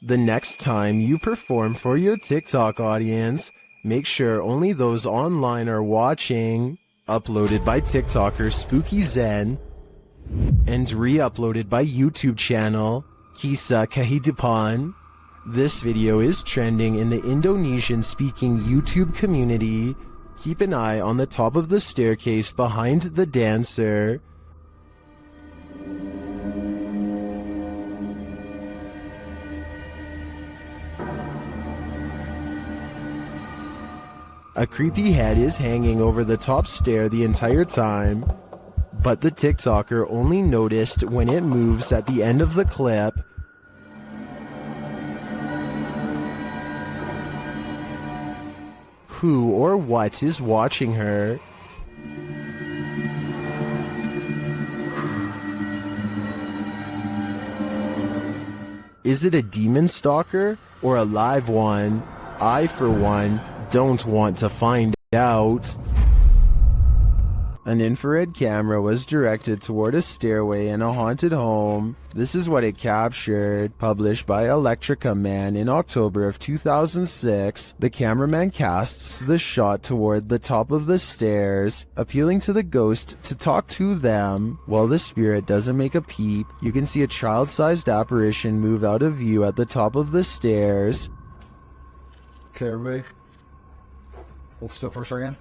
The next time you perform for your TikTok audience, make sure only those online are watching. Uploaded by TikToker Spooky Zen and re-uploaded by YouTube channel Kisah Kehidupan. This video is trending in the Indonesian-speaking YouTube community. Keep an eye on the top of the staircase behind the dancer. A creepy head is hanging over the top stair the entire time, but the TikToker only noticed when it moves at the end of the clip. Who or what is watching her? Is it a demon stalker or a live one? I, for one, don't want to find out. An infrared camera was directed toward a stairway in a haunted home. This is what it captured, published by Electrica Man in October of 2006. The cameraman casts the shot toward the top of the stairs, appealing to the ghost to talk to them. While the spirit doesn't make a peep, you can see a child-sized apparition move out of view at the top of the stairs. Okay, everybody. Hold still for a second.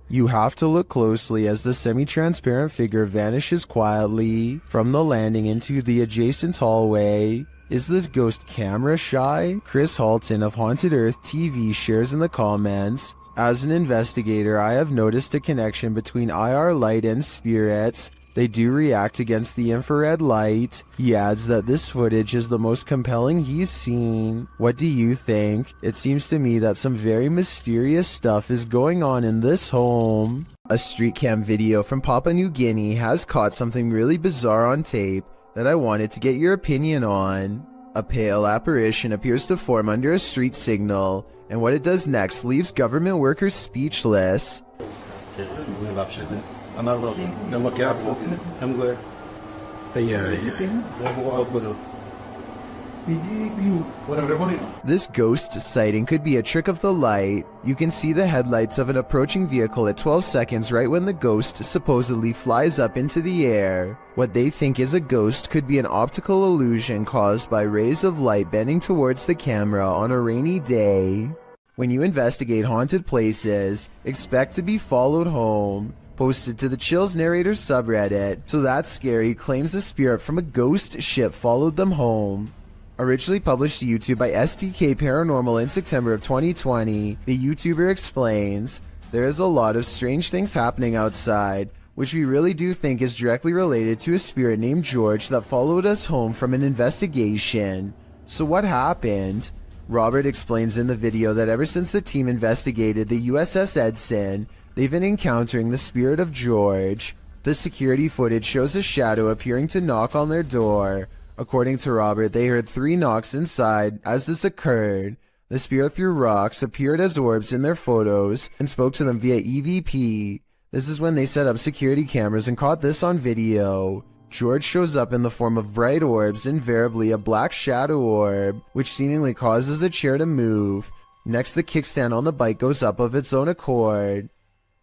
You have to look closely as the semi-transparent figure vanishes quietly from the landing into the adjacent hallway. Is this ghost camera shy? Chris Halton of Haunted Earth TV shares in the comments, "As an investigator, I have noticed a connection between IR light and spirits. They do react against the infrared light." He adds that this footage is the most compelling he's seen. What do you think? It seems to me that some very mysterious stuff is going on in this home. A street cam video from Papua New Guinea has caught something really bizarre on tape that I wanted to get your opinion on. A pale apparition appears to form under a street signal, and what it does next leaves government workers speechless. I'm not looking. Don't look careful. I'm good. This ghost sighting could be a trick of the light. You can see the headlights of an approaching vehicle at 12 seconds right when the ghost supposedly flies up into the air. What they think is a ghost could be an optical illusion caused by rays of light bending towards the camera on a rainy day. When you investigate haunted places, expect to be followed home. Posted to the Chills Narrator subreddit, So That's Scary claims a spirit from a ghost ship followed them home. Originally published to YouTube by STK Paranormal in September of 2020, the YouTuber explains, "There is a lot of strange things happening outside, which we really do think is directly related to a spirit named George that followed us home from an investigation." So what happened? Robert explains in the video that ever since the team investigated the USS Edson, they've been encountering the spirit of George. The security footage shows a shadow appearing to knock on their door. According to Robert, they heard 3 knocks inside as this occurred. The spirit threw rocks, appeared as orbs in their photos, and spoke to them via EVP. This is when they set up security cameras and caught this on video. George shows up in the form of bright orbs, invariably a black shadow orb, which seemingly causes the chair to move. Next, the kickstand on the bike goes up of its own accord.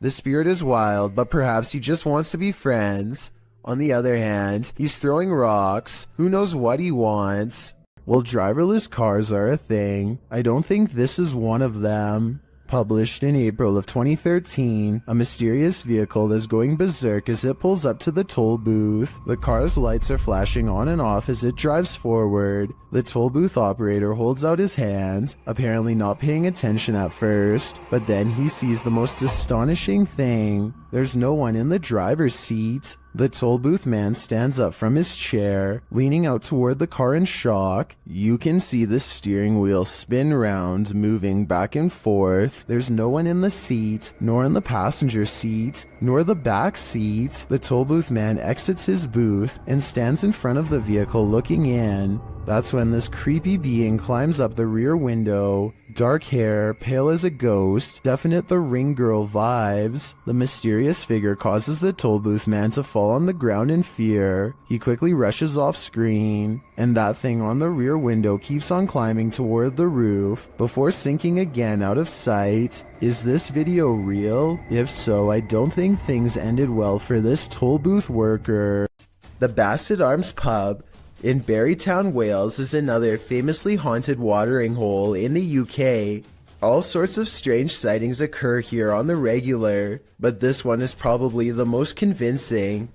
The spirit is wild, but perhaps he just wants to be friends. On the other hand, he's throwing rocks. Who knows what he wants? Well, driverless cars are a thing. I don't think this is one of them. Published in April of 2013, a mysterious vehicle is going berserk as it pulls up to the toll booth. The car's lights are flashing on and off as it drives forward. The toll booth operator holds out his hand, apparently not paying attention at first, but then he sees the most astonishing thing. There's no one in the driver's seat. The toll booth man stands up from his chair, leaning out toward the car in shock. You can see the steering wheel spin round, moving back and forth. There's no one in the seat, nor in the passenger seat, nor the back seat. The toll booth man exits his booth and stands in front of the vehicle looking in. That's when this creepy being climbs up the rear window. Dark hair, pale as a ghost, definite the ring girl vibes. The mysterious figure causes the toll booth man to fall on the ground in fear. He quickly rushes off screen, and that thing on the rear window keeps on climbing toward the roof before sinking again out of sight. Is this video real? If so, I don't think things ended well for this toll booth worker. The Bassett Arms Pub in Barrytown, Wales is another famously haunted watering hole in the UK. All sorts of strange sightings occur here on the regular, but this one is probably the most convincing.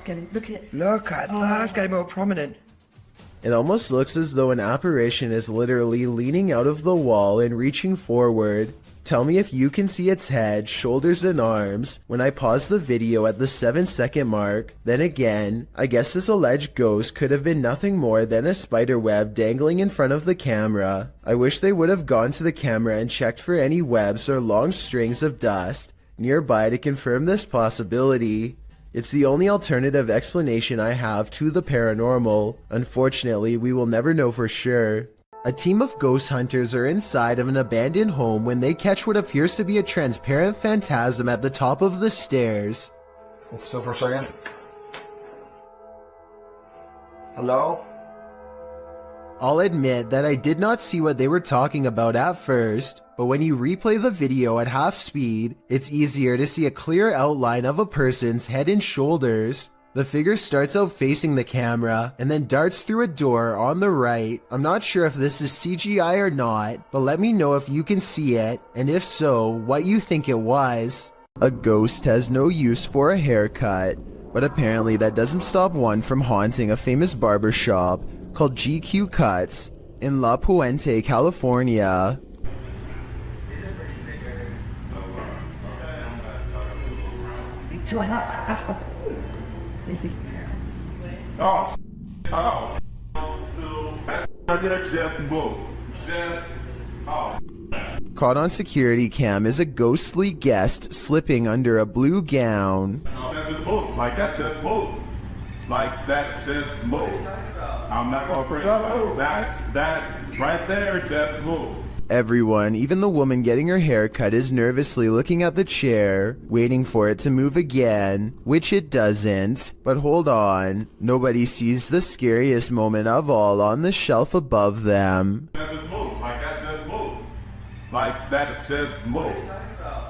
Look at that, it's getting more prominent. It almost looks as though an apparition is literally leaning out of the wall and reaching forward. Tell me if you can see its head, shoulders, and arms when I pause the video at the 7-second mark. Then again, I guess this alleged ghost could have been nothing more than a spider web dangling in front of the camera. I wish they would have gone to the camera and checked for any webs or long strings of dust nearby to confirm this possibility. It's the only alternative explanation I have to the paranormal. Unfortunately, we will never know for sure. A team of ghost hunters are inside of an abandoned home when they catch what appears to be a transparent phantasm at the top of the stairs. Hold still for a second. Hello? I'll admit that I did not see what they were talking about at first, but when you replay the video at half speed, it's easier to see a clear outline of a person's head and shoulders. The figure starts out facing the camera and then darts through a door on the right. I'm not sure if this is CGI or not, but let me know if you can see it, and if so, what you think it was. A ghost has no use for a haircut, but apparently that doesn't stop one from haunting a famous barber shop called GQ Cuts in La Puente, California. Oh, Caught on security cam is a ghostly guest slipping under a blue gown. like that just move. Like that just move. I'm not gonna bring up that right there just move. Everyone, even the woman getting her hair cut, is nervously looking at the chair, waiting for it to move again, which it doesn't. But hold on, nobody sees the scariest moment of all on the shelf above them. That just move. Like that just move. Like that just move.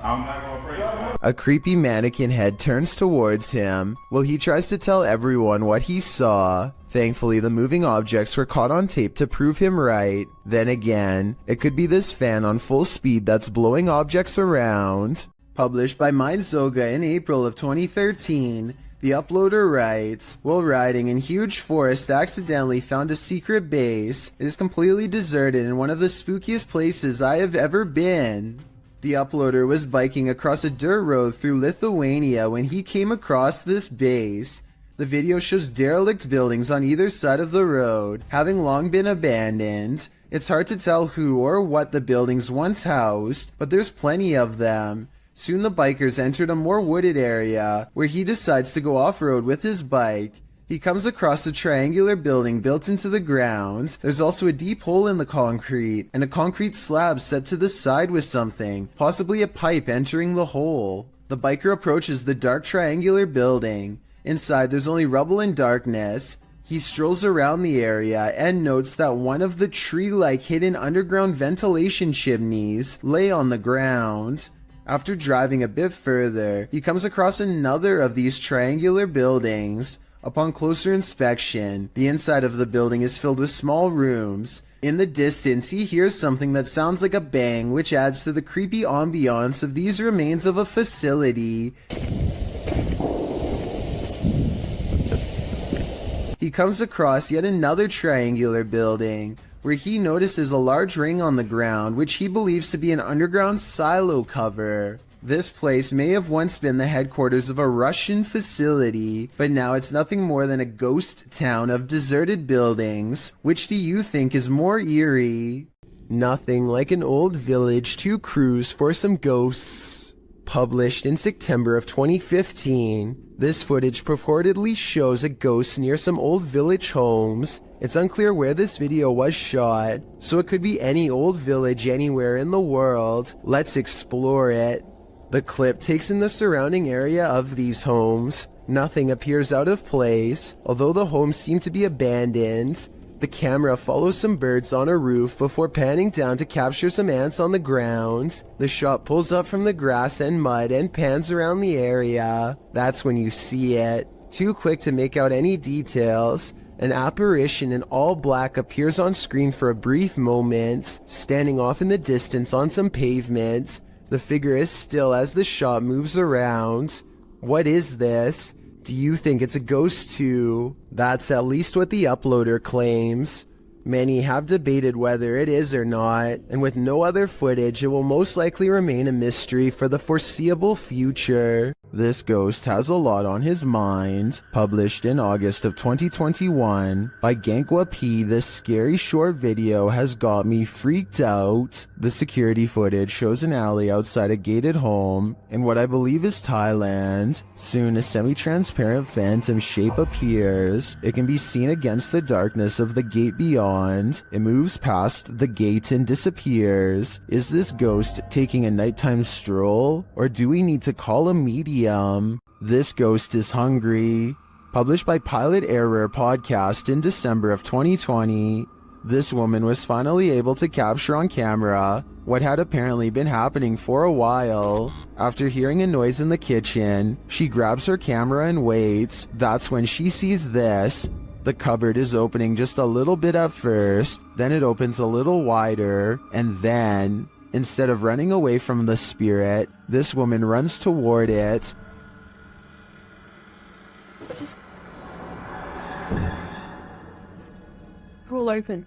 I'm not gonna bring up. A creepy mannequin head turns towards him while he tries to tell everyone what he saw. Thankfully, the moving objects were caught on tape to prove him right. Then again, it could be this fan on full speed that's blowing objects around. Published by Mindzoga in April of 2013, the uploader writes, while riding in huge forest, accidentally found a secret base. It is completely deserted in one of the spookiest places I have ever been. The uploader was biking across a dirt road through Lithuania when he came across this base. The video shows derelict buildings on either side of the road, having long been abandoned. It's hard to tell who or what the buildings once housed, but there's plenty of them. Soon the bikers entered a more wooded area, where he decides to go off-road with his bike. He comes across a triangular building built into the ground. There's also a deep hole in the concrete, and a concrete slab set to the side with something, possibly a pipe entering the hole. The biker approaches the dark triangular building. Inside, there's only rubble and darkness. He strolls around the area and notes that one of the tree-like hidden underground ventilation chimneys lay on the ground. After driving a bit further, he comes across another of these triangular buildings. Upon closer inspection, the inside of the building is filled with small rooms. In the distance, he hears something that sounds like a bang, which adds to the creepy ambiance of these remains of a facility. He comes across yet another triangular building, where he notices a large ring on the ground, which he believes to be an underground silo cover. This place may have once been the headquarters of a Russian facility, but now it's nothing more than a ghost town of deserted buildings. Which do you think is more eerie? Nothing like an old village to cruise for some ghosts. Published in September of 2015, This footage purportedly shows a ghost near some old village homes. It's unclear where this video was shot, so it could be any old village anywhere in the world. Let's explore it. The clip takes in the surrounding area of these homes. Nothing appears out of place, although the homes seem to be abandoned. The camera follows some birds on a roof before panning down to capture some ants on the ground. The shot pulls up from the grass and mud and pans around the area. That's when you see it. Too quick to make out any details. An apparition in all black appears on screen for a brief moment, standing off in the distance on some pavement. The figure is still as the shot moves around. What is this? Do you think it's a ghost too? That's at least what the uploader claims. Many have debated whether it is or not, and with no other footage, it will most likely remain a mystery for the foreseeable future. This ghost has a lot on his mind. Published in August of 2021 by Gankwa P, this scary short video has got me freaked out. The security footage shows an alley outside a gated home in what I believe is Thailand. Soon a semi-transparent phantom shape appears. It can be seen against the darkness of the gate beyond. It moves past the gate and disappears. Is this ghost taking a nighttime stroll, or do we need to call a medium? This ghost is hungry. Published by Pilot Error Podcast in December of 2020. This woman was finally able to capture on camera what had apparently been happening for a while. After hearing a noise in the kitchen, she grabs her camera and waits. That's when she sees this. The cupboard is opening just a little bit at first, then it opens a little wider, and then, instead of running away from the spirit, this woman runs toward it. Roll open.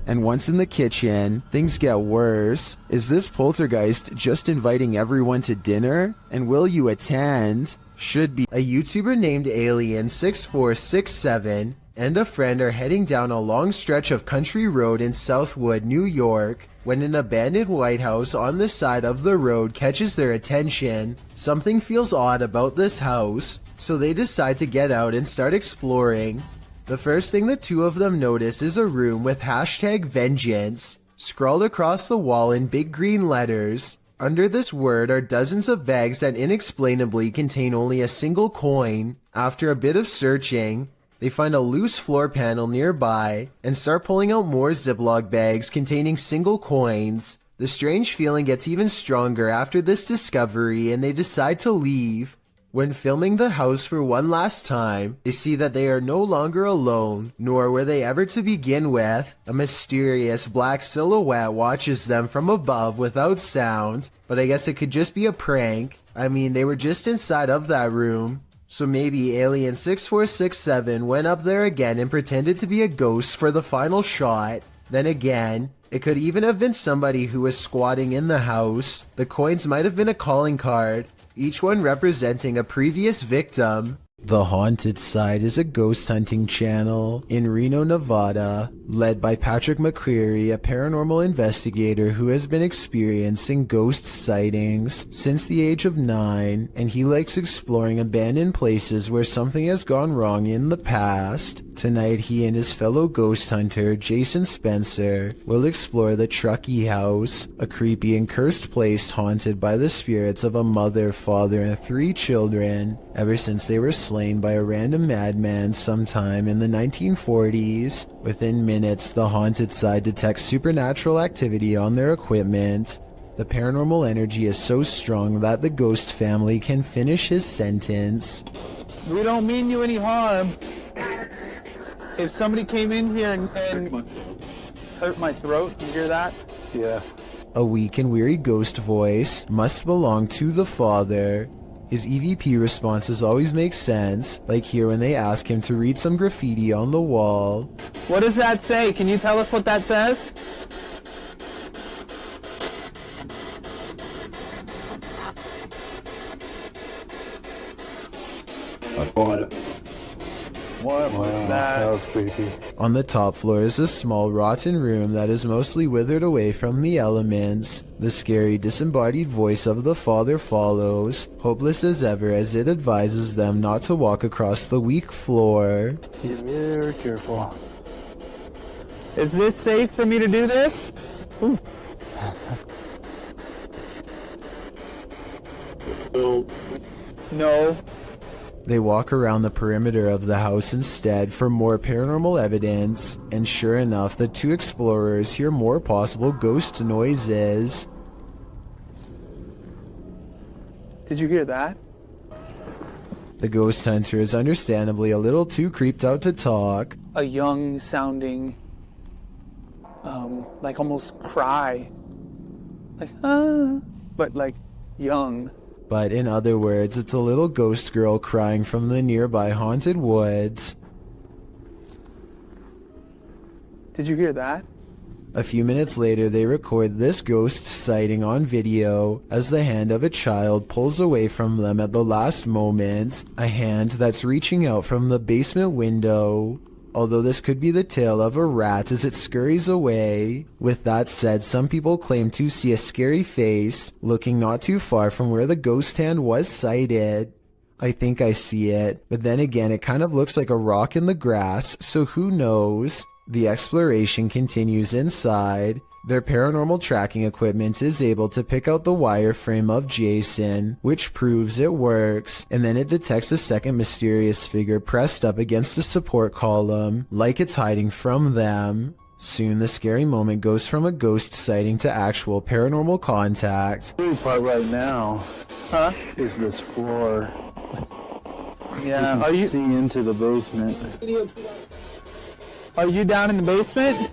And once in the kitchen, things get worse. Is this poltergeist just inviting everyone to dinner? And will you attend? Should be. A YouTuber named Alien6467 and a friend are heading down a long stretch of country road in Southwood, New York, when an abandoned White House on the side of the road catches their attention. Something feels odd about this house, so they decide to get out and start exploring. The first thing the two of them notice is a room with #vengeance scrawled across the wall in big green letters. Under this word are dozens of bags that inexplainably contain only a single coin. After a bit of searching, they find a loose floor panel nearby and start pulling out more Ziploc bags containing single coins. The strange feeling gets even stronger after this discovery and they decide to leave. When filming the house for one last time, they see that they are no longer alone, nor were they ever to begin with. A mysterious black silhouette watches them from above without sound, but I guess it could just be a prank. I mean, they were just inside of that room. So maybe Alien6467 went up there again and pretended to be a ghost for the final shot. Then again, it could even have been somebody who was squatting in the house. The coins might have been a calling card, each one representing a previous victim. The Haunted Side is a ghost hunting channel in Reno, Nevada, led by Patrick McCreary, a paranormal investigator who has been experiencing ghost sightings since the age of 9, and he likes exploring abandoned places where something has gone wrong in the past. Tonight, he and his fellow ghost hunter, Jason Spencer, will explore the Truckee House, a creepy and cursed place haunted by the spirits of a mother, father, and 3 children, ever since they were slain by a random madman sometime in the 1940s. Within minutes, the Haunted Side detects supernatural activity on their equipment. The paranormal energy is so strong that the ghost family can finish his sentence. We don't mean you any harm. If somebody came in here and hurt my throat, you hear that? Yeah. A weak and weary ghost voice must belong to the father. His EVP responses always make sense, like here when they ask him to read some graffiti on the wall. What does that say? Can you tell us what that says? I bought it. What was Wow, that? that was creepy. On the top floor is a small rotten room that is mostly withered away from the elements. The scary disembodied voice of the father follows, hopeless as ever as it advises them not to walk across the weak floor. Be very careful. Is this safe for me to do this? Ooh. No. They walk around the perimeter of the house instead for more paranormal evidence, and sure enough, the two explorers hear more possible ghost noises. Did you hear that? The ghost hunter is understandably a little too creeped out to talk. A young sounding, like almost cry. Like, ah, but like young. But in other words, it's a little ghost girl crying from the nearby haunted woods. Did you hear that? A few minutes later, they record this ghost sighting on video as the hand of a child pulls away from them at the last moment, a hand that's reaching out from the basement window. Although this could be the tail of a rat as it scurries away. With that said, some people claim to see a scary face looking not too far from where the ghost hand was sighted. I think I see it, but then again it kind of looks like a rock in the grass, so who knows? The exploration continues inside. Their paranormal tracking equipment is able to pick out the wireframe of Jason, which proves it works, and then it detects a second mysterious figure pressed up against a support column, like it's hiding from them. Soon the scary moment goes from a ghost sighting to actual paranormal contact. The part right now, Huh? is this floor. Yeah. You can see into the basement. Are you down in the basement?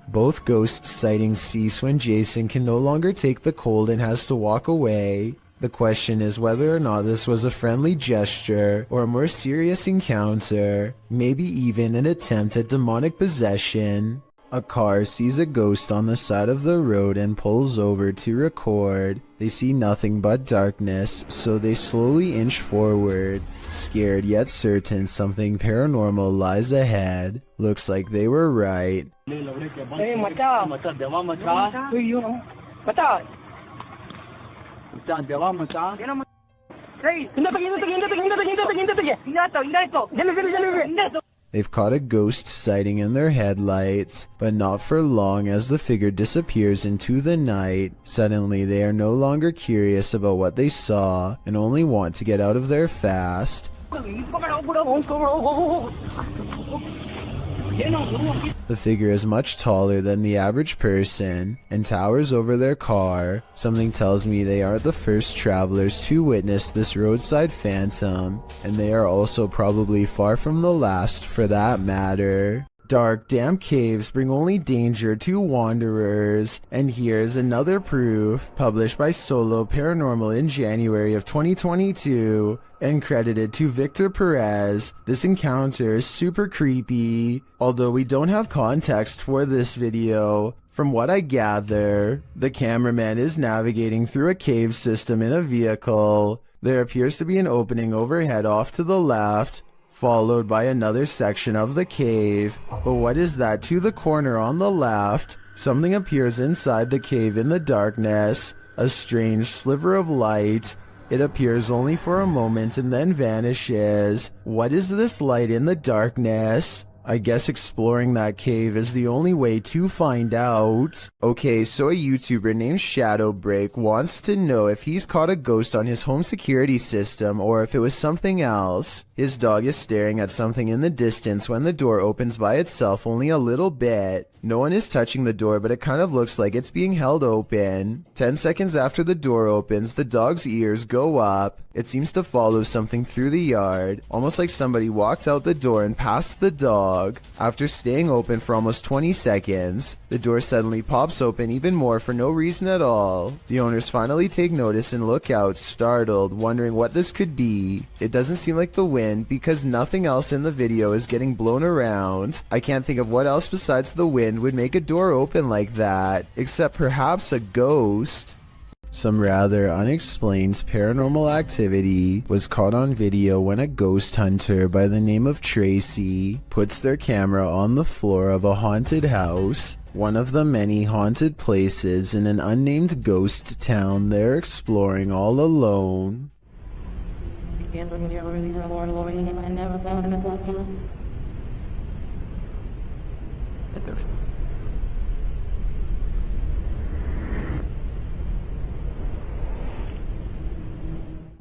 Both ghost sightings cease when Jason can no longer take the cold and has to walk away. The question is whether or not this was a friendly gesture or a more serious encounter, maybe even an attempt at demonic possession. A car sees a ghost on the side of the road and pulls over to record. They see nothing but darkness, so they slowly inch forward, scared yet certain something paranormal lies ahead. Looks like they were right. They've caught a ghost sighting in their headlights, but not for long as the figure disappears into the night. Suddenly they are no longer curious about what they saw and only want to get out of there fast. The figure is much taller than the average person and towers over their car. Something tells me they aren't the first travelers to witness this roadside phantom, and they are also probably far from the last for that matter. Dark, damp caves bring only danger to wanderers, and here's another proof, published by Solo Paranormal in January of 2022, and credited to Victor Perez. This encounter is super creepy, although we don't have context for this video. From what I gather, the cameraman is navigating through a cave system in a vehicle. There appears to be an opening overhead off to the left, followed by another section of the cave. But what is that to the corner on the left? Something appears inside the cave in the darkness, a strange sliver of light. It appears only for a moment and then vanishes. What is this light in the darkness? I guess exploring that cave is the only way to find out. Okay, so a YouTuber named Shadowbreak wants to know if he's caught a ghost on his home security system or if it was something else. His dog is staring at something in the distance when the door opens by itself only a little bit. No one is touching the door, but it kind of looks like it's being held open. 10 seconds after the door opens, the dog's ears go up. It seems to follow something through the yard, almost like somebody walked out the door and past the dog. After staying open for almost 20 seconds, the door suddenly pops open even more for no reason at all. The owners finally take notice and look out, startled, wondering what this could be. It doesn't seem like the wind because nothing else in the video is getting blown around. I can't think of what else besides the wind would make a door open like that, except perhaps a ghost. Some rather unexplained paranormal activity was caught on video when a ghost hunter by the name of Tracy puts their camera on the floor of a haunted house, one of the many haunted places in an unnamed ghost town they're exploring all alone.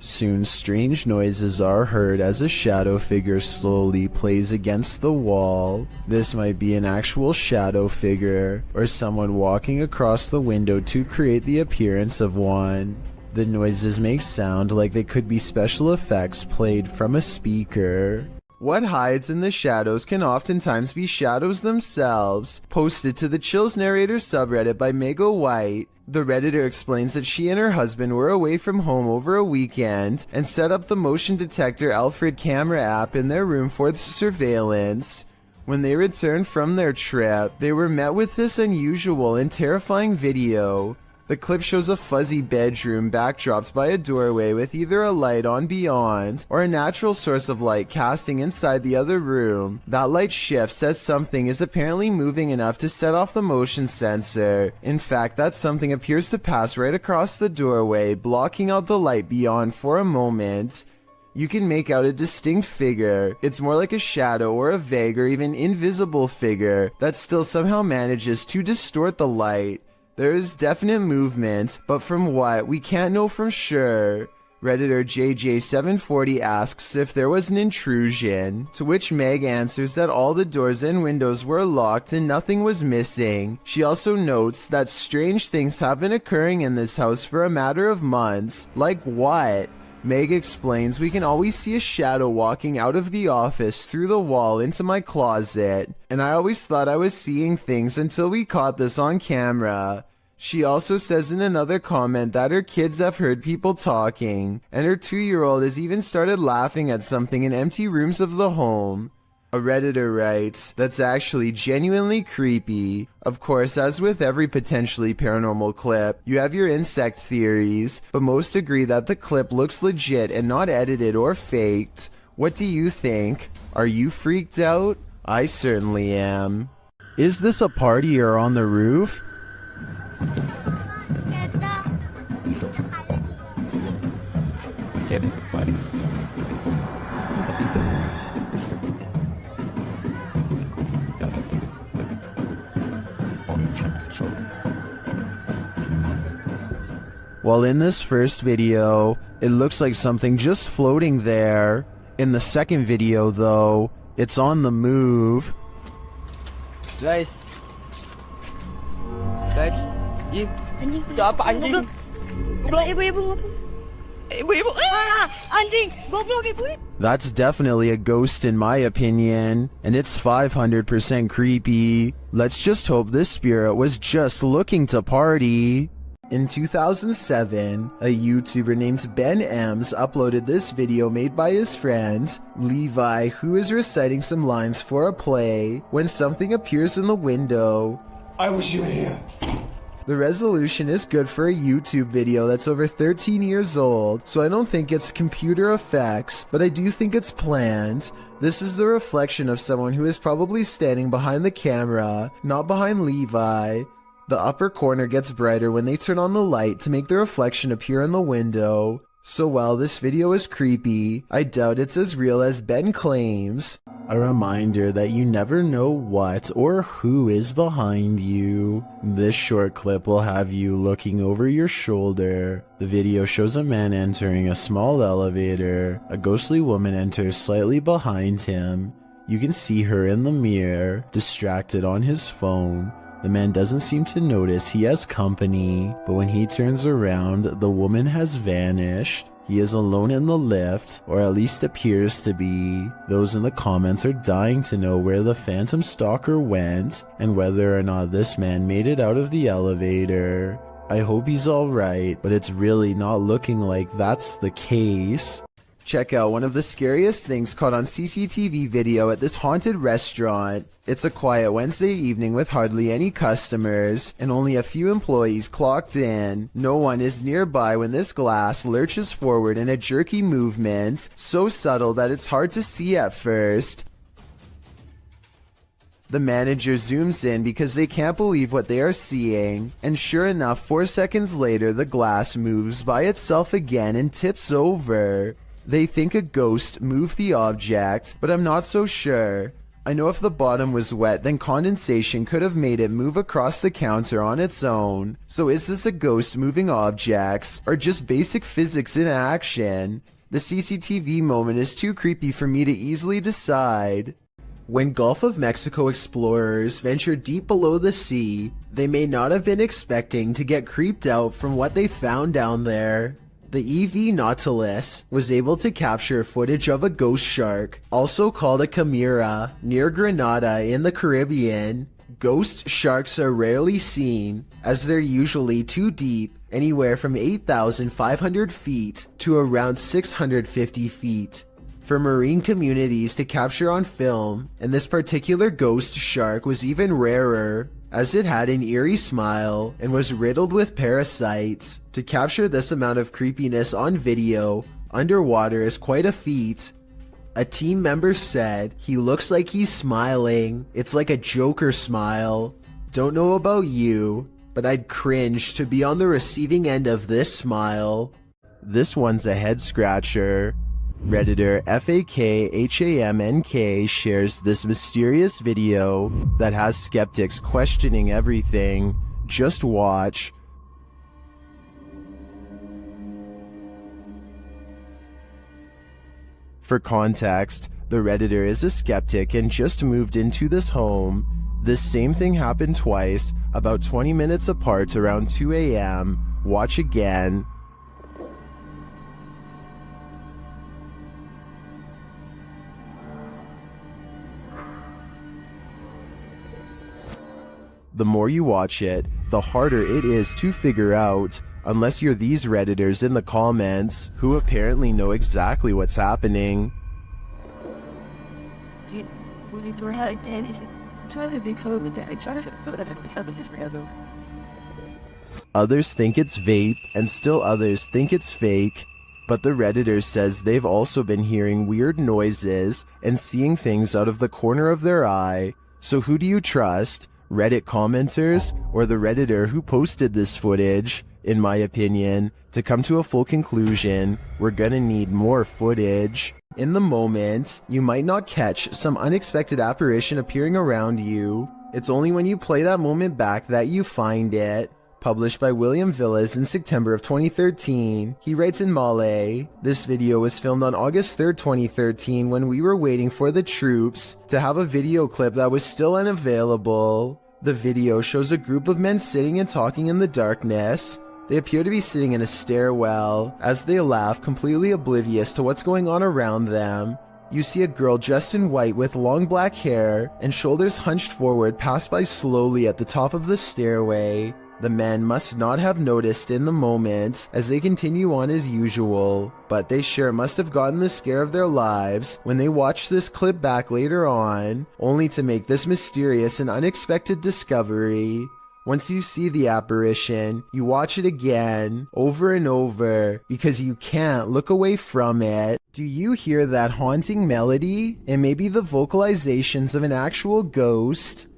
Soon strange noises are heard as a shadow figure slowly plays against the wall. This might be an actual shadow figure, or someone walking across the window to create the appearance of one. The noises make sound like they could be special effects played from a speaker. What hides in the shadows can oftentimes be shadows themselves. Posted to the Chills Narrator subreddit by Mego White, the Redditor explains that she and her husband were away from home over a weekend and set up the motion detector Alfred camera app in their room for surveillance. When they returned from their trip, they were met with this unusual and terrifying video. The clip shows a fuzzy bedroom backdropped by a doorway with either a light on beyond or a natural source of light casting inside the other room. That light shifts as something is apparently moving enough to set off the motion sensor. In fact, that something appears to pass right across the doorway, blocking out the light beyond for a moment. You can make out a distinct figure. It's more like a shadow or a vague or even invisible figure that still somehow manages to distort the light. There is definite movement, but from what, we can't know for sure. Redditor JJ740 asks if there was an intrusion, to which Meg answers that all the doors and windows were locked and nothing was missing. She also notes that strange things have been occurring in this house for a matter of months. Like what? Meg explains we can always see a shadow walking out of the office through the wall into my closet, and I always thought I was seeing things until we caught this on camera. She also says in another comment that her kids have heard people talking, and her 2-year-old has even started laughing at something in empty rooms of the home. A Redditor writes, "That's actually genuinely creepy." Of course, as with every potentially paranormal clip, you have your insect theories, but most agree that the clip looks legit and not edited or faked. What do you think? Are you freaked out? I certainly am. Is this a party or on the roof? Well, in this first video, it looks like something just floating there. In the second video, though, it's on the move. Guys, Ji, itu apa anjing? Ibu, anjing, goblok ibu. That's definitely a ghost in my opinion, and it's 500% creepy. Let's just hope this spirit was just looking to party. In 2007, a YouTuber named Ben Ems uploaded this video made by his friend, Levi, who is reciting some lines for a play when something appears in the window. I wish you were here. The resolution is good for a YouTube video that's over 13 years old, so I don't think it's computer effects, but I do think it's planned. This is the reflection of someone who is probably standing behind the camera, not behind Levi. The upper corner gets brighter when they turn on the light to make the reflection appear in the window. So while this video is creepy, I doubt it's as real as Ben claims. A reminder that you never know what or who is behind you. This short clip will have you looking over your shoulder. The video shows a man entering a small elevator. A ghostly woman enters slightly behind him. You can see her in the mirror, distracted on his phone. The man doesn't seem to notice he has company, but when he turns around, the woman has vanished. He is alone in the lift, or at least appears to be. Those in the comments are dying to know where the phantom stalker went, and whether or not this man made it out of the elevator. I hope he's alright, but it's really not looking like that's the case. Check out one of the scariest things caught on CCTV video at this haunted restaurant. It's a quiet Wednesday evening with hardly any customers and only a few employees clocked in. No one is nearby when this glass lurches forward in a jerky movement, so subtle that it's hard to see at first. The manager zooms in because they can't believe what they are seeing, and sure enough, 4 seconds later the glass moves by itself again and tips over. They think a ghost moved the object, but I'm not so sure. I know if the bottom was wet, then condensation could have made it move across the counter on its own. So is this a ghost moving objects, or just basic physics in action? The CCTV moment is too creepy for me to easily decide. When Gulf of Mexico explorers ventured deep below the sea, they may not have been expecting to get creeped out from what they found down there. The EV Nautilus was able to capture footage of a ghost shark, also called a chimera, near Grenada in the Caribbean. Ghost sharks are rarely seen, as they're usually too deep, anywhere from 8,500 feet to around 650 feet. For marine communities to capture on film, and this particular ghost shark was even rarer, as it had an eerie smile and was riddled with parasites. To capture this amount of creepiness on video, underwater is quite a feat. A team member said, "He looks like he's smiling. It's like a Joker smile." Don't know about you, but I'd cringe to be on the receiving end of this smile. This one's a head scratcher. Redditor FAKHAMNK shares this mysterious video that has skeptics questioning everything. Just watch. For context, the Redditor is a skeptic and just moved into this home. This same thing happened twice, about 20 minutes apart around 2 a.m. Watch again. The more you watch it, the harder it is to figure out, unless you're these Redditors in the comments, who apparently know exactly what's happening. Others think it's vape, and still others think it's fake. But the Redditor says they've also been hearing weird noises and seeing things out of the corner of their eye. So who do you trust? Reddit commenters or the Redditor who posted this footage? In my opinion, to come to a full conclusion, we're gonna need more footage. In the moment, you might not catch some unexpected apparition appearing around you. It's only when you play that moment back that you find it. Published by William Villas in September of 2013, he writes in Malay, "This video was filmed on August 3rd, 2013 when we were waiting for the troops to have a video clip that was still unavailable. The video shows a group of men sitting and talking in the darkness. They appear to be sitting in a stairwell, as they laugh, completely oblivious to what's going on around them. You see a girl dressed in white with long black hair and shoulders hunched forward pass by slowly at the top of the stairway. The men must not have noticed in the moment as they continue on as usual, but they sure must have gotten the scare of their lives when they watched this clip back later on, only to make this mysterious and unexpected discovery. Once you see the apparition, you watch it again, over and over, because you can't look away from it. Do you hear that haunting melody? It may be the vocalizations of an actual ghost."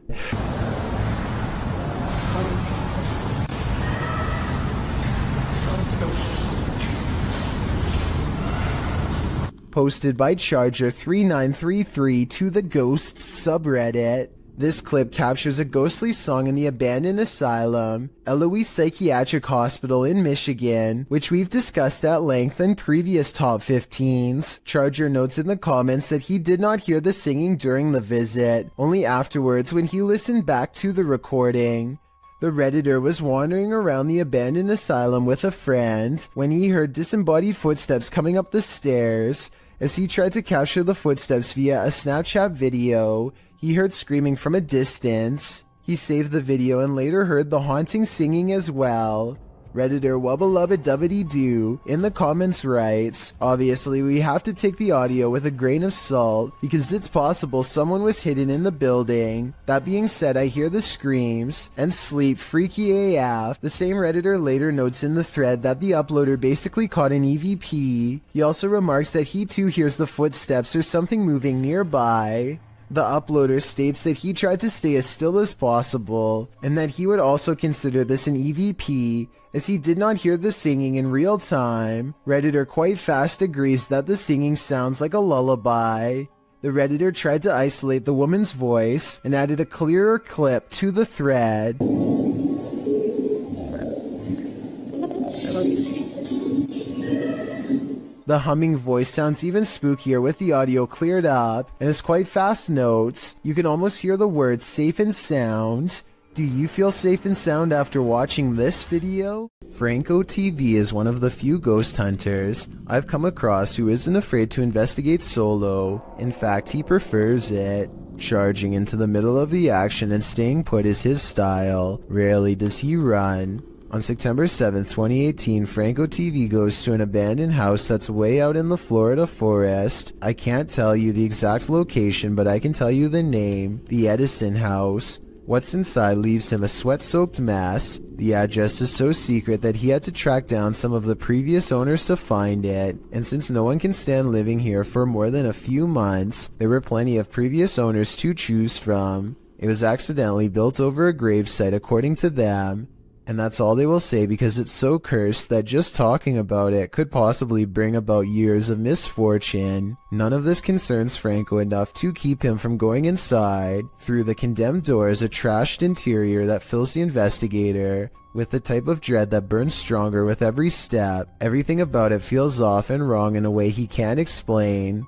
Posted by Charger3933 to the Ghosts subreddit. This clip captures a ghostly song in the abandoned asylum, Eloise Psychiatric Hospital in Michigan, which we've discussed at length in previous top 15s. Charger notes in the comments that he did not hear the singing during the visit, only afterwards when he listened back to the recording. The Redditor was wandering around the abandoned asylum with a friend when he heard disembodied footsteps coming up the stairs. As he tried to capture the footsteps via a Snapchat video, he heard screaming from a distance. He saved the video and later heard the haunting singing as well. Redditor Wubba-Lubba-Dubbity-Doo in the comments writes, obviously we have to take the audio with a grain of salt because it's possible someone was hidden in the building. That being said, I hear the screams and sleep freaky AF. The same Redditor later notes in the thread that the uploader basically caught an EVP. He also remarks that he too hears the footsteps or something moving nearby. The uploader states that he tried to stay as still as possible, and that he would also consider this an EVP, as he did not hear the singing in real time. Redditor quite fast agrees that the singing sounds like a lullaby. The Redditor tried to isolate the woman's voice, and added a clearer clip to the thread. The humming voice sounds even spookier with the audio cleared up, and is quite fast notes. You can almost hear the words safe and sound. Do you feel safe and sound after watching this video? Franco TV is one of the few ghost hunters I've come across who isn't afraid to investigate solo. In fact, he prefers it. Charging into the middle of the action and staying put is his style. Rarely does he run. On September 7th, 2018, Franco TV goes to an abandoned house that's way out in the Florida forest. I can't tell you the exact location, but I can tell you the name, the Edison House. What's inside leaves him a sweat-soaked mess. The address is so secret that he had to track down some of the previous owners to find it, and since no one can stand living here for more than a few months, there were plenty of previous owners to choose from. It was accidentally built over a gravesite according to them. And that's all they will say because it's so cursed that just talking about it could possibly bring about years of misfortune. None of this concerns Franco enough to keep him from going inside. Through the condemned door is a trashed interior that fills the investigator with the type of dread that burns stronger with every step. Everything about it feels off and wrong in a way he can't explain.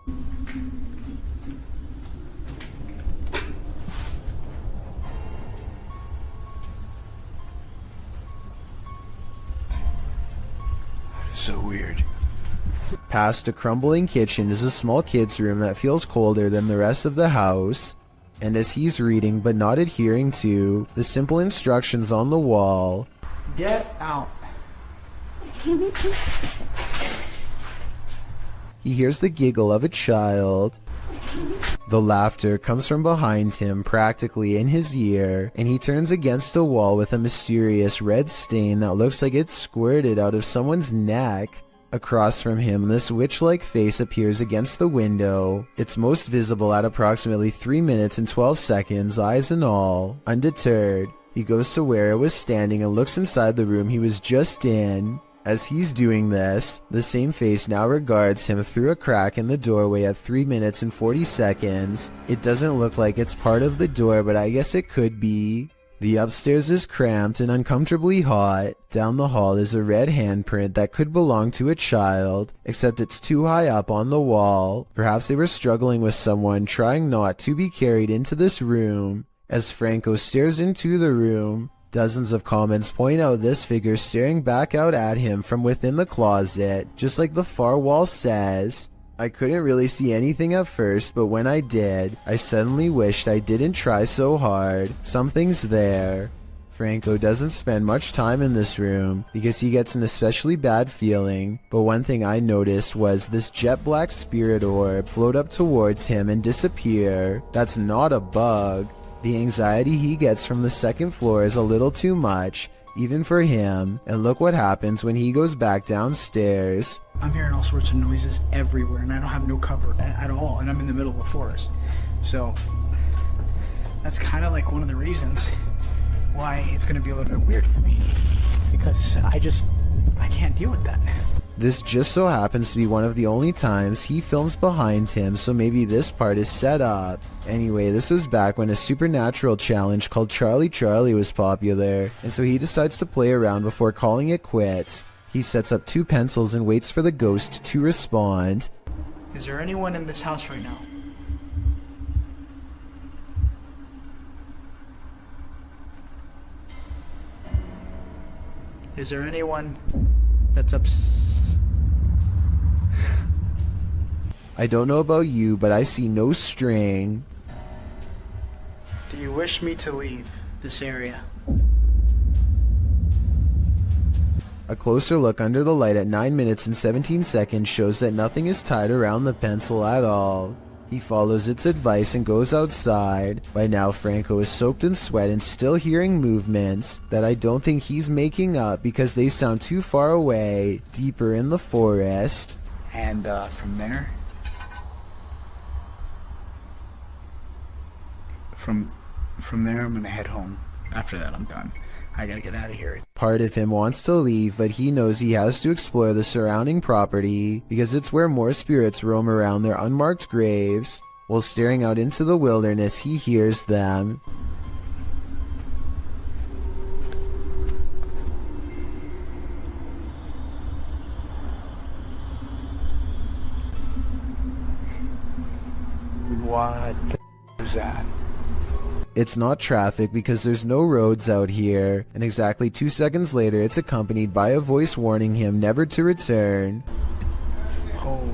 So weird. Past a crumbling kitchen is a small kid's room that feels colder than the rest of the house. And as he's reading but not adhering to the simple instructions on the wall, Get out. he hears the giggle of a child. The laughter comes from behind him, practically in his ear, and he turns against a wall with a mysterious red stain that looks like it's squirted out of someone's neck. Across from him, this witch-like face appears against the window. It's most visible at approximately 3 minutes and 12 seconds, eyes and all. Undeterred, he goes to where it was standing and looks inside the room he was just in. As he's doing this, the same face now regards him through a crack in the doorway at 3 minutes and 40 seconds. It doesn't look like it's part of the door, but I guess it could be. The upstairs is cramped and uncomfortably hot. Down the hall is a red handprint that could belong to a child, except it's too high up on the wall. Perhaps they were struggling with someone, trying not to be carried into this room. As Franco stares into the room, dozens of comments point out this figure staring back out at him from within the closet, just like the far wall says. I couldn't really see anything at first, but when I did, I suddenly wished I didn't try so hard. Something's there. Franco doesn't spend much time in this room because he gets an especially bad feeling, but one thing I noticed was this jet black spirit orb float up towards him and disappear. That's not a bug. The anxiety he gets from the second floor is a little too much, even for him, and look what happens when he goes back downstairs. I'm hearing all sorts of noises everywhere, and I don't have no cover at all, and I'm in the middle of the forest. So, that's kind of like one of the reasons why it's going to be a little bit weird for me, because I can't deal with that. This just so happens to be one of the only times he films behind him, so maybe this part is set up. Anyway, this was back when a supernatural challenge called Charlie Charlie was popular, and so he decides to play around before calling it quits. He sets up 2 pencils and waits for the ghost to respond. Is there anyone in this house right now? Is there anyone that's I don't know about you, but I see no string. Do you wish me to leave this area? A closer look under the light at 9 minutes and 17 seconds shows that nothing is tied around the pencil at all. He follows its advice and goes outside. By now, Franco is soaked in sweat and still hearing movements that I don't think he's making up because they sound too far away, deeper in the forest. And from there, I'm gonna head home. After that, I'm done. I gotta get out of here. Part of him wants to leave, but he knows he has to explore the surrounding property because it's where more spirits roam around their unmarked graves. While staring out into the wilderness, he hears them. What the is that? It's not traffic because there's no roads out here, and exactly 2 seconds later it's accompanied by a voice warning him never to return. Holy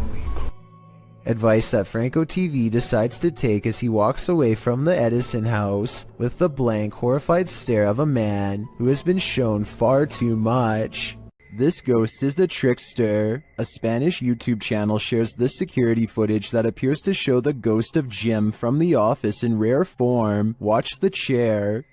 Advice that Franco TV decides to take as he walks away from the Edison house with the blank, horrified stare of a man who has been shown far too much. This ghost is a trickster. A Spanish YouTube channel shares this security footage that appears to show the ghost of Jim from The Office in rare form. Watch the chair.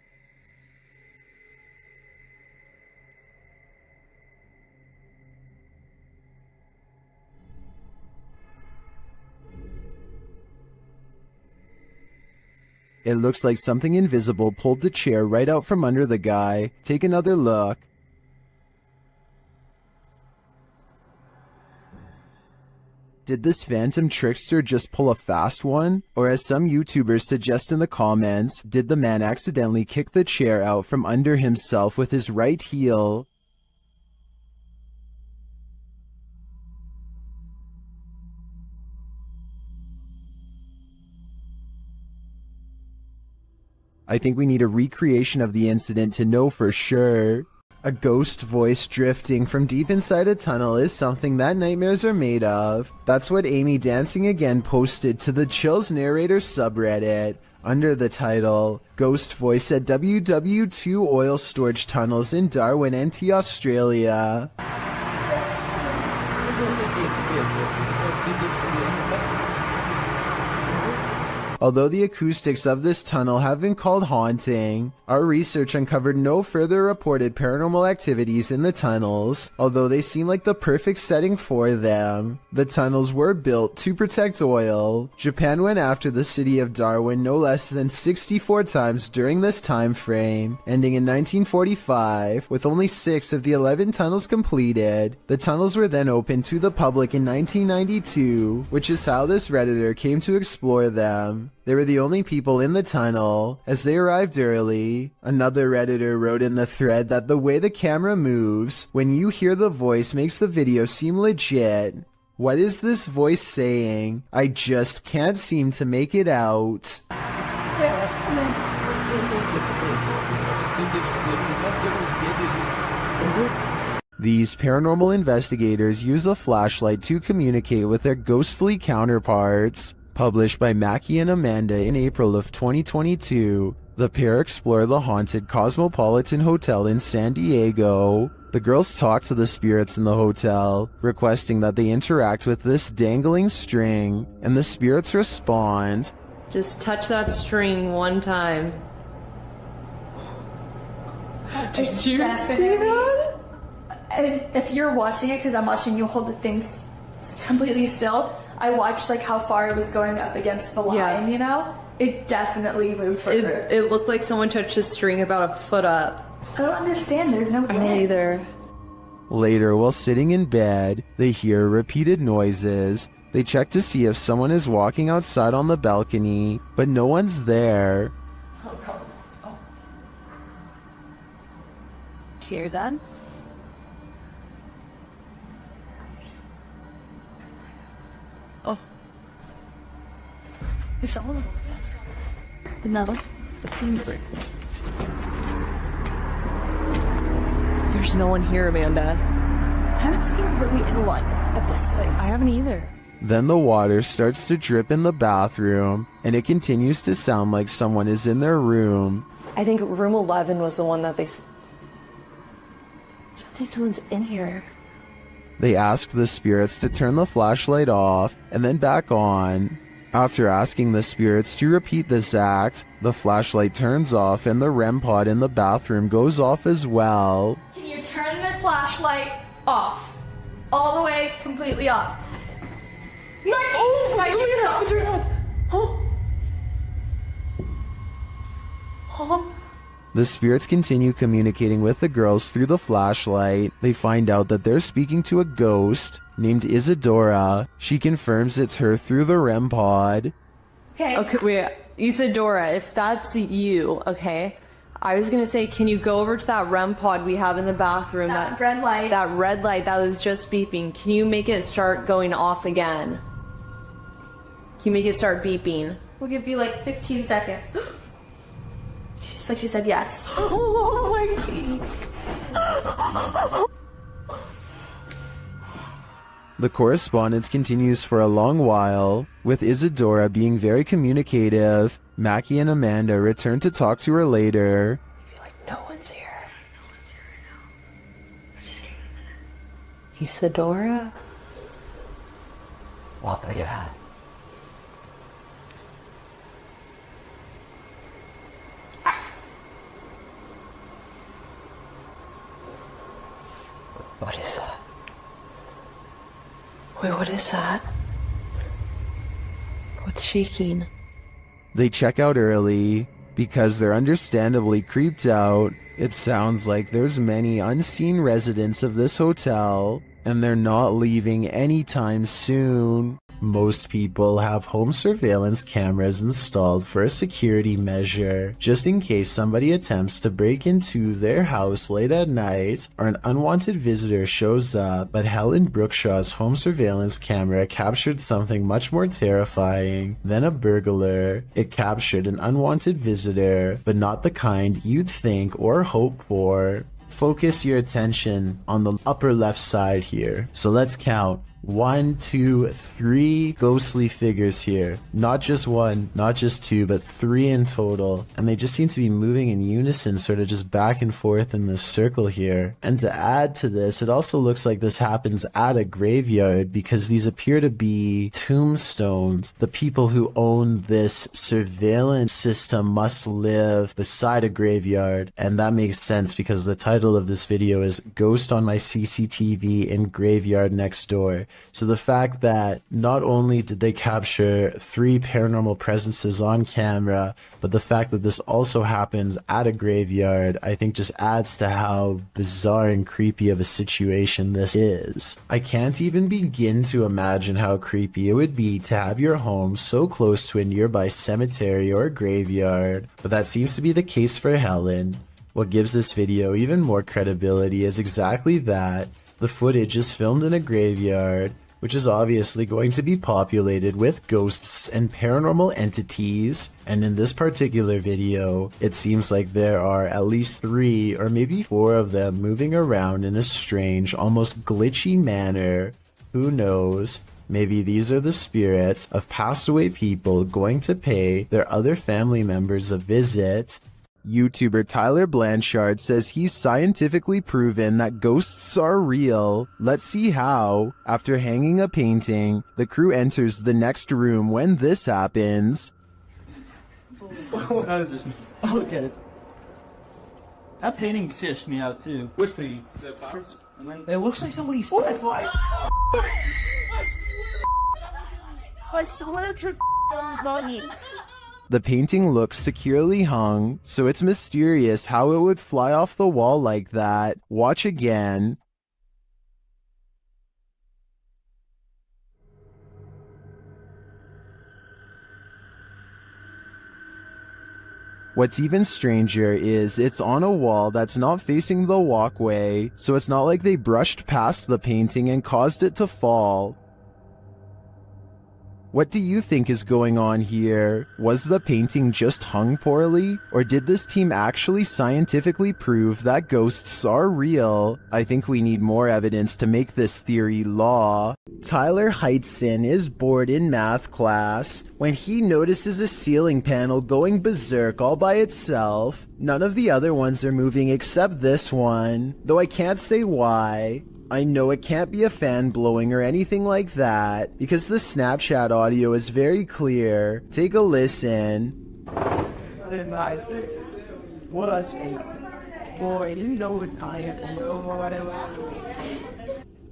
It looks like something invisible pulled the chair right out from under the guy. Take another look. Did this phantom trickster just pull a fast one? Or as some YouTubers suggest in the comments, did the man accidentally kick the chair out from under himself with his right heel? I think we need a recreation of the incident to know for sure. A ghost voice drifting from deep inside a tunnel is something that nightmares are made of. That's what Amy Dancing Again posted to the Chills Narrator subreddit under the title, Ghost Voice at WW2 Oil Storage Tunnels in Darwin, NT, Australia. Although the acoustics of this tunnel have been called haunting, our research uncovered no further reported paranormal activities in the tunnels, although they seem like the perfect setting for them. The tunnels were built to protect oil. Japan went after the city of Darwin no less than 64 times during this time frame, ending in 1945, with only 6 of the 11 tunnels completed. The tunnels were then opened to the public in 1992, which is how this Redditor came to explore them. They were the only people in the tunnel, as they arrived early. Another Redditor wrote in the thread that the way the camera moves when you hear the voice makes the video seem legit. What is this voice saying? I just can't seem to make it out. These paranormal investigators use a flashlight to communicate with their ghostly counterparts. Published by Mackie and Amanda in April of 2022, the pair explore the haunted Cosmopolitan Hotel in San Diego. The girls talk to the spirits in the hotel, requesting that they interact with this dangling string, and the spirits respond. Just touch that string one time. Did you see that? And if you're watching it, because I'm watching you hold the things completely still, I watched like how far it was going up against the line, you know? It definitely moved further. It looked like someone touched a string about a foot up. I don't understand, there's no wind. Me either. Later, while sitting in bed, they hear repeated noises. They check to see if someone is walking outside on the balcony, but no one's there. Cheers, Anne. Oh. It's all another. There's no one here, Amanda. I haven't seen really anyone at this place. I haven't either. Then the water starts to drip in the bathroom, and it continues to sound like someone is in their room. I think room 11 was the one that they... I think someone's in here. They ask the spirits to turn the flashlight off and then back on. After asking the spirits to repeat this act, the flashlight turns off and the REM pod in the bathroom goes off as well. Can you turn the flashlight off? All the way, completely off. Turn it off. The spirits continue communicating with the girls through the flashlight. They find out that they're speaking to a ghost named Isadora. She confirms it's her through the REM pod. Okay, wait. Isadora, if that's you, okay, I was gonna say, can you go over to that REM pod we have in the bathroom? That red light. That red light that was just beeping. Can you make it start going off again? Can you make it start beeping? We'll give you like 15 seconds. She said yes. Oh my God. The correspondence continues for a long while, with Isadora being very communicative. Mackie and Amanda return to talk to her later. I feel like no one's here. Isadora? Wow, look at that. What is that? Wait, what is that? What's shaking? They check out early because they're understandably creeped out. It sounds like there's many unseen residents of this hotel, and they're not leaving anytime soon. Most people have home surveillance cameras installed for a security measure, just in case somebody attempts to break into their house late at night or an unwanted visitor shows up. But Helen Brookshaw's home surveillance camera captured something much more terrifying than a burglar. It captured an unwanted visitor, but not the kind you'd think or hope for. Focus your attention on the upper left side here. So let's count. 1, 2, 3 ghostly figures here. Not just one, not just two, but 3 in total. And they just seem to be moving in unison, sort of just back and forth in this circle here. And to add to this, it also looks like this happens at a graveyard because these appear to be tombstones. The people who own this surveillance system must live beside a graveyard. And that makes sense because the title of this video is Ghost on My CCTV in Graveyard Next Door. So the fact that not only did they capture 3 paranormal presences on camera, but the fact that this also happens at a graveyard, I think just adds to how bizarre and creepy of a situation this is. I can't even begin to imagine how creepy it would be to have your home so close to a nearby cemetery or graveyard, but that seems to be the case for Helen. What gives this video even more credibility is exactly that. The footage is filmed in a graveyard, which is obviously going to be populated with ghosts and paranormal entities, and in this particular video, it seems like there are at least 3 or maybe 4 of them moving around in a strange, almost glitchy manner. Who knows? Maybe these are the spirits of passed away people going to pay their other family members a visit. YouTuber Tyler Blanchard says he's scientifically proven that ghosts are real. Let's see how. After hanging a painting, the crew enters the next room when this happens. What is this? Oh, look at it. That painting stitched me out too. Which painting? It looks like somebody stepped. The painting looks securely hung, so it's mysterious how it would fly off the wall like that. Watch again. What's even stranger is it's on a wall that's not facing the walkway, so it's not like they brushed past the painting and caused it to fall. What do you think is going on here? Was the painting just hung poorly? Or did this team actually scientifically prove that ghosts are real? I think we need more evidence to make this theory law. Tyler Heitzson is bored in math class when he notices a ceiling panel going berserk all by itself. None of the other ones are moving except this one, though I can't say why. I know it can't be a fan blowing or anything like that, because the Snapchat audio is very clear. Take a listen. What I say? Boy, you know it's tired.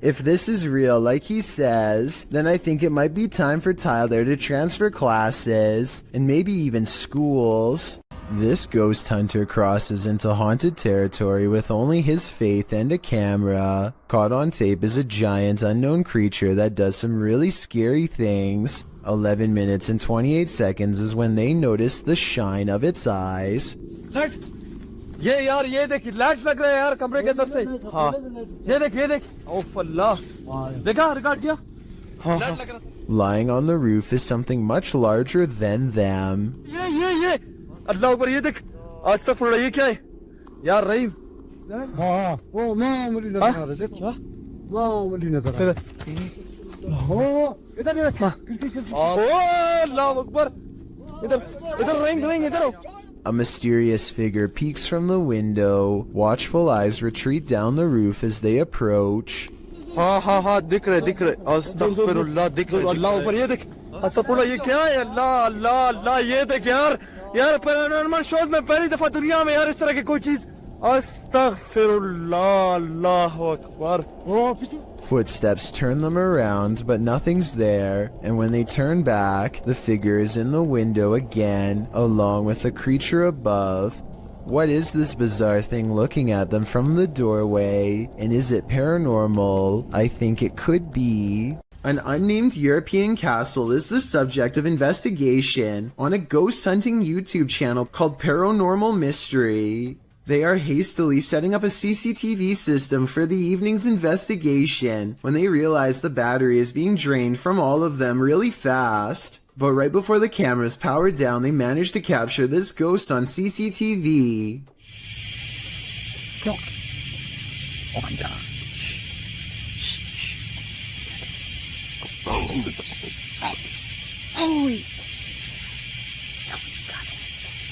If this is real, like he says, then I think it might be time for Tyler to transfer classes, and maybe even schools. This ghost hunter crosses into haunted territory with only his faith and a camera. Caught on tape is a giant unknown creature that does some really scary things. 11 minutes and 28 seconds is when they notice the shine of its eyes. ये यार ये देख light लग रहा है यार कमरे के अंदर से हाँ ये देख ओफ अल्लाह देखा रिकॉर्ड किया लाइट लग रहा Lying on the roof is something much larger than them. ये अल्लाह ऊपर ये देख अस्तगफुरुल्लाह ये क्या है यार रहीम हाँ वो मामूली नजर आ रहा है देखो मामूली नजर आ रहा है हो इधर देख ओ अल्लाह अकबर इधर रिंग इधर A mysterious figure peeks from the window. Watchful eyes retreat down the roof as they approach. हाँ दिख रहे अस्तगफिरुल्लाह दिख रहे अल्लाह ऊपर ये देख अस्तगफिरुल्लाह ये क्या है अल्लाह ये देख यार पैरानॉर्मल शोज में पहली दफा दुनिया में यार इस तरह की कोई चीज अस्तगफिरुल्लाह अल्लाहु Akbar Footsteps turn them around, but nothing's there, and when they turn back, the figure is in the window again, along with the creature above. What is this bizarre thing looking at them from the doorway, and is it paranormal? I think it could be. An unnamed European castle is the subject of investigation on a ghost hunting YouTube channel called Paranormal Mystery. They are hastily setting up a CCTV system for the evening's investigation when they realize the battery is being drained from all of them really fast. But right before the cameras power down, they manage to capture this ghost on CCTV.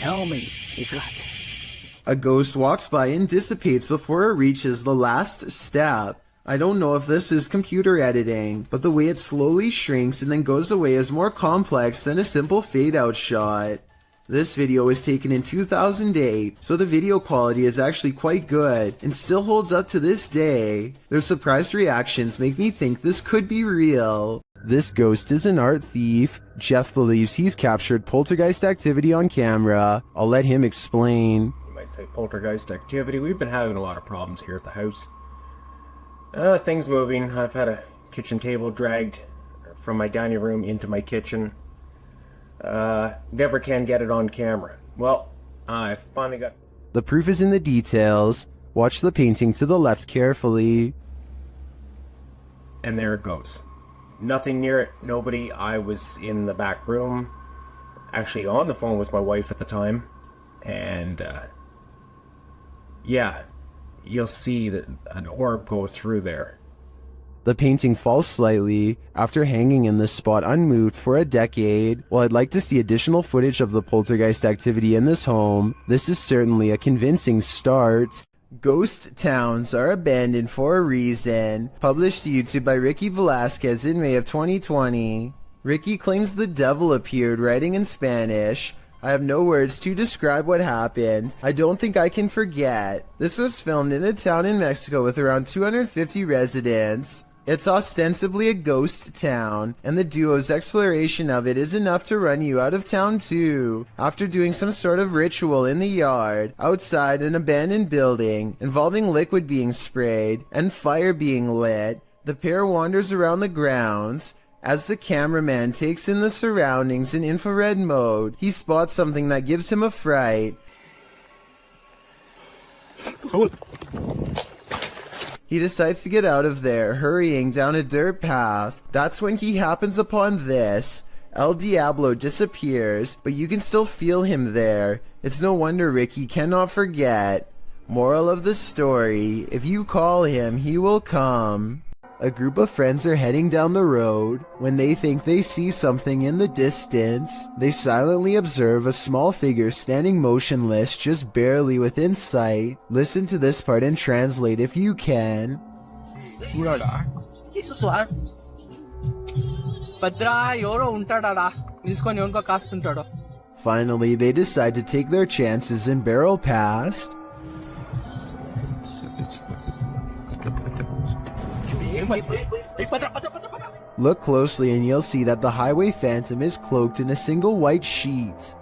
Tell me, you got it. A ghost walks by and dissipates before it reaches the last step. I don't know if this is computer editing, but the way it slowly shrinks and then goes away is more complex than a simple fade-out shot. This video was taken in 2008, so the video quality is actually quite good and still holds up to this day. Their surprised reactions make me think this could be real. This ghost is an art thief. Jeff believes he's captured poltergeist activity on camera. I'll let him explain. Say poltergeist activity. We've been having a lot of problems here at the house. Things moving. I've had a kitchen table dragged from my dining room into my kitchen. Never can get it on camera. Well, I finally got... The proof is in the details. Watch the painting to the left carefully. And there it goes. Nothing near it. Nobody. I was in the back room. Actually on the phone with my wife at the time. And, yeah, you'll see that an orb go through there. The painting falls slightly after hanging in this spot unmoved for a decade. While I'd like to see additional footage of the poltergeist activity in this home, this is certainly a convincing start. Ghost towns are abandoned for a reason. Published to YouTube by Ricky Velasquez in May of 2020. Ricky claims the devil appeared, writing in Spanish. I have no words to describe what happened. I don't think I can forget. This was filmed in a town in Mexico with around 250 residents. It's ostensibly a ghost town, and the duo's exploration of it is enough to run you out of town too. After doing some sort of ritual in the yard, outside an abandoned building, involving liquid being sprayed and fire being lit, the pair wanders around the grounds. As the cameraman takes in the surroundings in infrared mode, he spots something that gives him a fright. He decides to get out of there, hurrying down a dirt path. That's when he happens upon this. El Diablo disappears, but you can still feel him there. It's no wonder Ricky cannot forget. Moral of the story, if you call him, he will come. A group of friends are heading down the road. When they think they see something in the distance, they silently observe a small figure standing motionless just barely within sight. Listen to this part and translate if you can. Finally, they decide to take their chances and barrel past. Look closely and you'll see that the highway phantom is cloaked in a single white sheet.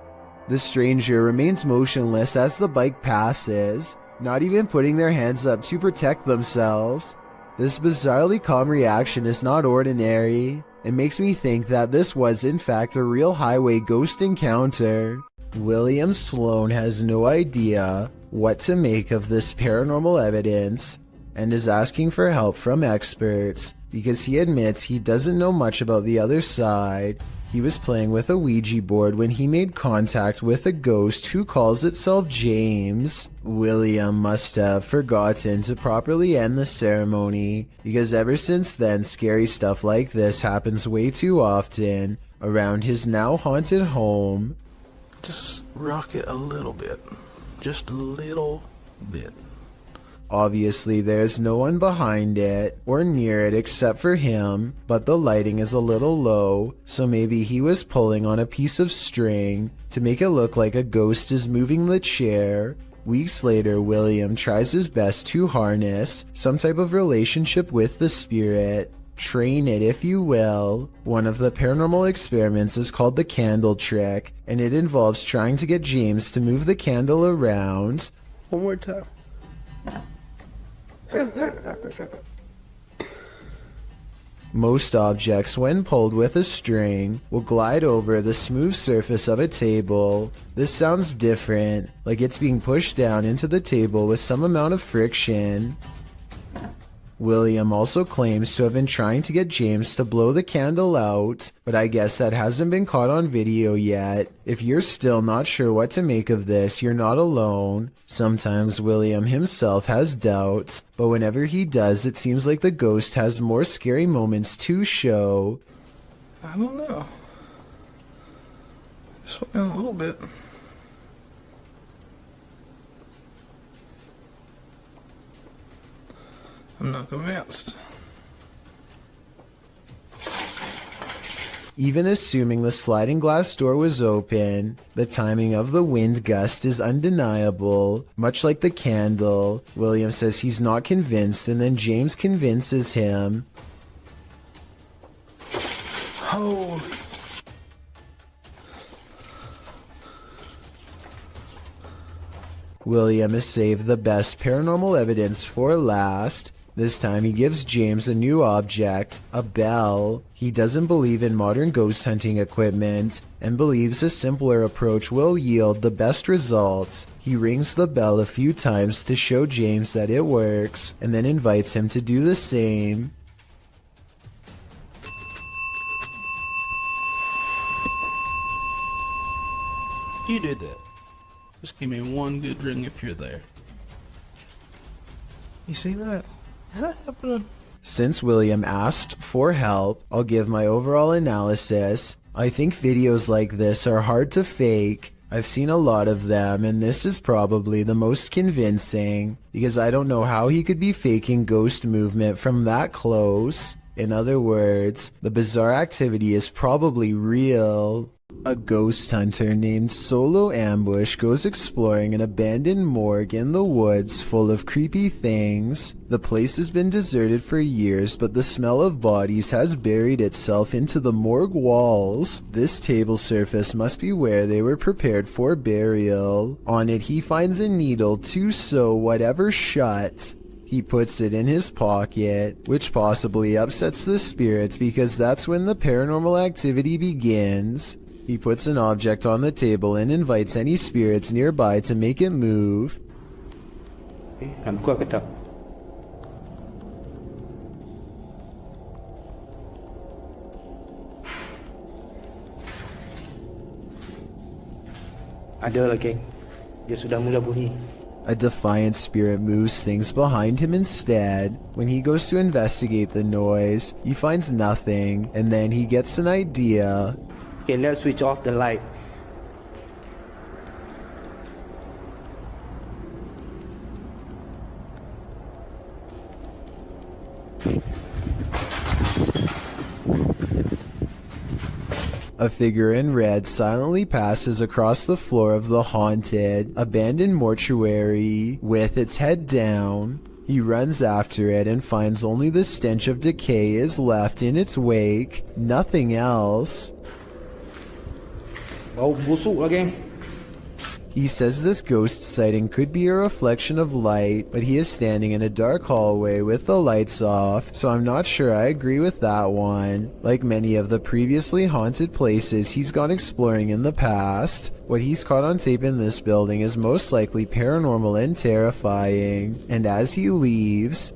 The stranger remains motionless as the bike passes, not even putting their hands up to protect themselves. This bizarrely calm reaction is not ordinary. It makes me think that this was in fact a real highway ghost encounter. William Sloan has no idea what to make of this paranormal evidence and is asking for help from experts because he admits he doesn't know much about the other side. He was playing with a Ouija board when he made contact with a ghost who calls itself James. William must have forgotten to properly end the ceremony because ever since then scary stuff like this happens way too often around his now haunted home. Just rock it a little bit. Just a little bit. Obviously, there's no one behind it or near it except for him, but the lighting is a little low, so maybe he was pulling on a piece of string to make it look like a ghost is moving the chair. Weeks later, William tries his best to harness some type of relationship with the spirit. Train it, if you will. One of the paranormal experiments is called the candle trick, and it involves trying to get James to move the candle around. One more time. Most objects, when pulled with a string, will glide over the smooth surface of a table. This sounds different, like it's being pushed down into the table with some amount of friction. William also claims to have been trying to get James to blow the candle out, but I guess that hasn't been caught on video yet. If you're still not sure what to make of this, you're not alone. Sometimes William himself has doubts, but whenever he does, it seems like the ghost has more scary moments to show. I don't know. Just a little bit. I'm not convinced. Even assuming the sliding glass door was open, the timing of the wind gust is undeniable. Much like the candle, William says he's not convinced, and then James convinces him. Holy. William has saved the best paranormal evidence for last. This time he gives James a new object, a bell. He doesn't believe in modern ghost hunting equipment and believes a simpler approach will yield the best results. He rings the bell a few times to show James that it works and then invites him to do the same. You did that. Just give me one good ring if you're there. You see that? Is that happening? Since William asked for help, I'll give my overall analysis. I think videos like this are hard to fake. I've seen a lot of them, and this is probably the most convincing, because I don't know how he could be faking ghost movement from that close. In other words, the bizarre activity is probably real. A ghost hunter named Solo Ambush goes exploring an abandoned morgue in the woods full of creepy things. The place has been deserted for years, but the smell of bodies has buried itself into the morgue walls. This table surface must be where they were prepared for burial. On it he finds a needle to sew whatever shut. He puts it in his pocket, which possibly upsets the spirits because that's when the paranormal activity begins. He puts an object on the table and invites any spirits nearby to make it move. Ada lagi. Dia sudah mula bunyi. A defiant spirit moves things behind him instead. When he goes to investigate the noise, he finds nothing, and then he gets an idea. Okay, let's switch off the light. A figure in red silently passes across the floor of the haunted, abandoned mortuary with its head down. He runs after it and finds only the stench of decay is left in its wake, nothing else. Bau busuk lagi. He says this ghost sighting could be a reflection of light, but he is standing in a dark hallway with the lights off, so I'm not sure I agree with that one. Like many of the previously haunted places he's gone exploring in the past, what he's caught on tape in this building is most likely paranormal and terrifying, and as he leaves,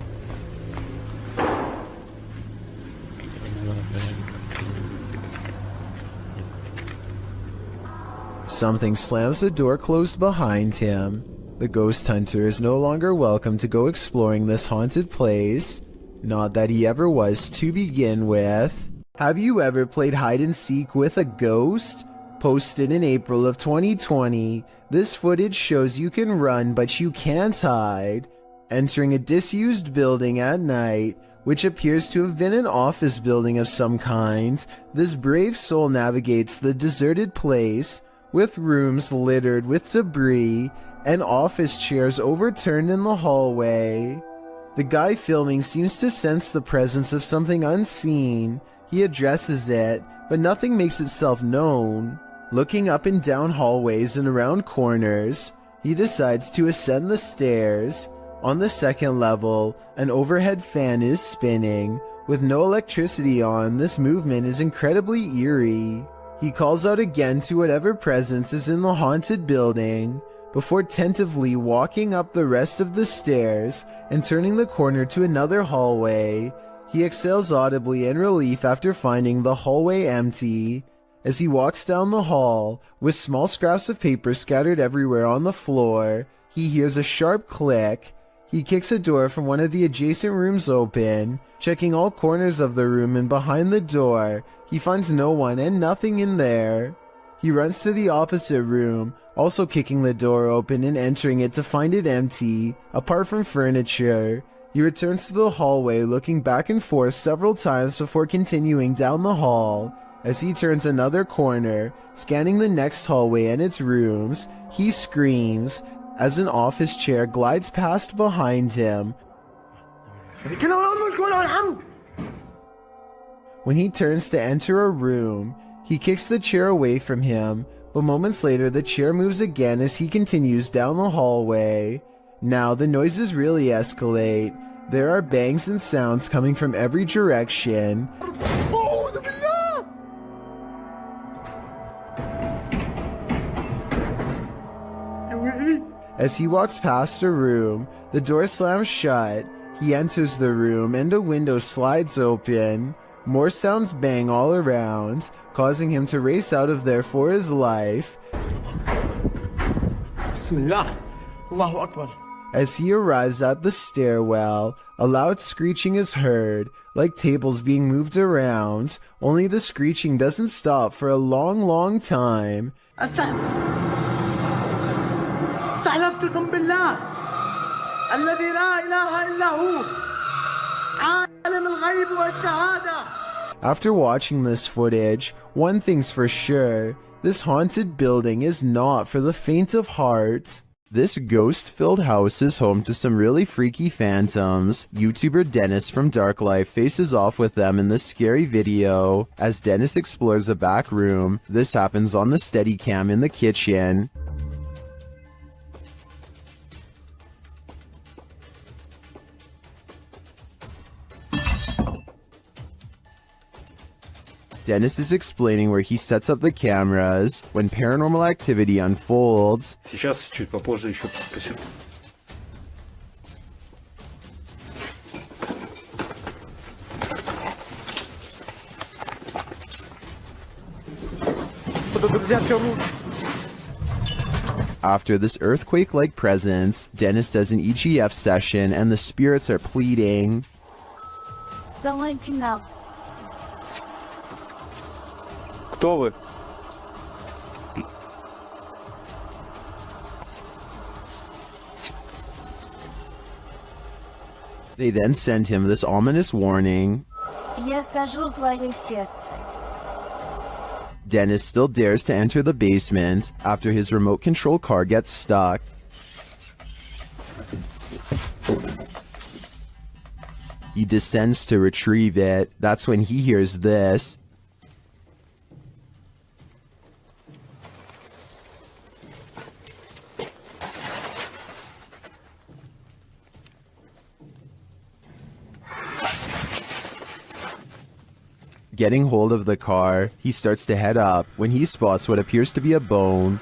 something slams the door closed behind him. The ghost hunter is no longer welcome to go exploring this haunted place. Not that he ever was to begin with. Have you ever played hide and seek with a ghost? Posted in April of 2020, this footage shows you can run but you can't hide. Entering a disused building at night, which appears to have been an office building of some kind, this brave soul navigates the deserted place, with rooms littered with debris and office chairs overturned in the hallway. The guy filming seems to sense the presence of something unseen. He addresses it, but nothing makes itself known. Looking up and down hallways and around corners, he decides to ascend the stairs. On the second level, an overhead fan is spinning. With no electricity on, this movement is incredibly eerie. He calls out again to whatever presence is in the haunted building, before tentatively walking up the rest of the stairs and turning the corner to another hallway. He exhales audibly in relief after finding the hallway empty. As he walks down the hall, with small scraps of paper scattered everywhere on the floor, he hears a sharp click. He kicks a door from one of the adjacent rooms open. Checking all corners of the room and behind the door, he finds no one and nothing in there. He runs to the opposite room, also kicking the door open and entering it to find it empty, apart from furniture. He returns to the hallway, looking back and forth several times before continuing down the hall. As he turns another corner, scanning the next hallway and its rooms, he screams as an office chair glides past behind him. When he turns to enter a room, he kicks the chair away from him, but moments later the chair moves again as he continues down the hallway. Now the noises really escalate. There are bangs and sounds coming from every direction. As he walks past a room, the door slams shut. He enters the room and a window slides open. More sounds bang all around, causing him to race out of there for his life. Bismillah. Allahu Akbar. As he arrives at the stairwell, a loud screeching is heard, like tables being moved around, only the screeching doesn't stop for a long time. استحلفتكم بالله الذي لا إله إلا هو عالم الغيب والشهادة. After watching this footage, one thing's for sure, this haunted building is not for the faint of heart. This ghost-filled house is home to some really freaky phantoms. YouTuber Dennis from Dark Life faces off with them in this scary video. As Dennis explores a back room, this happens on the Steadicam in the kitchen. Dennis is explaining where he sets up the cameras when paranormal activity unfolds. Сейчас чуть попозже еще посмотрим. After this earthquake-like presence, Dennis does an EGF session and the spirits are pleading. Кто вы? They then send him this ominous warning. Dennis still dares to enter the basement after his remote control car gets stuck. He descends to retrieve it. That's when he hears this. Getting hold of the car, he starts to head up when he spots what appears to be a bone.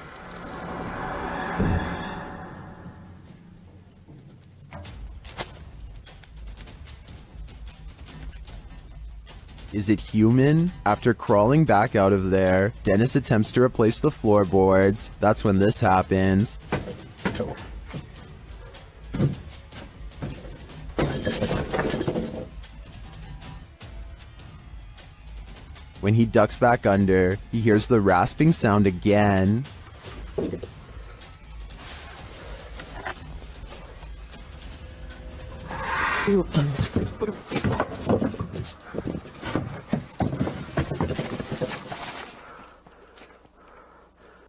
Is it human? After crawling back out of there, Dennis attempts to replace the floorboards. That's when this happens. When he ducks back under, he hears the rasping sound again.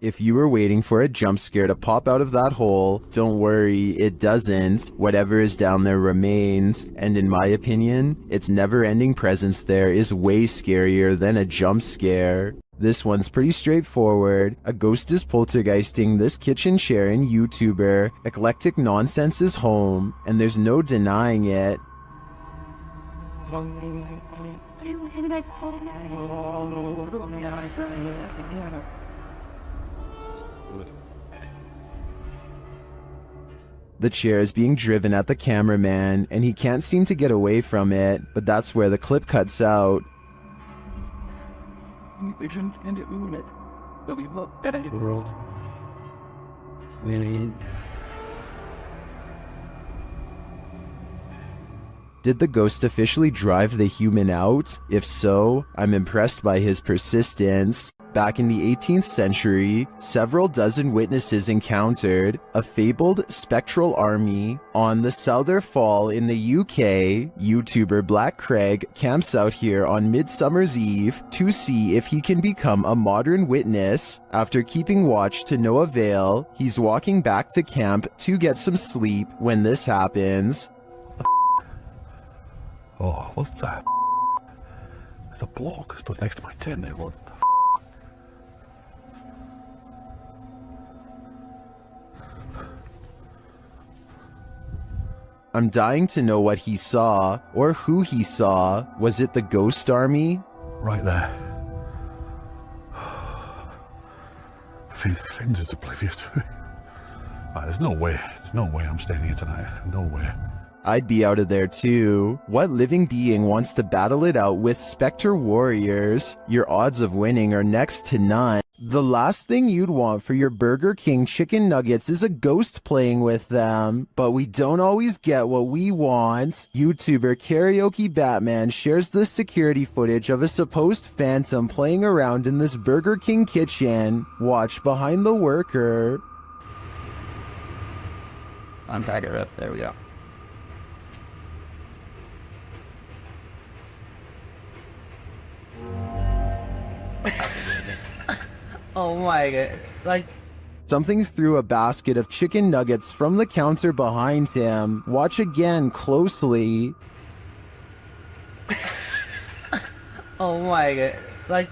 If you were waiting for a jump scare to pop out of that hole, don't worry, it doesn't. Whatever is down there remains, and in my opinion, its never-ending presence there is way scarier than a jump scare. This one's pretty straightforward. A ghost is poltergeisting this kitchen chair and YouTuber Eclectic Nonsense's home, and there's no denying it. The chair is being driven at the cameraman, and he can't seem to get away from it, but that's where the clip cuts out. World. Did the ghost officially drive the human out? If so, I'm impressed by his persistence. Back in the 18th century, several dozen witnesses encountered a fabled spectral army on the Souther Fall in the UK. YouTuber Black Craig camps out here on Midsummer's Eve to see if he can become a modern witness. After keeping watch to no avail, he's walking back to camp to get some sleep when this happens. Oh, what's that? There's a block stood next to my tent there. What the I'm dying to know what he saw, or who he saw. Was it the ghost army? Right there. Finn's just oblivious to it. There's no way I'm staying here tonight. No way. I'd be out of there too. What living being wants to battle it out with Spectre Warriors? Your odds of winning are next to none. The last thing you'd want for your Burger King chicken nuggets is a ghost playing with them. But we don't always get what we want. YouTuber Karaoke Batman shares the security footage of a supposed phantom playing around in this Burger King kitchen. Watch behind the worker. Untied her up. There we go. Oh my god. Like, something threw a basket of chicken nuggets from the counter behind him. Watch again closely. oh my god. Like,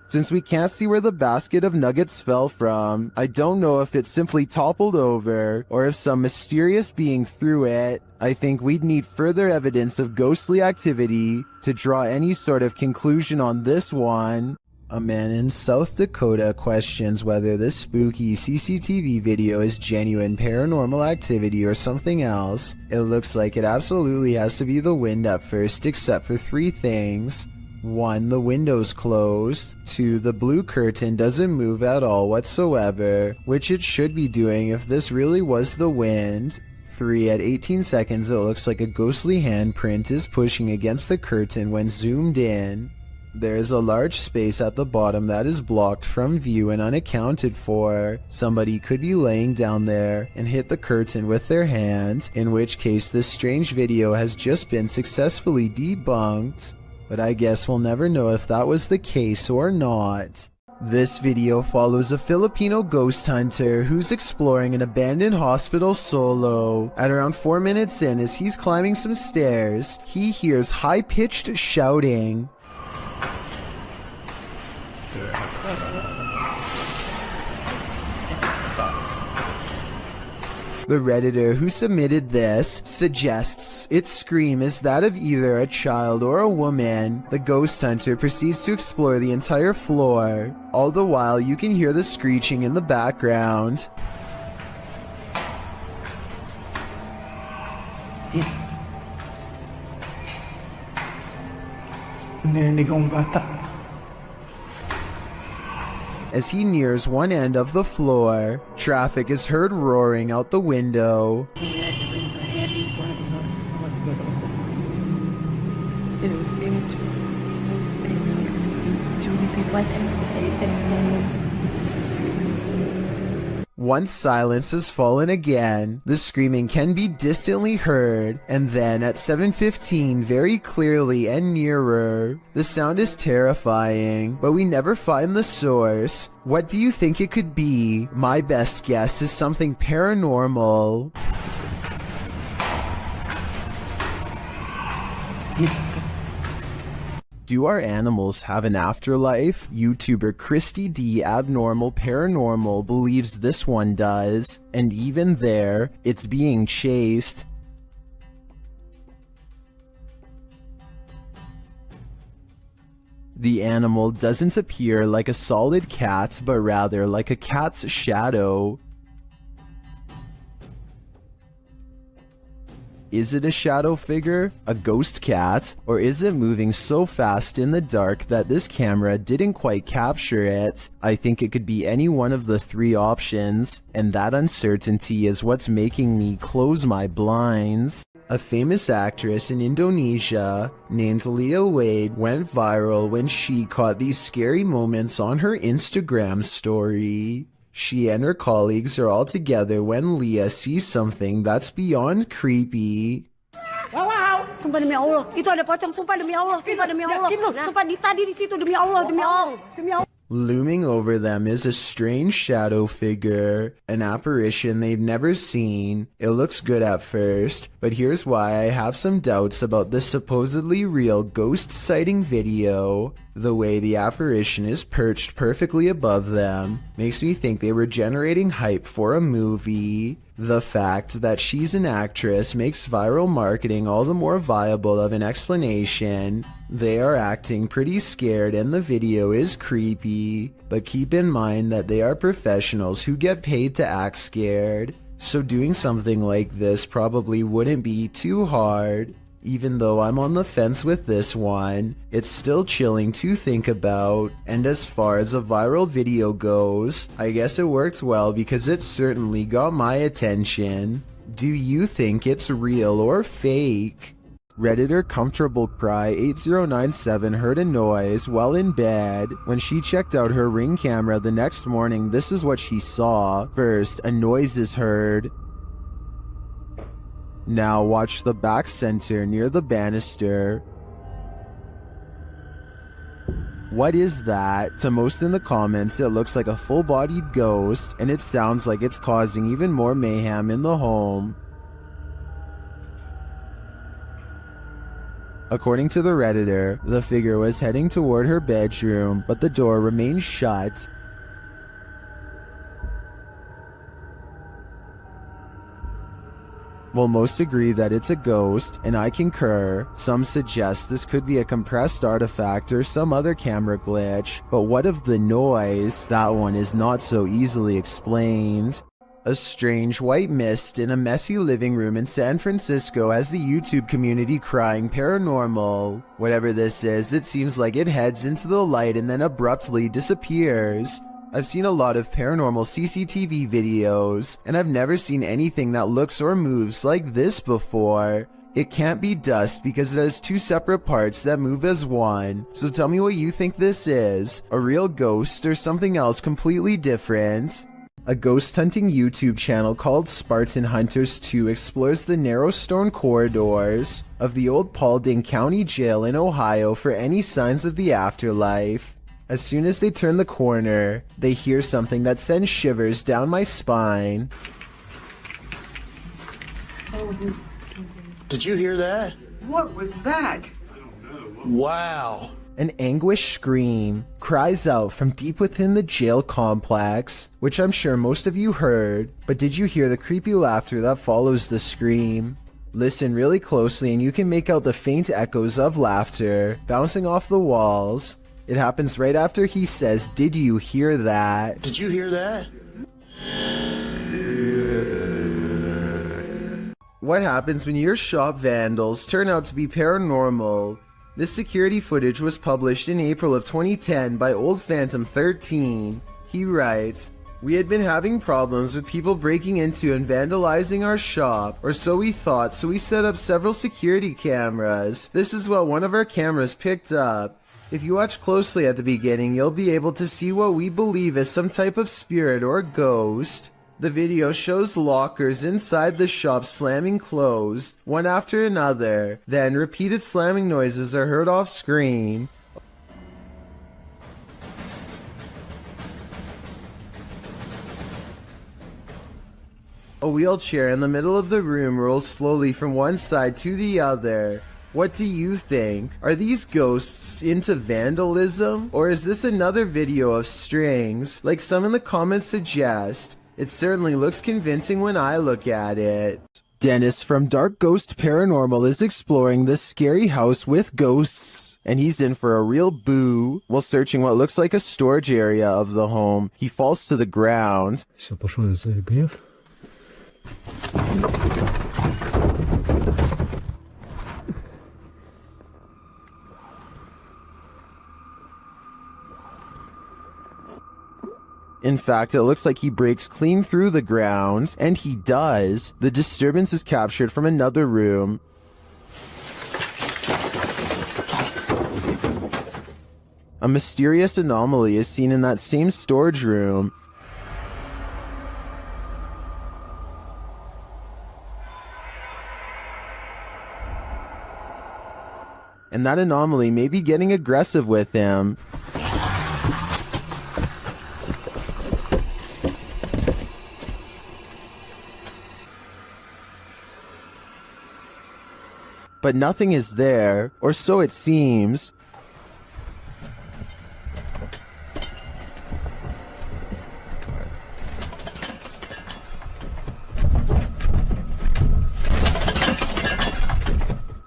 since we can't see where the basket of nuggets fell from, I don't know if it simply toppled over or if some mysterious being threw it. I think we'd need further evidence of ghostly activity to draw any sort of conclusion on this one. A man in South Dakota questions whether this spooky CCTV video is genuine paranormal activity or something else. It looks like it absolutely has to be the wind at first, except for 3 things. 1. The window's closed. 2. The blue curtain doesn't move at all whatsoever, which it should be doing if this really was the wind. 3. At 18 seconds it looks like a ghostly handprint is pushing against the curtain when zoomed in. There is a large space at the bottom that is blocked from view and unaccounted for. Somebody could be laying down there and hit the curtain with their hand, in which case this strange video has just been successfully debunked. But I guess we'll never know if that was the case or not. This video follows a Filipino ghost hunter who's exploring an abandoned hospital solo. At around 4 minutes in, as he's climbing some stairs, he hears high-pitched shouting. The Redditor who submitted this suggests its scream is that of either a child or a woman. The ghost hunter proceeds to explore the entire floor. All the while, you can hear the screeching in the background. As he nears one end of the floor, traffic is heard roaring out the window. Once silence has fallen again, the screaming can be distantly heard, and then at 7:15 very clearly and nearer. The sound is terrifying, but we never find the source. What do you think it could be? My best guess is something paranormal. Do our animals have an afterlife? YouTuber Christy D Abnormal Paranormal believes this one does, and even there, it's being chased. The animal doesn't appear like a solid cat, but rather like a cat's shadow. Is it a shadow figure, a ghost cat, or is it moving so fast in the dark that this camera didn't quite capture it? I think it could be any one of the three options, and that uncertainty is what's making me close my blinds. A famous actress in Indonesia named Leah Wade went viral when she caught these scary moments on her Instagram story. She and her colleagues are all together when Leah sees something that's beyond creepy. Wow, sumpah demi Allah, itu ada pocong, sumpah demi Allah, sumpah demi Allah, sumpah tadi di situ demi Allah, demi Allah, demi Allah. Looming over them is a strange shadow figure, an apparition they've never seen. It looks good at first, but here's why I have some doubts about this supposedly real ghost sighting video. The way the apparition is perched perfectly above them makes me think they were generating hype for a movie. The fact that she's an actress makes viral marketing all the more viable of an explanation. They are acting pretty scared and the video is creepy, but keep in mind that they are professionals who get paid to act scared, so doing something like this probably wouldn't be too hard. Even though I'm on the fence with this one, it's still chilling to think about. And as far as a viral video goes, I guess it worked well because it certainly got my attention. Do you think it's real or fake? Redditor Comfortable Cry 8097 heard a noise while in bed. When she checked out her Ring camera the next morning, this is what she saw. First, a noise is heard. Now watch the back center near the banister. What is that? To most in the comments, it looks like a full-bodied ghost, and it sounds like it's causing even more mayhem in the home. According to the Redditor, the figure was heading toward her bedroom, but the door remained shut. Well, most agree that it's a ghost, and I concur. Some suggest this could be a compressed artifact or some other camera glitch, but what of the noise? That one is not so easily explained. A strange white mist in a messy living room in San Francisco has the YouTube community crying paranormal. Whatever this is, it seems like it heads into the light and then abruptly disappears. I've seen a lot of paranormal CCTV videos, and I've never seen anything that looks or moves like this before. It can't be dust because it has two separate parts that move as one. So tell me what you think this is, a real ghost or something else completely different? A ghost hunting YouTube channel called Spartan Hunters 2 explores the narrow stone corridors of the old Paulding County Jail in Ohio for any signs of the afterlife. As soon as they turn the corner, they hear something that sends shivers down my spine. Did you hear that? What was that? Wow. An anguished scream cries out from deep within the jail complex, which I'm sure most of you heard, but did you hear the creepy laughter that follows the scream? Listen really closely and you can make out the faint echoes of laughter bouncing off the walls. It happens right after he says, "Did you hear that?" Did you hear that? What happens when your shop vandals turn out to be paranormal? This security footage was published in April of 2010 by Old Phantom 13. He writes, "We had been having problems with people breaking into and vandalizing our shop, or so we thought, so we set up several security cameras. This is what one of our cameras picked up. If you watch closely at the beginning, you'll be able to see what we believe is some type of spirit or ghost. The video shows lockers inside the shop slamming closed, one after another. Then repeated slamming noises are heard off screen. A wheelchair in the middle of the room rolls slowly from one side to the other. What do you think? Are these ghosts into vandalism? Or is this another video of strings, like some in the comments suggest? It certainly looks convincing when I look at it." Dennis from Dark Ghost Paranormal is exploring this scary house with ghosts, and he's in for a real boo. While searching what looks like a storage area of the home, he falls to the ground. In fact, it looks like he breaks clean through the ground, and he does. The disturbance is captured from another room. A mysterious anomaly is seen in that same storage room. And that anomaly may be getting aggressive with him. But nothing is there, or so it seems.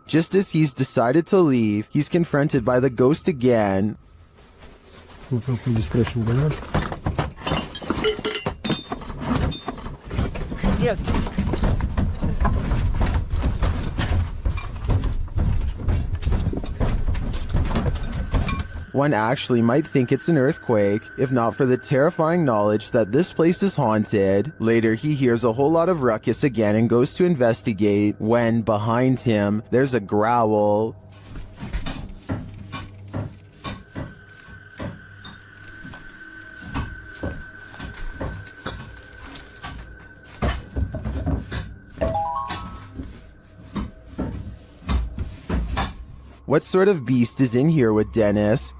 Just as he's decided to leave, he's confronted by the ghost again. Yes. One actually might think it's an earthquake, if not for the terrifying knowledge that this place is haunted. Later, he hears a whole lot of ruckus again and goes to investigate, when, behind him, there's a growl. What sort of beast is in here with Dennis?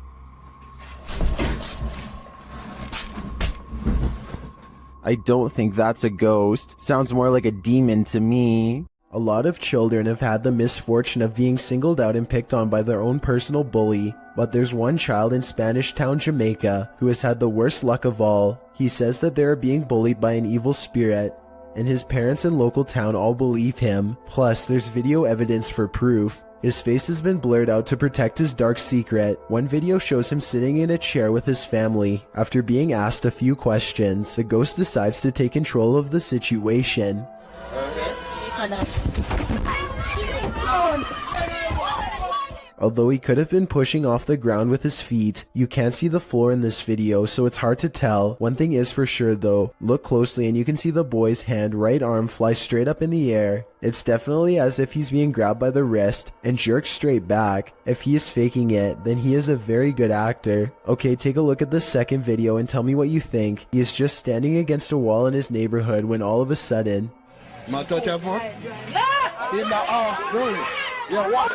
I don't think that's a ghost. Sounds more like a demon to me. A lot of children have had the misfortune of being singled out and picked on by their own personal bully. But there's one child in Spanish Town, Jamaica, who has had the worst luck of all. He says that they are being bullied by an evil spirit, and his parents and local town all believe him. Plus, there's video evidence for proof. His face has been blurred out to protect his dark secret. One video shows him sitting in a chair with his family. After being asked a few questions, the ghost decides to take control of the situation. Although he could have been pushing off the ground with his feet, you can't see the floor in this video, so it's hard to tell. One thing is for sure though, look closely and you can see the boy's right arm fly straight up in the air. It's definitely as if he's being grabbed by the wrist and jerked straight back. If he is faking it, then he is a very good actor. Okay, take a look at the second video and tell me what you think. He is just standing against a wall in his neighborhood when all of a sudden... My touch that phone? In the room. Yeah, what?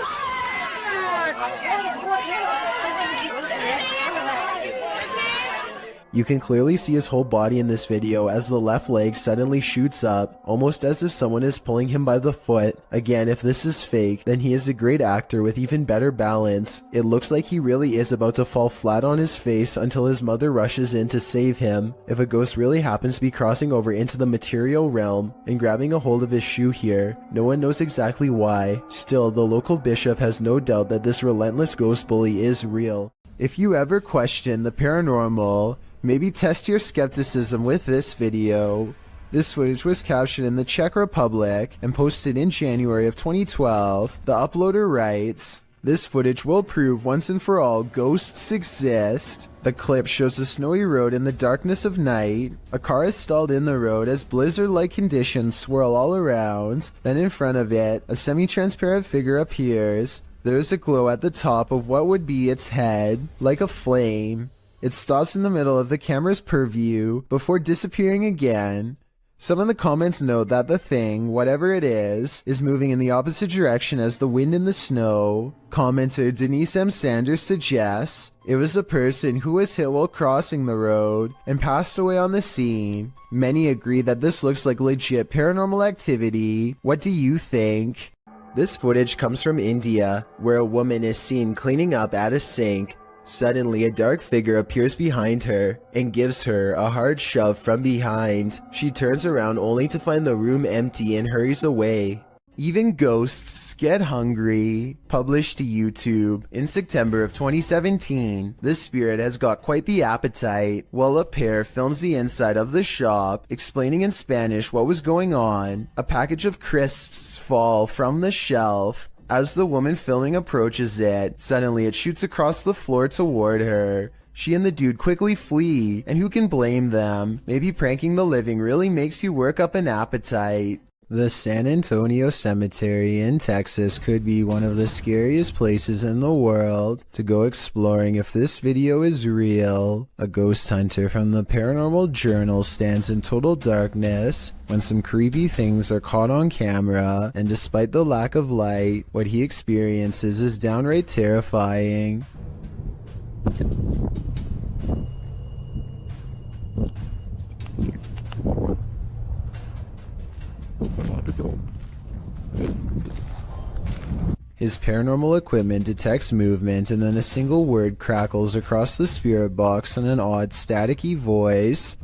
You can clearly see his whole body in this video as the left leg suddenly shoots up, almost as if someone is pulling him by the foot. Again, if this is fake, then he is a great actor with even better balance. It looks like he really is about to fall flat on his face until his mother rushes in to save him. If a ghost really happens to be crossing over into the material realm and grabbing a hold of his shoe here, no one knows exactly why. Still, the local bishop has no doubt that this relentless ghost bully is real. If you ever question the paranormal, maybe test your skepticism with this video. This footage was captured in the Czech Republic and posted in January of 2012. The uploader writes, "This footage will prove once and for all ghosts exist." The clip shows a snowy road in the darkness of night. A car is stalled in the road as blizzard-like conditions swirl all around. Then in front of it, a semi-transparent figure appears. There is a glow at the top of what would be its head, like a flame. It stops in the middle of the camera's purview before disappearing again. Some of the comments note that the thing, whatever it is moving in the opposite direction as the wind and the snow. Commenter Denise M. Sanders suggests it was a person who was hit while crossing the road and passed away on the scene. Many agree that this looks like legit paranormal activity. What do you think? This footage comes from India, where a woman is seen cleaning up at a sink. Suddenly, a dark figure appears behind her and gives her a hard shove from behind. She turns around only to find the room empty and hurries away. Even ghosts get hungry. Published to YouTube in September of 2017, this spirit has got quite the appetite. While a pair films the inside of the shop, explaining in Spanish what was going on, a package of crisps fall from the shelf. As the woman filming approaches it, suddenly it shoots across the floor toward her. She and the dude quickly flee, and who can blame them? Maybe pranking the living really makes you work up an appetite. The San Antonio Cemetery in Texas could be one of the scariest places in the world to go exploring if this video is real. A ghost hunter from the Paranormal Journal stands in total darkness when some creepy things are caught on camera, and despite the lack of light, what he experiences is downright terrifying. His paranormal equipment detects movement, and then a single word crackles across the spirit box in an odd staticky voice.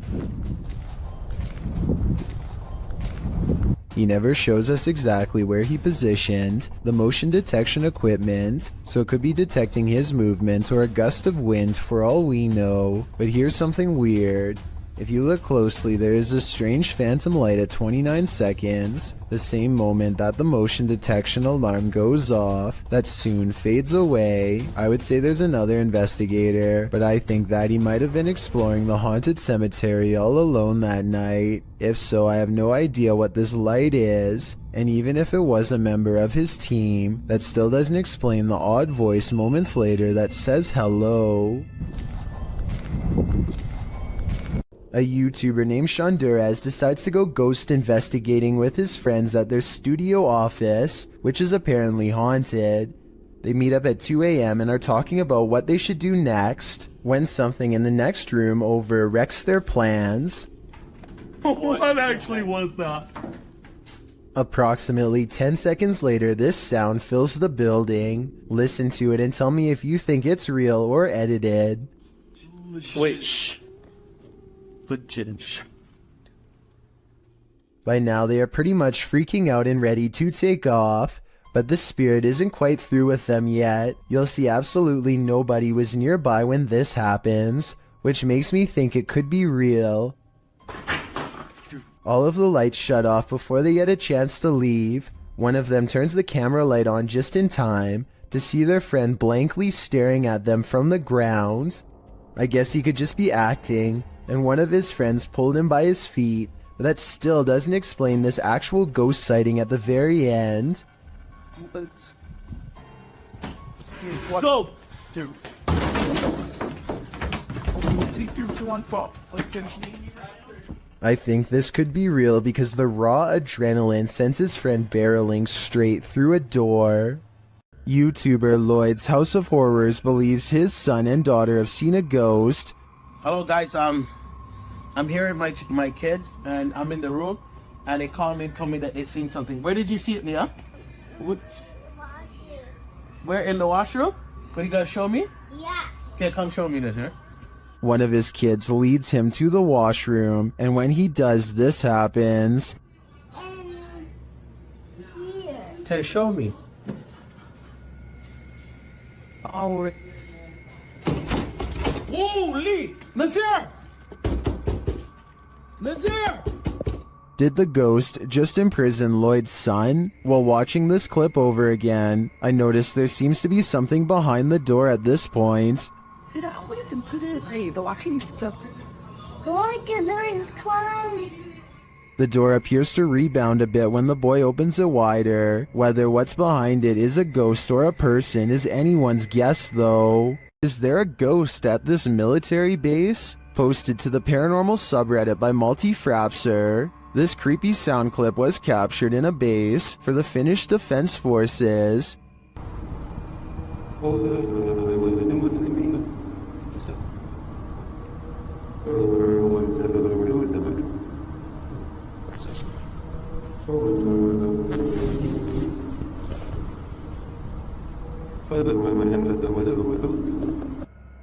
He never shows us exactly where he positioned the motion detection equipment, so it could be detecting his movement or a gust of wind for all we know. But here's something weird. If you look closely, there is a strange phantom light at 29 seconds, the same moment that the motion detection alarm goes off, that soon fades away. I would say there's another investigator, but I think that he might have been exploring the haunted cemetery all alone that night. If so, I have no idea what this light is, and even if it was a member of his team, that still doesn't explain the odd voice moments later that says hello. A YouTuber named Shondurez decides to go ghost investigating with his friends at their studio office, which is apparently haunted. They meet up at 2 a.m. and are talking about what they should do next, when something in the next room over wrecks their plans. What actually was that? Approximately 10 seconds later, this sound fills the building. Listen to it and tell me if you think it's real or edited. Wait, shh. Legit. By now, they are pretty much freaking out and ready to take off. But the spirit isn't quite through with them yet. You'll see absolutely nobody was nearby when this happens, which makes me think it could be real. All of the lights shut off before they get a chance to leave. One of them turns the camera light on just in time to see their friend blankly staring at them from the ground. I guess he could just be acting, and one of his friends pulled him by his feet, but that still doesn't explain this actual ghost sighting at the very end. Let's go! Dude. See through to one fall. I think this could be real because the raw adrenaline sends his friend barreling straight through a door. YouTuber Lloyd's House of Horrors believes his son and daughter have seen a ghost. Hello guys, I'm here with my kids and I'm in the room and they called me and told me that they seen something. Where did you see it, Nia? What? Where, in the washroom? What, you gotta show me? Yeah. Okay, come show me this, huh? One of his kids leads him to the washroom, and when he does, this happens. Okay, show me. Oh. Holy! Nazir! Nazir! Did the ghost just imprison Lloyd's son? While watching this clip over again, I noticed there seems to be something behind the door at this point. The washing stuff. The door appears to rebound a bit when the boy opens it wider. Whether what's behind it is a ghost or a person is anyone's guess though. Is there a ghost at this military base? Posted to the paranormal subreddit by Multi-Frapser. This creepy sound clip was captured in a base for the Finnish Defense Forces.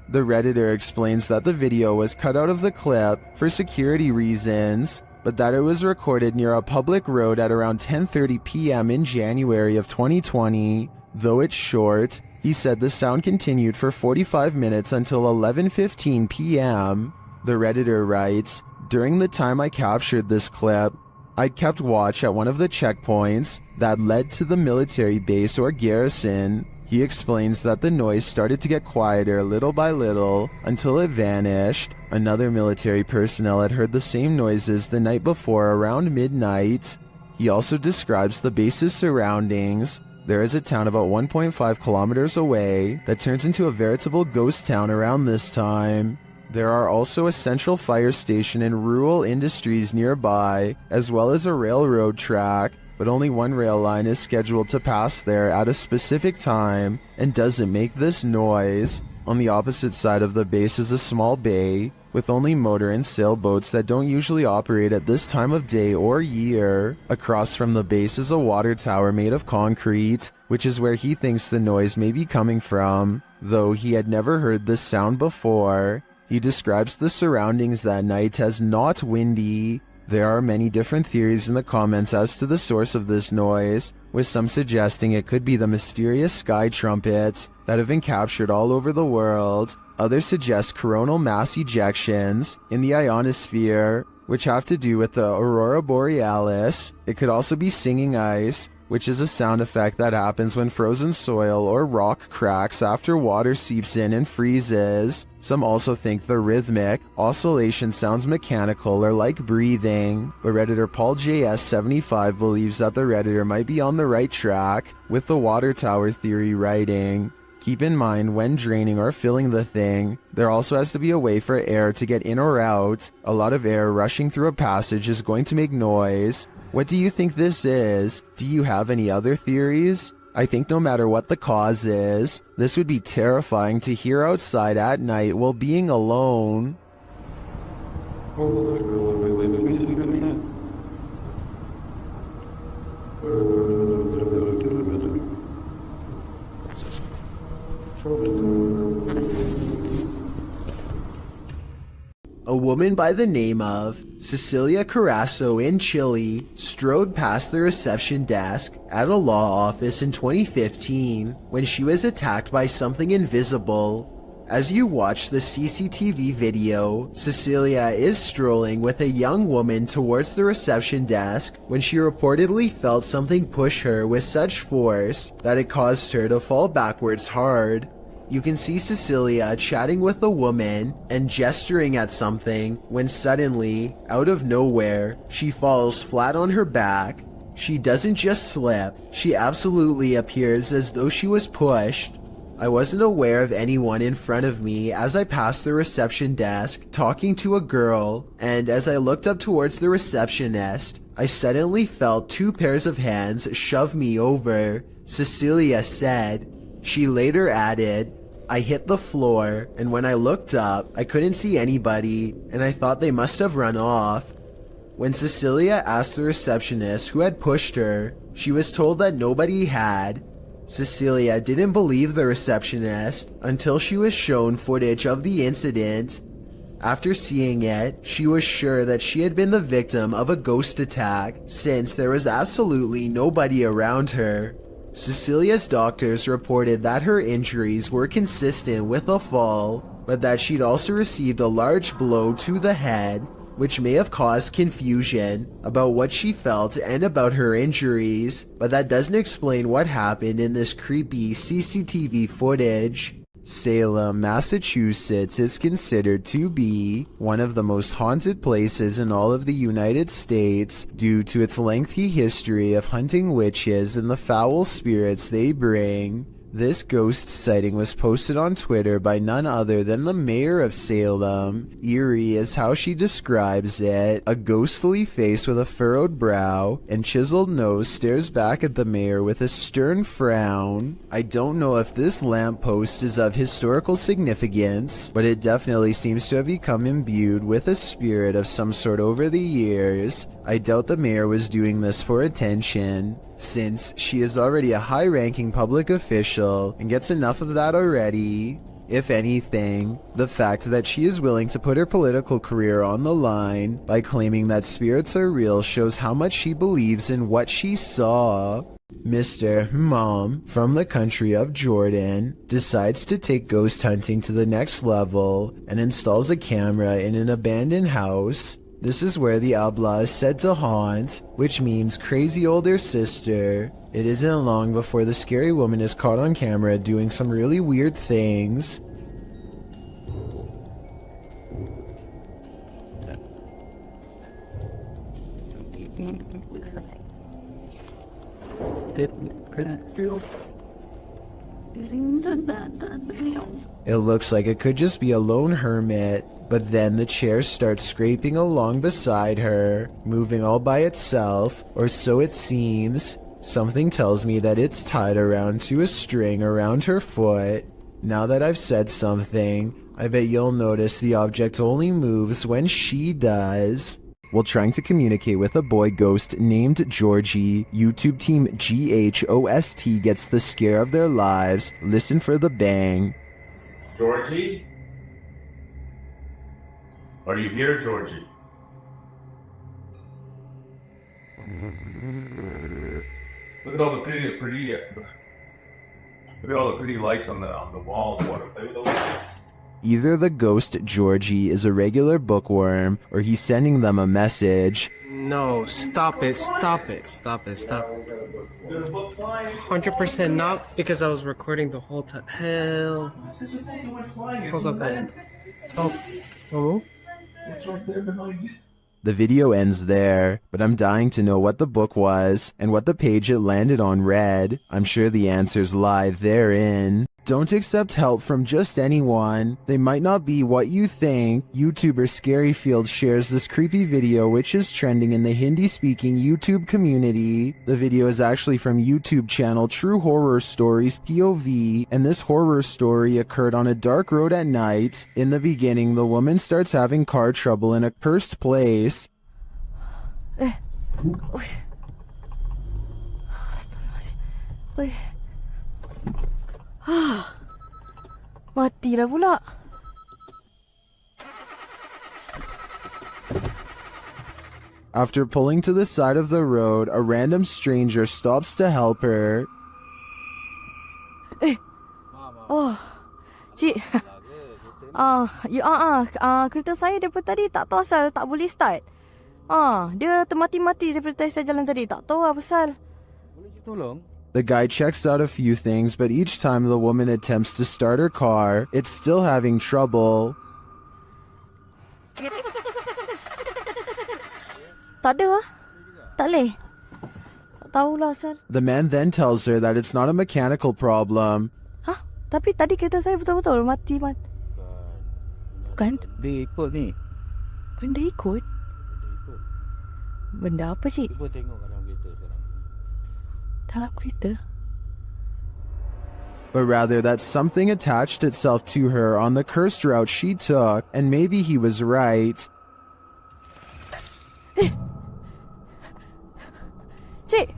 The Redditor explains that the video was cut out of the clip for security reasons, but that it was recorded near a public road at around 10:30 p.m. in January of 2020. Though it's short, he said the sound continued for 45 minutes until 11:15 p.m. The Redditor writes, "During the time I captured this clip, I'd kept watch at one of the checkpoints that led to the military base or garrison." He explains that the noise started to get quieter little by little until it vanished. Another military personnel had heard the same noises the night before around midnight. He also describes the base's surroundings. There is a town about 1.5 kilometers away that turns into a veritable ghost town around this time. There are also a central fire station and rural industries nearby, as well as a railroad track, but only one rail line is scheduled to pass there at a specific time and doesn't make this noise. On the opposite side of the base is a small bay with only motor and sailboats that don't usually operate at this time of day or year. Across from the base is a water tower made of concrete, which is where he thinks the noise may be coming from, though he had never heard this sound before. He describes the surroundings that night as not windy. There are many different theories in the comments as to the source of this noise, with some suggesting it could be the mysterious sky trumpets that have been captured all over the world. Others suggest coronal mass ejections in the ionosphere, which have to do with the aurora borealis. It could also be singing ice, which is a sound effect that happens when frozen soil or rock cracks after water seeps in and freezes. Some also think the rhythmic oscillation sounds mechanical or like breathing, but Redditor Paul JS75 believes that the Redditor might be on the right track with the water tower theory writing. Keep in mind, when draining or filling the thing, there also has to be a way for air to get in or out. A lot of air rushing through a passage is going to make noise. What do you think this is? Do you have any other theories? I think no matter what the cause is, this would be terrifying to hear outside at night while being alone. A woman by the name of Cecilia Carasso in Chile strode past the reception desk at a law office in 2015 when she was attacked by something invisible. As you watch the CCTV video, Cecilia is strolling with a young woman towards the reception desk when she reportedly felt something push her with such force that it caused her to fall backwards hard. You can see Cecilia chatting with the woman and gesturing at something when suddenly, out of nowhere, she falls flat on her back. She doesn't just slip, she absolutely appears as though she was pushed. I wasn't aware of anyone in front of me as I passed the reception desk talking to a girl, and as I looked up towards the receptionist, I suddenly felt 2 pairs of hands shove me over, Cecilia said. She later added, I hit the floor, and when I looked up, I couldn't see anybody, and I thought they must have run off. When Cecilia asked the receptionist who had pushed her, she was told that nobody had. Cecilia didn't believe the receptionist until she was shown footage of the incident. After seeing it, she was sure that she had been the victim of a ghost attack since there was absolutely nobody around her. Cecilia's doctors reported that her injuries were consistent with a fall, but that she'd also received a large blow to the head, which may have caused confusion about what she felt and about her injuries, but that doesn't explain what happened in this creepy CCTV footage. Salem, Massachusetts is considered to be one of the most haunted places in all of the United States due to its lengthy history of hunting witches and the foul spirits they bring. This ghost sighting was posted on Twitter by none other than the mayor of Salem. Eerie is how she describes it. A ghostly face with a furrowed brow and chiseled nose stares back at the mayor with a stern frown. I don't know if this lamppost is of historical significance, but it definitely seems to have become imbued with a spirit of some sort over the years. I doubt the mayor was doing this for attention, since she is already a high-ranking public official and gets enough of that already. If anything, the fact that she is willing to put her political career on the line by claiming that spirits are real shows how much she believes in what she saw. Mr. Mom from the country of Jordan decides to take ghost hunting to the next level and installs a camera in an abandoned house. This is where the Abla is said to haunt, which means crazy older sister. It isn't long before the scary woman is caught on camera doing some really weird things. It looks like it could just be a lone hermit, but then the chair starts scraping along beside her, moving all by itself, or so it seems. Something tells me that it's tied around to a string around her foot. Now that I've said something, I bet you'll notice the object only moves when she does. While trying to communicate with a boy ghost named Georgie, YouTube team GHOST gets the scare of their lives. Listen for the bang. Georgie? Are you here, Georgie? Look at all the pretty lights on the walls. Want to play with those lights? Either the ghost Georgie is a regular bookworm, or he's sending them a message. No, stop it, stop it, stop it, stop. 100% not, because I was recording the whole time. Hell. What's up there? Oh. The video ends there, but I'm dying to know what the book was, and what the page it landed on read. I'm sure the answers lie therein. Don't accept help from just anyone. They might not be what you think. YouTuber Scaryfield shares this creepy video which is trending in the Hindi-speaking YouTube community. The video is actually from YouTube channel True Horror Stories POV, and this horror story occurred on a dark road at night. In the beginning, the woman starts having car trouble in a cursed place. Mati dah pula. After pulling to the side of the road, a random stranger stops to help her. Oh, cik. Kereta saya daripada tadi tak tahu asal tak boleh start. Dia termati-mati daripada saya jalan tadi. Tak tahu apa pasal. The guy checks out a few things, but each time the woman attempts to start her car, it's still having trouble. Tak ada lah. Tak boleh. Tak tahulah asal. The man then tells her that it's not a mechanical problem. Tapi tadi kereta saya betul-betul mati. Bukan? Dia ikut ni. Benda ikut? Benda apa, cik? Cuba tengok dalam kereta sekarang. Dalam kereta? But rather that something attached itself to her on the cursed route she took, and maybe he was right. Cik!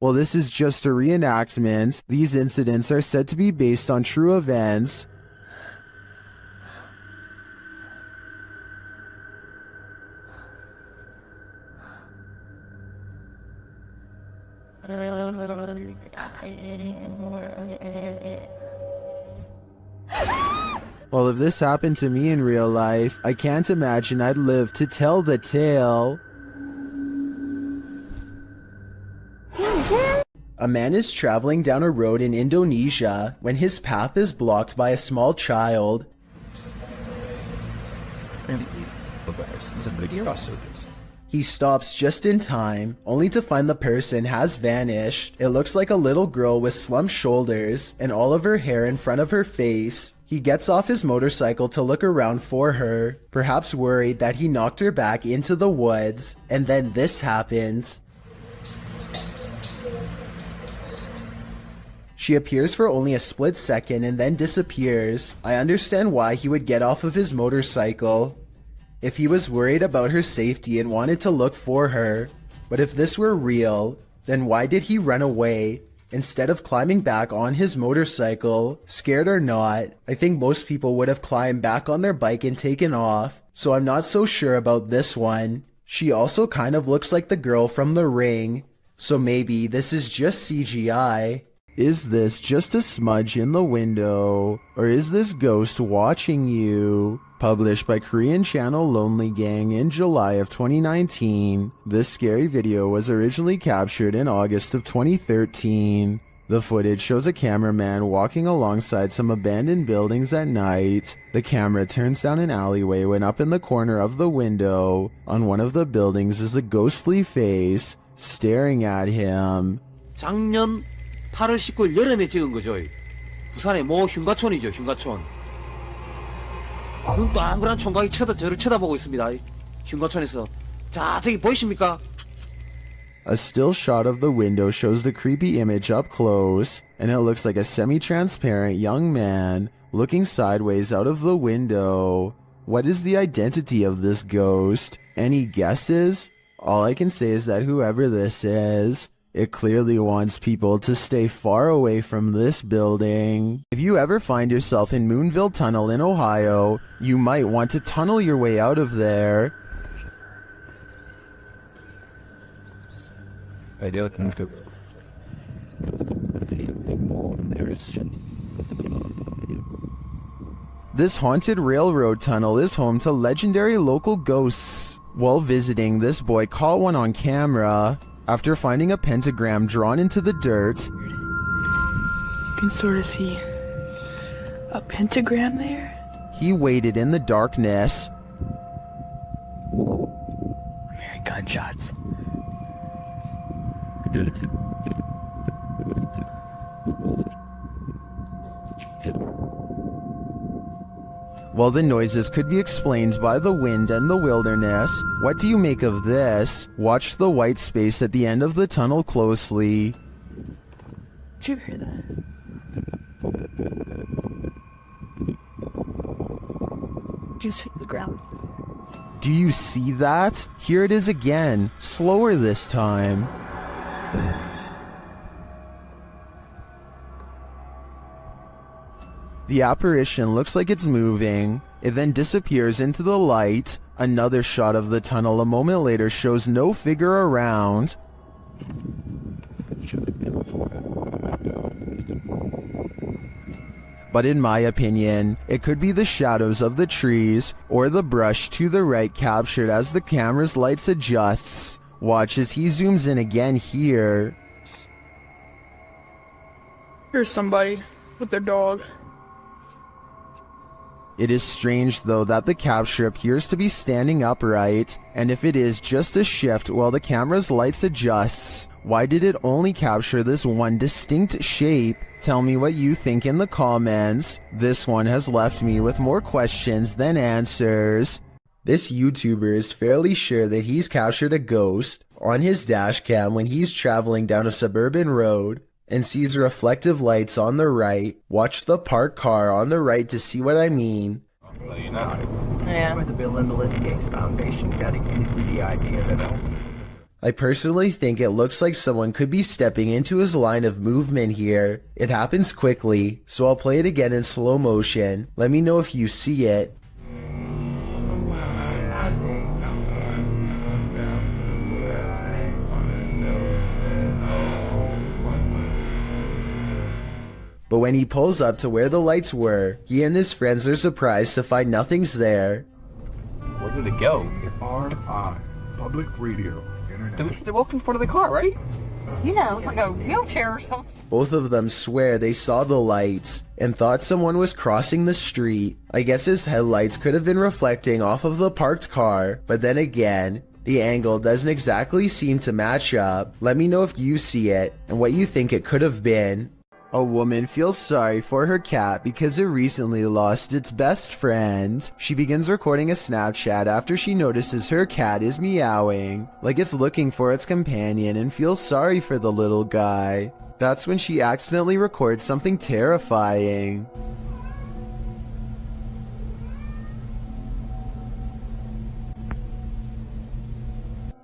While this is just a reenactment, these incidents are said to be based on true events. Well, if this happened to me in real life, I can't imagine I'd live to tell the tale. A man is traveling down a road in Indonesia when his path is blocked by a small child. He stops just in time, only to find the person has vanished. It looks like a little girl with slumped shoulders and all of her hair in front of her face. He gets off his motorcycle to look around for her, perhaps worried that he knocked her back into the woods, and then this happens. She appears for only a split second and then disappears. I understand why he would get off of his motorcycle. If he was worried about her safety and wanted to look for her. But if this were real, then why did he run away? Instead of climbing back on his motorcycle, scared or not, I think most people would have climbed back on their bike and taken off. So I'm not so sure about this one. She also kind of looks like the girl from The Ring. So maybe this is just CGI. Is this just a smudge in the window? Or is this ghost watching you? Published by Korean channel Lonely Gang in July of 2019, this scary video was originally captured in August of 2013. The footage shows a cameraman walking alongside some abandoned buildings at night. The camera turns down an alleyway when up in the corner of the window, on one of the buildings is a ghostly face, staring at him. 작년 8월 19일 여름에 찍은 거죠. 부산의 모 흉가촌이죠, 흉가촌. 눈 동그란 총각이 저를 쳐다보고 있습니다. 흉가촌에서. 자, 저기 보이십니까? A still shot of the window shows the creepy image up close, and it looks like a semi-transparent young man looking sideways out of the window. What is the identity of this ghost? Any guesses? All I can say is that whoever this is, it clearly wants people to stay far away from this building. If you ever find yourself in Moonville Tunnel in Ohio, you might want to tunnel your way out of there. This haunted railroad tunnel is home to legendary local ghosts. While visiting, this boy caught one on camera. After finding a pentagram drawn into the dirt, you can sort of see a pentagram there. He waited in the darkness. I'm hearing gunshots. While the noises could be explained by the wind and the wilderness, what do you make of this? Watch the white space at the end of the tunnel closely. Did you hear that? Just hit the ground. Do you see that? Here it is again, slower this time. The apparition looks like it's moving. It then disappears into the light. Another shot of the tunnel a moment later shows no figure around. But in my opinion, it could be the shadows of the trees or the brush to the right captured as the camera's lights adjusts. Watch as he zooms in again here. Here's somebody with their dog. It is strange though that the capture appears to be standing upright, and if it is just a shift while the camera's lights adjusts, why did it only capture this one distinct shape? Tell me what you think in the comments. This one has left me with more questions than answers. This YouTuber is fairly sure that he's captured a ghost on his dash cam when he's traveling down a suburban road and sees reflective lights on the right. Watch the parked car on the right to see what I mean. So you know, yeah. With the Bill and Melinda Gates Foundation dedicated to the idea that I personally think it looks like someone could be stepping into his line of movement here. It happens quickly, so I'll play it again in slow motion. Let me know if you see it. But when he pulls up to where the lights were, he and his friends are surprised to find nothing's there. Where did it go? RI, public radio. They walked in front of the car, right? Yeah, it was like a wheelchair or something. Both of them swear they saw the lights and thought someone was crossing the street. I guess his headlights could have been reflecting off of the parked car, but then again, the angle doesn't exactly seem to match up. Let me know if you see it and what you think it could have been. A woman feels sorry for her cat because it recently lost its best friend. She begins recording a Snapchat after she notices her cat is meowing, like it's looking for its companion, and feels sorry for the little guy. That's when she accidentally records something terrifying.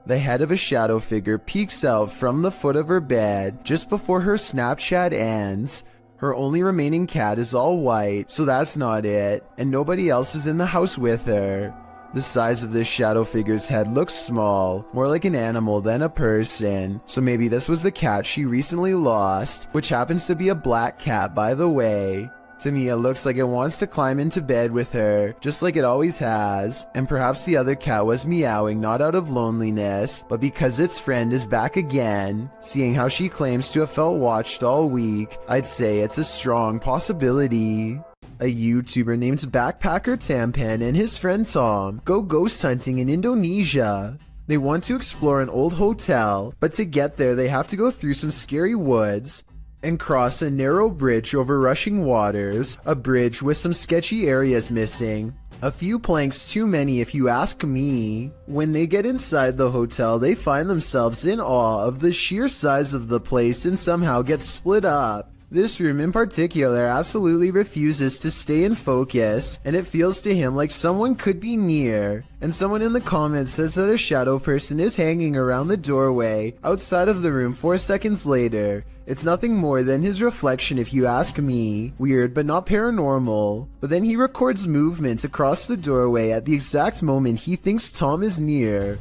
The head of a shadow figure peeks out from the foot of her bed just before her Snapchat ends. Her only remaining cat is all white, so that's not it, and nobody else is in the house with her. The size of this shadow figure's head looks small, more like an animal than a person, so maybe this was the cat she recently lost, which happens to be a black cat, by the way. To me, it looks like it wants to climb into bed with her, just like it always has, and perhaps the other cat was meowing not out of loneliness, but because its friend is back again. Seeing how she claims to have felt watched all week, I'd say it's a strong possibility. A YouTuber named Backpacker Tampan and his friend Tom go ghost hunting in Indonesia. They want to explore an old hotel, but to get there they have to go through some scary woods and cross a narrow bridge over rushing waters, a bridge with some sketchy areas missing. A few planks too many if you ask me. When they get inside the hotel, they find themselves in awe of the sheer size of the place and somehow get split up. This room in particular absolutely refuses to stay in focus, and it feels to him like someone could be near. And someone in the comments says that a shadow person is hanging around the doorway outside of the room 4 seconds later. It's nothing more than his reflection if you ask me. Weird but not paranormal. But then he records movement across the doorway at the exact moment he thinks Tom is near.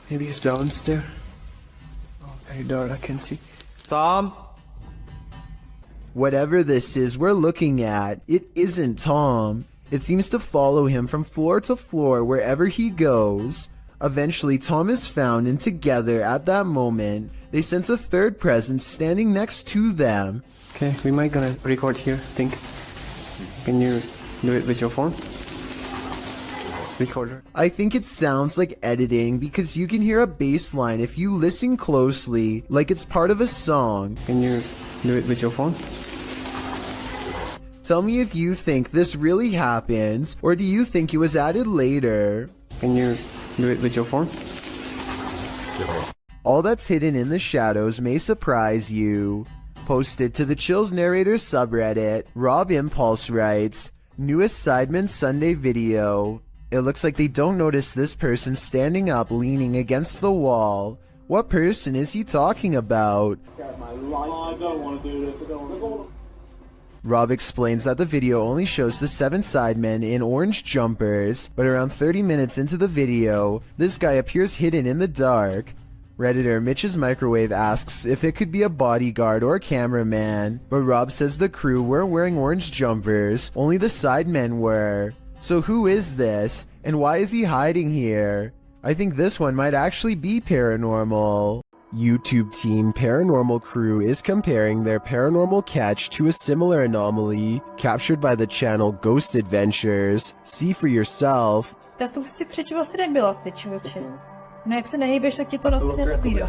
Maybe he's downstairs. Oh, very dark, I can see. Tom? Whatever this is we're looking at, it isn't Tom. It seems to follow him from floor to floor wherever he goes. Eventually, Tom is found, and together, at that moment, they sense a third presence standing next to them. Okay, we might gonna record here, think. Can you do it with your phone? Recorder. I think it sounds like editing because you can hear a bass line if you listen closely, like it's part of a song. Can you do it with your phone? Tell me if you think this really happens, or do you think it was added later? Can you do it with your phone? All that's hidden in the shadows may surprise you. Posted to the Chills Narrator subreddit, Rob Impulse writes, newest Sidemen Sunday video. It looks like they don't notice this person standing up leaning against the wall. What person is he talking about? I don't want to do this. I don't want to. Rob explains that the video only shows the 7 sidemen in orange jumpers, but around 30 minutes into the video, this guy appears hidden in the dark. Redditor Mitch's Microwave asks if it could be a bodyguard or a cameraman, but Rob says the crew weren't wearing orange jumpers, only the sidemen were. So who is this, and why is he hiding here? I think this one might actually be paranormal. YouTube team Paranormal Crew is comparing their paranormal catch to a similar anomaly captured by the channel Ghost Adventures. See for yourself. Tak to si předtím asi nebyla, ty člověče. No jak se nehybeš, tak ti to asi nenabídá.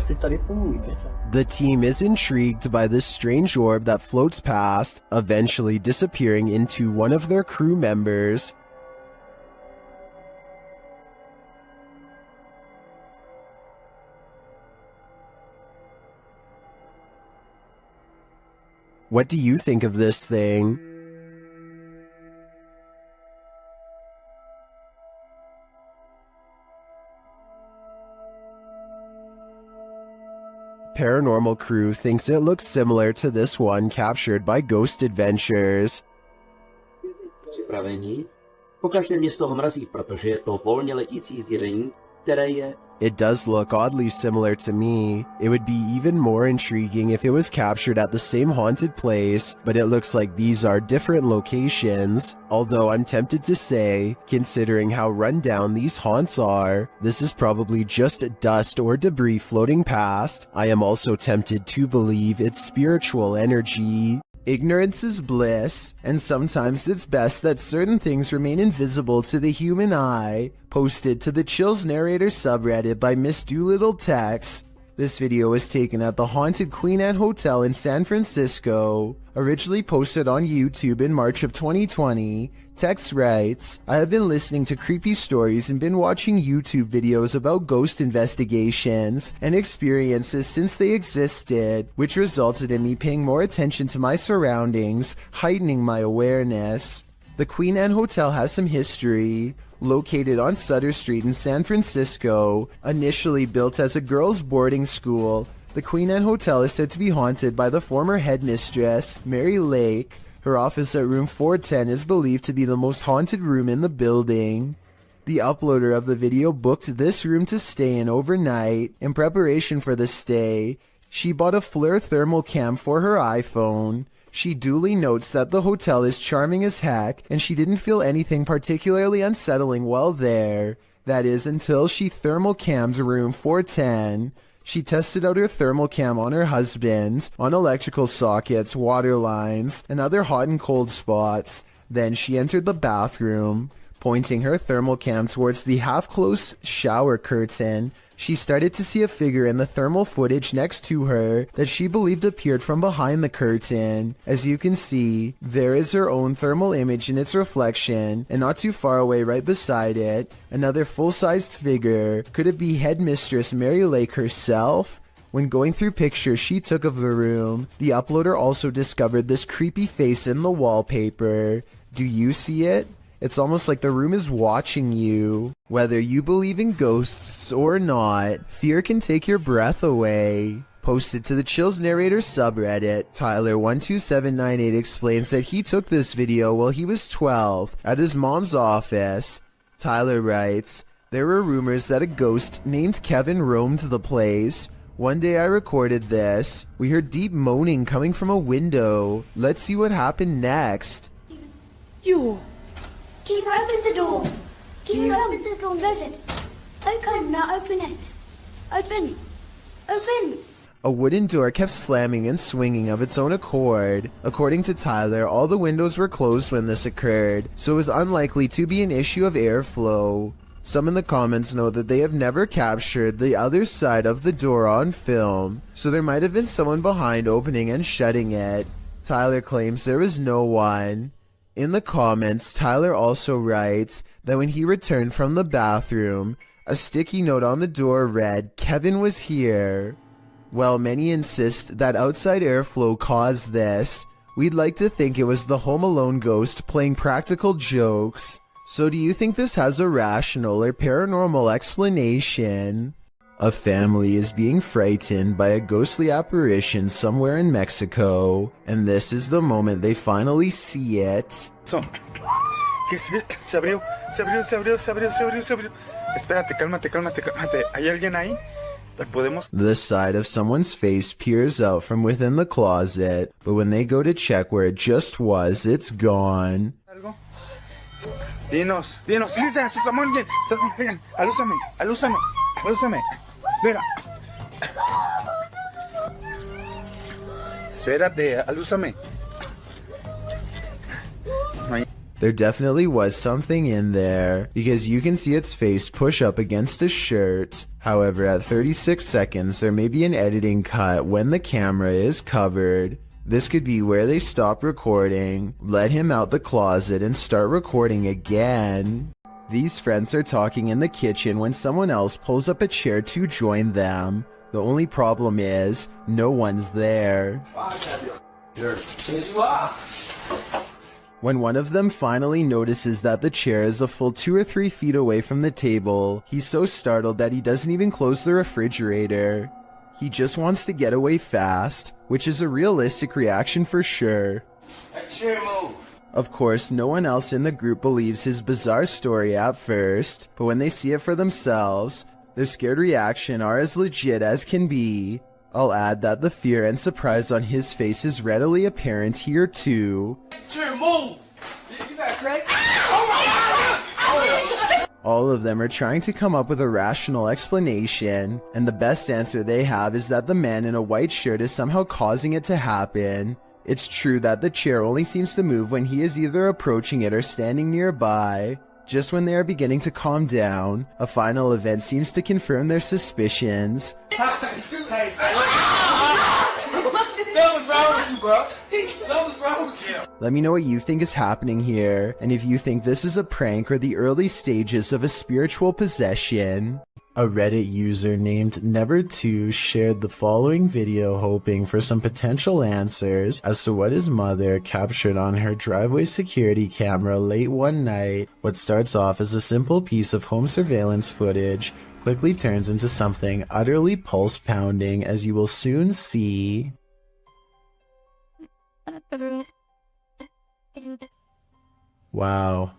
The team is intrigued by this strange orb that floats past, eventually disappearing into one of their crew members. What do you think of this thing? Paranormal Crew thinks it looks similar to this one captured by Ghost Adventures. Připravení. Pokaždé mě z toho mrazí, protože je to volně letící zjevení, které je. It does look oddly similar to me. It would be even more intriguing if it was captured at the same haunted place, but it looks like these are different locations. Although I'm tempted to say, considering how run down these haunts are, this is probably just dust or debris floating past. I am also tempted to believe it's spiritual energy. Ignorance is bliss, and sometimes it's best that certain things remain invisible to the human eye. Posted to the Chills Narrator subreddit by Miss Doolittle Tex. This video was taken at the haunted Queen Anne Hotel in San Francisco. Originally posted on YouTube in March of 2020, Tex writes, I have been listening to creepy stories and been watching YouTube videos about ghost investigations and experiences since they existed, which resulted in me paying more attention to my surroundings, heightening my awareness. The Queen Anne Hotel has some history. Located on Sutter Street in San Francisco, initially built as a girls' boarding school, the Queen Anne Hotel is said to be haunted by the former headmistress, Mary Lake. Her office at room 410 is believed to be the most haunted room in the building. The uploader of the video booked this room to stay in overnight. In preparation for the stay, she bought a FLIR thermal cam for her iPhone. She duly notes that the hotel is charming as heck, and she didn't feel anything particularly unsettling while there. That is, until she thermal cammed room 410. She tested out her thermal cam on her husband's, on electrical sockets, water lines, and other hot and cold spots. Then she entered the bathroom. Pointing her thermal cam towards the half-closed shower curtain, she started to see a figure in the thermal footage next to her that she believed appeared from behind the curtain. As you can see, there is her own thermal image in its reflection, and not too far away right beside it, another full-sized figure. Could it be Headmistress Mary Lake herself? When going through pictures she took of the room, the uploader also discovered this creepy face in the wallpaper. Do you see it? It's almost like the room is watching you. Whether you believe in ghosts or not, fear can take your breath away. Posted to the Chills Narrator subreddit, Tyler12798 explains that he took this video while he was 12 at his mom's office. Tyler writes, there were rumors that a ghost named Kevin roamed the place. One day I recorded this. We heard deep moaning coming from a window. Let's see what happened next. You! Keep open the door! Keep open the door, close it! Okay, now open it! Open! Open! A wooden door kept slamming and swinging of its own accord. According to Tyler, all the windows were closed when this occurred, so it was unlikely to be an issue of airflow. Some in the comments note that they have never captured the other side of the door on film, so there might have been someone behind opening and shutting it. Tyler claims there was no one. In the comments, Tyler also writes that when he returned from the bathroom, a sticky note on the door read, Kevin was here. While many insist that outside airflow caused this, we'd like to think it was the Home Alone ghost playing practical jokes. So do you think this has a rational or paranormal explanation? A family is being frightened by a ghostly apparition somewhere in Mexico, and this is the moment they finally see it. ¿Qué se abrió? Se abrió. Espérate, cálmate. ¿Hay alguien ahí? The side of someone's face peers out from within the closet, but when they go to check where it just was, it's gone. Dinos. Samuel, alúzame. Espérate, alúzame. There definitely was something in there, because you can see its face push up against a shirt. However, at 36 seconds, there may be an editing cut when the camera is covered. This could be where they stop recording, let him out the closet, and start recording again. These friends are talking in the kitchen when someone else pulls up a chair to join them. The only problem is, no one's there. When one of them finally notices that the chair is a full 2 or 3 feet away from the table, he's so startled that he doesn't even close the refrigerator. He just wants to get away fast, which is a realistic reaction for sure. Of course, no one else in the group believes his bizarre story at first, but when they see it for themselves, their scared reaction are as legit as can be. I'll add that the fear and surprise on his face is readily apparent here too. All of them are trying to come up with a rational explanation, and the best answer they have is that the man in a white shirt is somehow causing it to happen. It's true that the chair only seems to move when he is either approaching it or standing nearby. Just when they are beginning to calm down, a final event seems to confirm their suspicions. Let me know what you think is happening here, and if you think this is a prank or the early stages of a spiritual possession. A Reddit user named Never2 shared the following video hoping for some potential answers as to what his mother captured on her driveway security camera late one night. What starts off as a simple piece of home surveillance footage quickly turns into something utterly pulse-pounding, as you will soon see. Wow.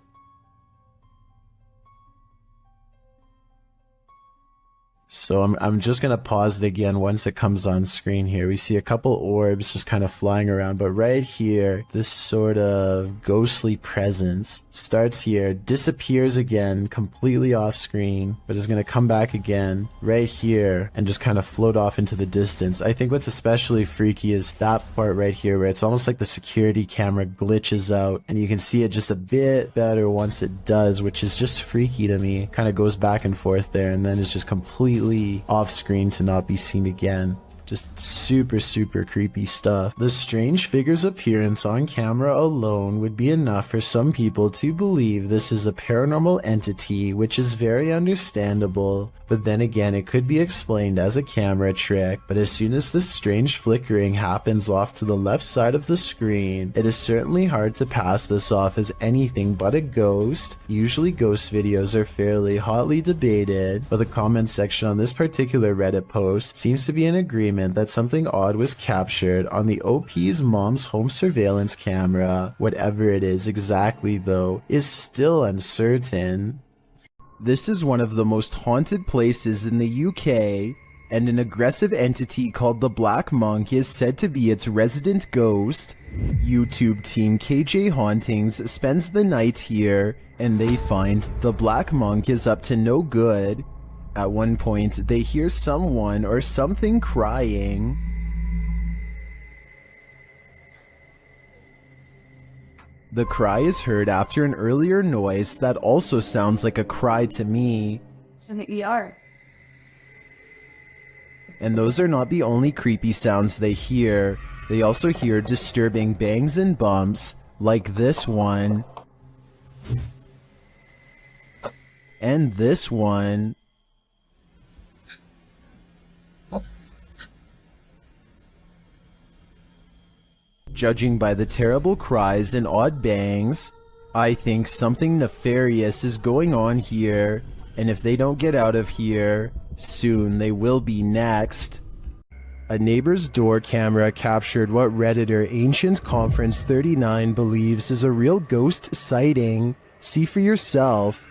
So I'm just going to pause it again once it comes on screen here. We see a couple orbs just kind of flying around, but right here, this sort of ghostly presence starts here, disappears again, completely off screen, but is going to come back again right here and just kind of float off into the distance. I think what's especially freaky is that part right here where it's almost like the security camera glitches out and you can see it just a bit better once it does, which is just freaky to me. Kind of goes back and forth there and then is just completely off screen to not be seen again. Just super creepy stuff. The strange figure's appearance on camera alone would be enough for some people to believe this is a paranormal entity, which is very understandable. But then again, it could be explained as a camera trick. But as soon as this strange flickering happens off to the left side of the screen, it is certainly hard to pass this off as anything but a ghost. Usually ghost videos are fairly hotly debated, but the comment section on this particular Reddit post seems to be in agreement that something odd was captured on the OP's mom's home surveillance camera. Whatever it is exactly, though, is still uncertain. This is one of the most haunted places in the UK, and an aggressive entity called the Black Monk is said to be its resident ghost. YouTube team KJ Hauntings spends the night here, and they find the Black Monk is up to no good. At one point, they hear someone or something crying. The cry is heard after an earlier noise that also sounds like a cry to me. In the ER. And those are not the only creepy sounds they hear. They also hear disturbing bangs and bumps, like this one. And this one. Judging by the terrible cries and odd bangs, I think something nefarious is going on here, and if they don't get out of here, Soon they will be next. A neighbor's door camera captured what Redditor Ancient Conference 39 believes is a real ghost sighting. See for yourself.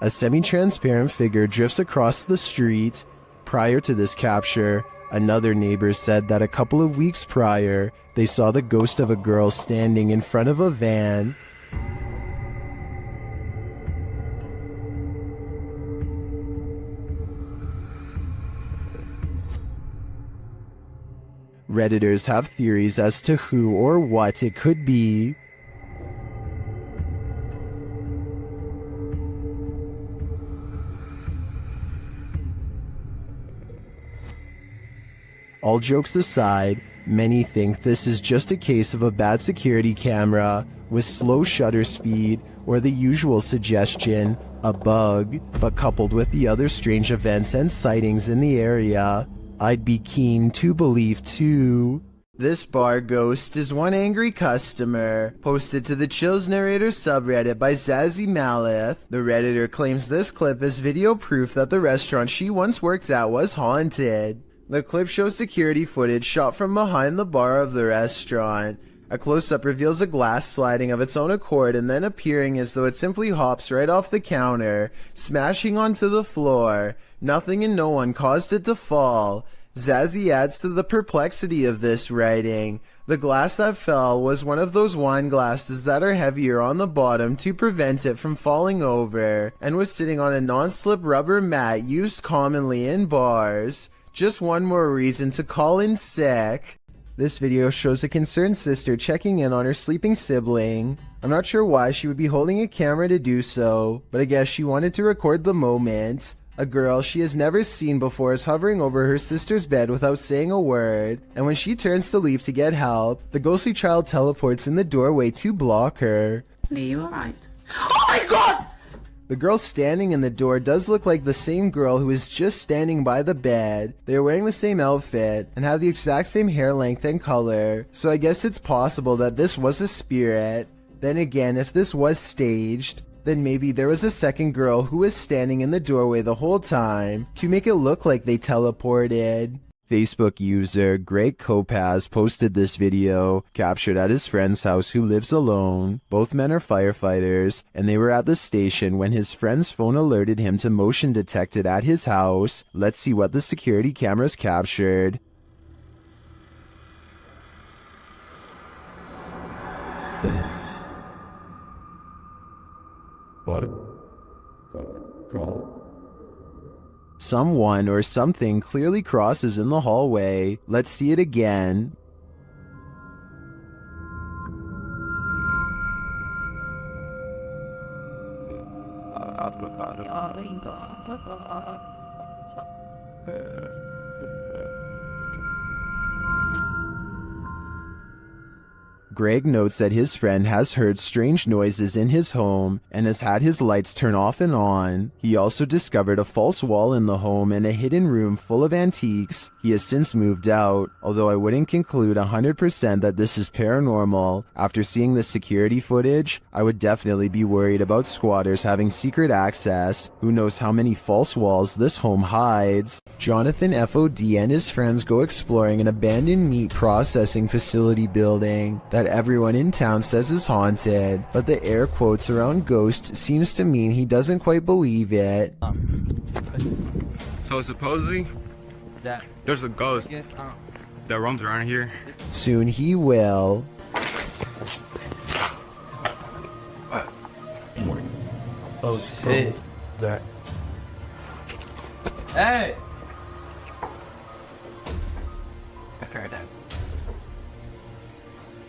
A semi-transparent figure drifts across the street. Prior to this capture, another neighbor said that a couple of weeks prior, they saw the ghost of a girl standing in front of a van. Redditors have theories as to who or what it could be. All jokes aside, many think this is just a case of a bad security camera with slow shutter speed or the usual suggestion, a bug, but coupled with the other strange events and sightings in the area, I'd be keen to believe too. This bar ghost is one angry customer, posted to the Chills Narrator subreddit by Zazie Malith. The Redditor claims this clip is video proof that the restaurant she once worked at was haunted. The clip shows security footage shot from behind the bar of the restaurant. A close-up reveals a glass sliding of its own accord and then appearing as though it simply hops right off the counter, smashing onto the floor. Nothing and no one caused it to fall. Zazie adds to the perplexity of this writing. The glass that fell was one of those wine glasses that are heavier on the bottom to prevent it from falling over, and was sitting on a non-slip rubber mat used commonly in bars. Just one more reason to call in sick. This video shows a concerned sister checking in on her sleeping sibling. I'm not sure why she would be holding a camera to do so, but I guess she wanted to record the moment. A girl she has never seen before is hovering over her sister's bed without saying a word, and when she turns to leave to get help, the ghostly child teleports in the doorway to block her. Are you alright? Oh my god! The girl standing in the door does look like the same girl who is just standing by the bed. They are wearing the same outfit and have the exact same hair length and color, so I guess it's possible that this was a spirit. Then again, if this was staged, then maybe there was a second girl who was standing in the doorway the whole time to make it look like they teleported. Facebook user Greg Kopaz posted this video, captured at his friend's house who lives alone. Both men are firefighters, and they were at the station when his friend's phone alerted him to motion detected at his house. Let's see what the security cameras captured. Someone or something clearly crosses in the hallway. Let's see it again. Greg notes that his friend has heard strange noises in his home and has had his lights turn off and on. He also discovered a false wall in the home and a hidden room full of antiques. He has since moved out, although I wouldn't conclude 100% that this is paranormal. After seeing the security footage, I would definitely be worried about squatters having secret access. Who knows how many false walls this home hides. Jonathan FOD and his friends go exploring an abandoned meat processing facility building that everyone in town says is haunted, but the air quotes around ghost seems to mean he doesn't quite believe it. So supposedly, there's a ghost that roams around here. Soon he will. Oh shit. That. Hey! I figured out.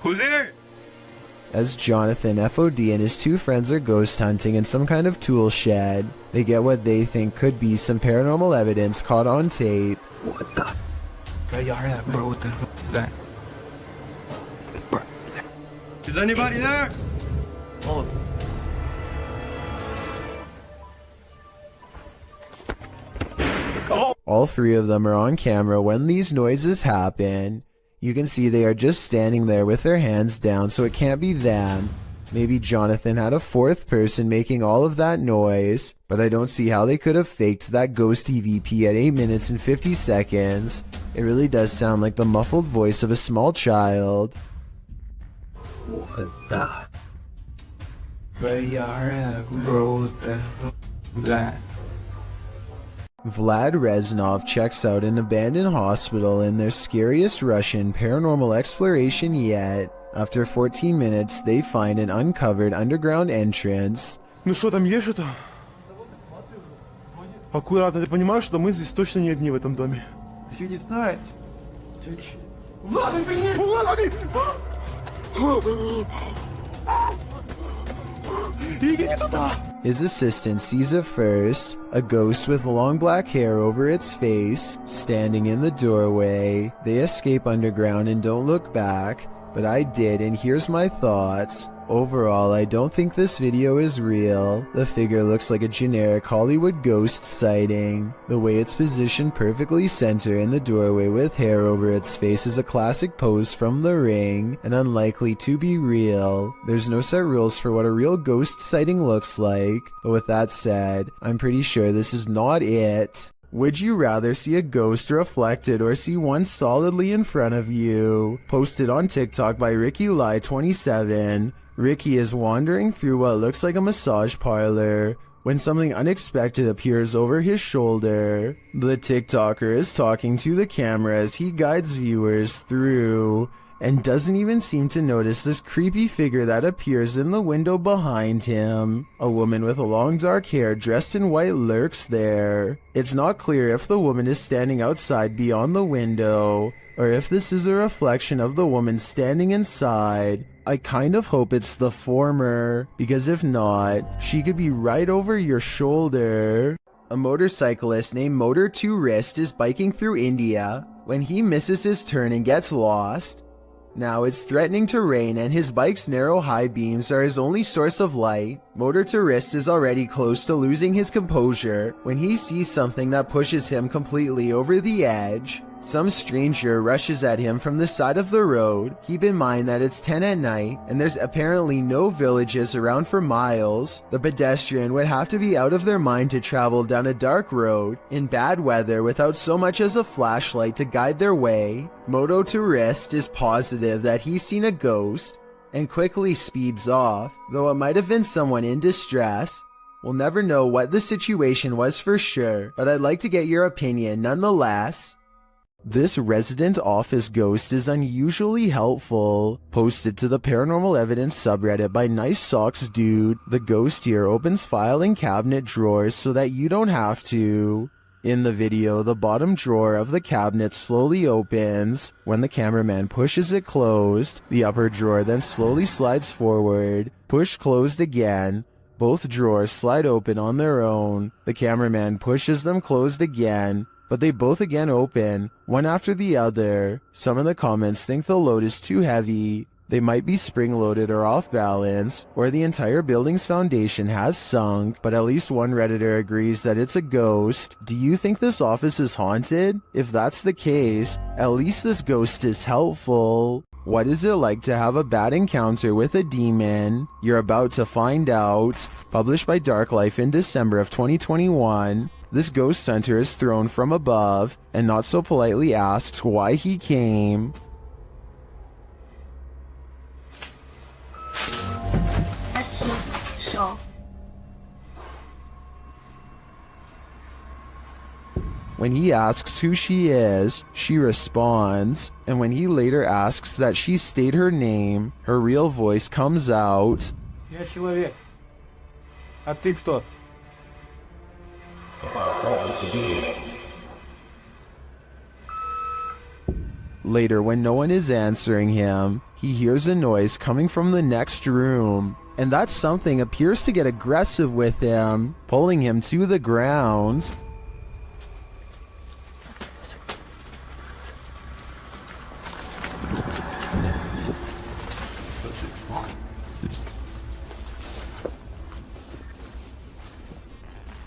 Who's there? As Jonathan FOD and his two friends are ghost hunting in some kind of tool shed, they get what they think could be some paranormal evidence caught on tape. What the? Bro, y'all heard that, bro? What the fuck is that? Bro. Is anybody there? Oh. All three of them are on camera when these noises happen. You can see they are just standing there with their hands down, so it can't be them. Maybe Jonathan had a fourth person making all of that noise, but I don't see how they could have faked that ghost EVP at 8 minutes and 50 seconds. It really does sound like the muffled voice of a small child. What is that? Bro, that. Vlad Reznov checks out an abandoned hospital in their scariest Russian paranormal exploration yet. After 14 minutes, they find an uncovered underground entrance. Ну что, там есть что-то? Аккуратно, ты понимаешь, что мы здесь точно не одни в этом доме? Еще не знать. Влад, His assistant sees it first, a ghost with long black hair over its face, standing in the doorway. They escape underground and don't look back, but I did, and here's my thoughts. Overall, I don't think this video is real. The figure looks like a generic Hollywood ghost sighting. The way it's positioned perfectly center in the doorway with hair over its face is a classic pose from The Ring, and unlikely to be real. There's no set rules for what a real ghost sighting looks like, but with that said, I'm pretty sure this is not it. Would you rather see a ghost reflected or see one solidly in front of you? Posted on TikTok by RickyLie27. Ricky is wandering through what looks like a massage parlor when something unexpected appears over his shoulder. The TikToker is talking to the camera as he guides viewers through and doesn't even seem to notice this creepy figure that appears in the window behind him. A woman with long dark hair dressed in white lurks there. It's not clear if the woman is standing outside beyond the window, or if this is a reflection of the woman standing inside. I kind of hope it's the former, because if not, she could be right over your shoulder. A motorcyclist named Motor 2 Wrist is biking through India when he misses his turn and gets lost. Now it's threatening to rain and his bike's narrow high beams are his only source of light. Motor 2 Wrist is already close to losing his composure when he sees something that pushes him completely over the edge. Some stranger rushes at him from the side of the road. Keep in mind that it's 10 at night and there's apparently no villages around for miles. The pedestrian would have to be out of their mind to travel down a dark road in bad weather without so much as a flashlight to guide their way. Moto to Wrist is positive that he's seen a ghost and quickly speeds off, though it might have been someone in distress. We'll never know what the situation was for sure, but I'd like to get your opinion nonetheless. This resident office ghost is unusually helpful. Posted to the paranormal evidence subreddit by Nice Socks Dude, the ghost here opens filing cabinet drawers so that you don't have to. In the video, the bottom drawer of the cabinet slowly opens. When the cameraman pushes it closed, the upper drawer then slowly slides forward. Push closed again. Both drawers slide open on their own. The cameraman pushes them closed again, but they both again open, one after the other. Some in the comments think the load is too heavy. They might be spring-loaded or off balance, or the entire building's foundation has sunk, but at least one Redditor agrees that it's a ghost. Do you think this office is haunted? If that's the case, at least this ghost is helpful. What is it like to have a bad encounter with a demon? You're about to find out. Published by Dark Life in December of 2021. This ghost hunter is thrown from above and not so politely asks why he came. When he asks who she is, she responds, and when he later asks that she state her name, her real voice comes out. Я человек. А ты кто? Later, when no one is answering him, he hears a noise coming from the next room, and that something appears to get aggressive with him, pulling him to the ground.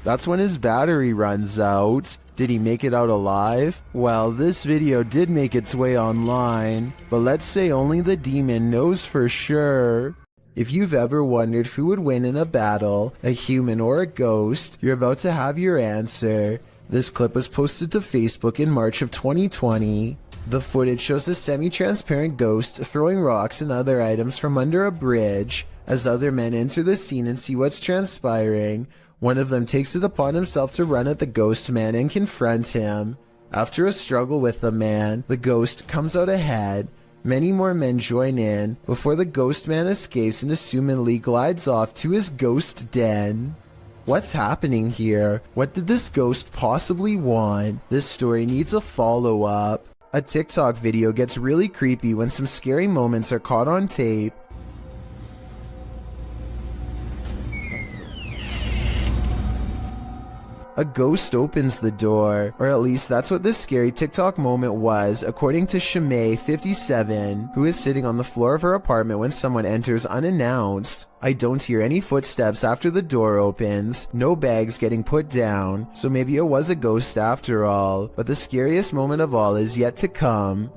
That's when his battery runs out. Did he make it out alive? Well, this video did make its way online, but let's say only the demon knows for sure. If you've ever wondered who would win in a battle, a human or a ghost, you're about to have your answer. This clip was posted to Facebook in March of 2020. The footage shows a semi-transparent ghost throwing rocks and other items from under a bridge. As other men enter the scene and see what's transpiring, one of them takes it upon himself to run at the ghost man and confront him. After a struggle with the man, the ghost comes out ahead. Many more men join in before the ghost man escapes and assumedly glides off to his ghost den. What's happening here? What did this ghost possibly want? This story needs a follow-up. A TikTok video gets really creepy when some scary moments are caught on tape. A ghost opens the door, or at least that's what this scary TikTok moment was, according to Shimei, 57, who is sitting on the floor of her apartment when someone enters unannounced. I don't hear any footsteps after the door opens, no bags getting put down, so maybe it was a ghost after all, but the scariest moment of all is yet to come.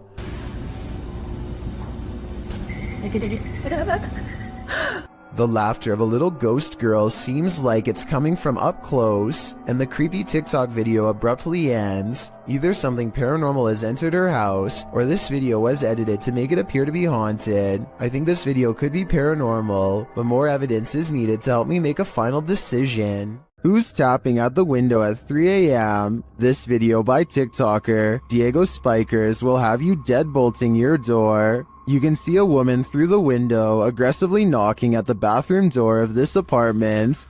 The laughter of a little ghost girl seems like it's coming from up close, and the creepy TikTok video abruptly ends. Either something paranormal has entered her house, or this video was edited to make it appear to be haunted. I think this video could be paranormal, but more evidence is needed to help me make a final decision. Who's tapping at the window at 3 a.m.? This video by TikToker Diego Spikers will have you deadbolting your door. You can see a woman through the window aggressively knocking at the bathroom door of this apartment.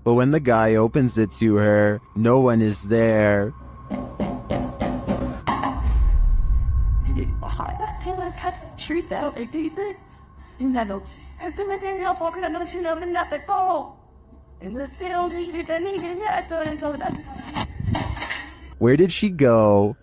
But when the guy opens it to her, no one is there. Truth out, in that notes. And the material for notion of nothing fall. In the field, Where did she go?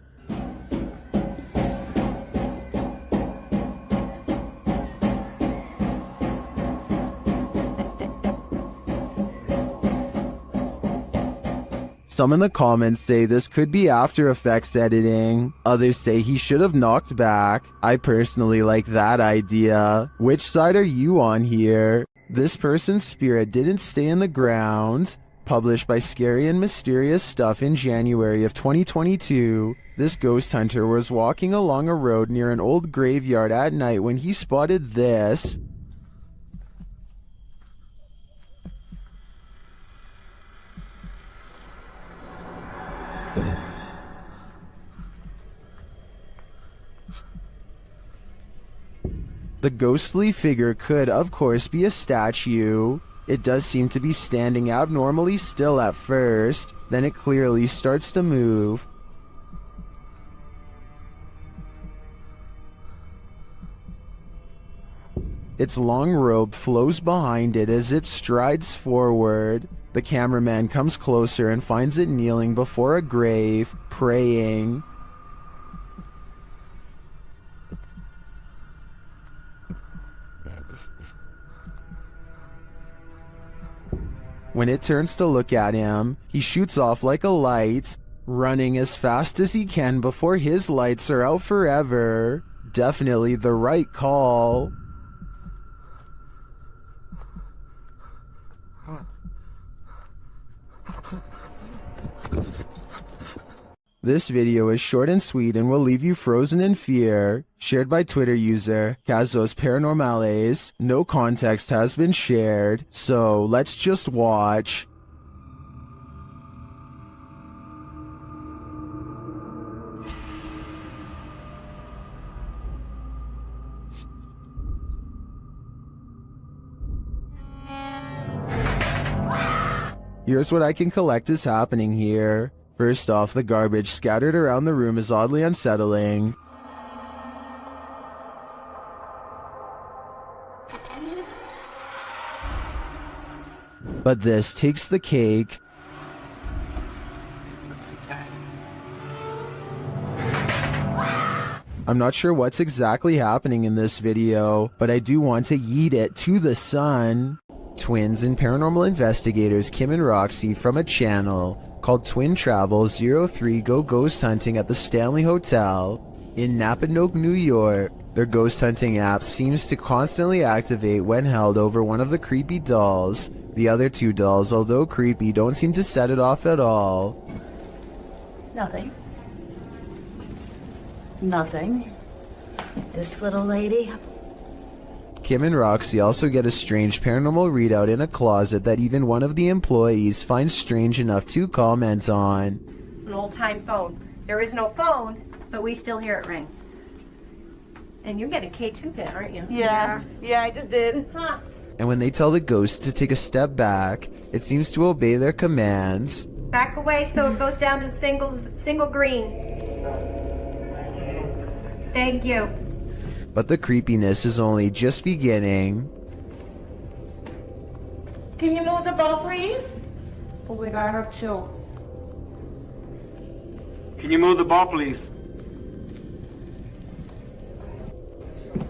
Some in the comments say this could be After Effects editing. Others say he should have knocked back. I personally like that idea. Which side are you on here? This person's spirit didn't stay in the ground. Published by Scary and Mysterious Stuff in January of 2022, this ghost hunter was walking along a road near an old graveyard at night when he spotted this. The ghostly figure could, of course, be a statue. It does seem to be standing abnormally still at first, then it clearly starts to move. Its long robe flows behind it as it strides forward. The cameraman comes closer and finds it kneeling before a grave, praying. When it turns to look at him, he shoots off like a light, running as fast as he can before his lights are out forever. Definitely the right call. This video is short and sweet and will leave you frozen in fear. Shared by Twitter user Casos Paranormales. No context has been shared, so let's just watch. Here's what I can collect is happening here. First off, the garbage scattered around the room is oddly unsettling. But this takes the cake. I'm not sure what's exactly happening in this video, but I do want to yeet it to the sun. twins and paranormal investigators Kim and Roxy from a channel called Twin Travel 03 go ghost hunting at the Stanley Hotel in Napanoke, New York. Their ghost hunting app seems to constantly activate when held over one of the creepy dolls. The other two dolls, although creepy, don't seem to set it off at all. Nothing. Nothing. This little lady. Kim and Roxy also get a strange paranormal readout in a closet that even one of the employees finds strange enough to comment on. An old-time phone. There is no phone, but we still hear it ring. And you get a K2 pin, aren't you? Yeah, I just did. Huh. And when they tell the ghost to take a step back, it seems to obey their commands. Back away so it goes down to single green. Thank you. But the creepiness is only just beginning. Can you move the ball, please? Oh, we got her chills. Can you move the ball, please?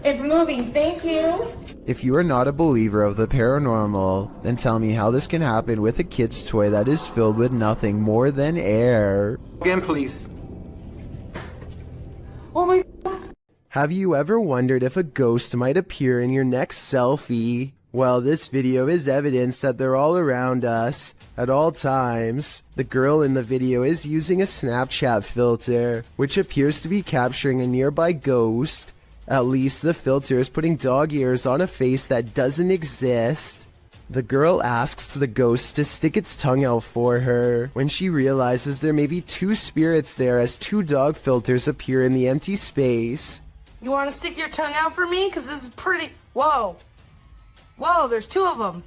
It's moving, thank you. If you are not a believer of the paranormal, then tell me how this can happen with a kid's toy that is filled with nothing more than air. Again, please. Oh my. Have you ever wondered if a ghost might appear in your next selfie? Well, this video is evidence that they're all around us at all times. The girl in the video is using a Snapchat filter, which appears to be capturing a nearby ghost. At least the filter is putting dog ears on a face that doesn't exist. The girl asks the ghost to stick its tongue out for her when she realizes there may be two spirits there as two dog filters appear in the empty space. You want to stick your tongue out for me? Because this is pretty... Whoa. Whoa, there's two of them.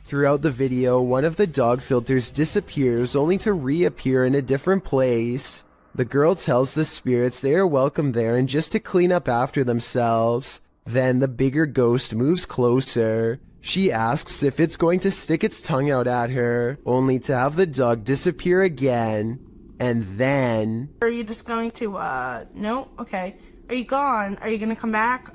Throughout the video, one of the dog filters disappears only to reappear in a different place. The girl tells the spirits they are welcome there and just to clean up after themselves. Then the bigger ghost moves closer. She asks if it's going to stick its tongue out at her, only to have the dog disappear again. And then... Are you just going to, no? Okay. Are you gone? Are you gonna come back?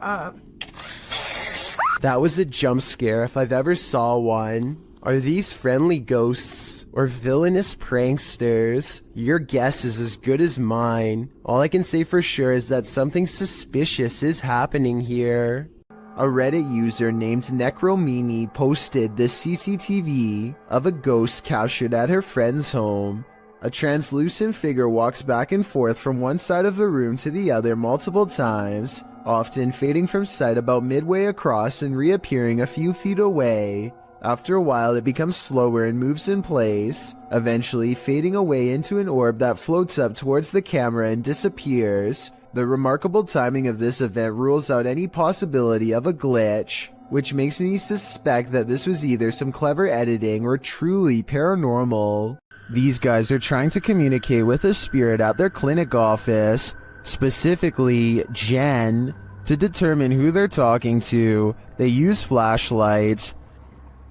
That was a jump scare if I've ever saw one. Are these friendly ghosts or villainous pranksters? Your guess is as good as mine. All I can say for sure is that something suspicious is happening here. A Reddit user named Necromini posted the CCTV of a ghost captured at her friend's home. A translucent figure walks back and forth from one side of the room to the other multiple times, often fading from sight about midway across and reappearing a few feet away. After a while, it becomes slower and moves in place, eventually fading away into an orb that floats up towards the camera and disappears. The remarkable timing of this event rules out any possibility of a glitch, which makes me suspect that this was either some clever editing or truly paranormal. These guys are trying to communicate with a spirit at their clinic office, specifically Jen. To determine who they're talking to, they use flashlights.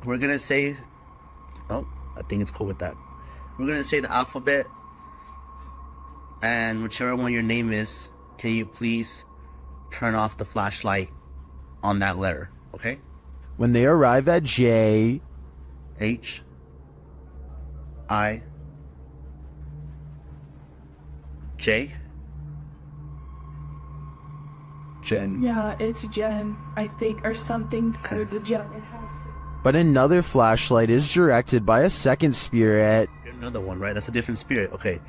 We're gonna say, oh, I think it's cool with that. We're gonna say the alphabet, and whichever one your name is, can you please turn off the flashlight on that letter, okay? When they arrive at J, H, I, J, Jen. Yeah, it's Jen, I think, or something code with Jen. It has. But another flashlight is directed by a second spirit. Another one, right? That's a different spirit. Okay.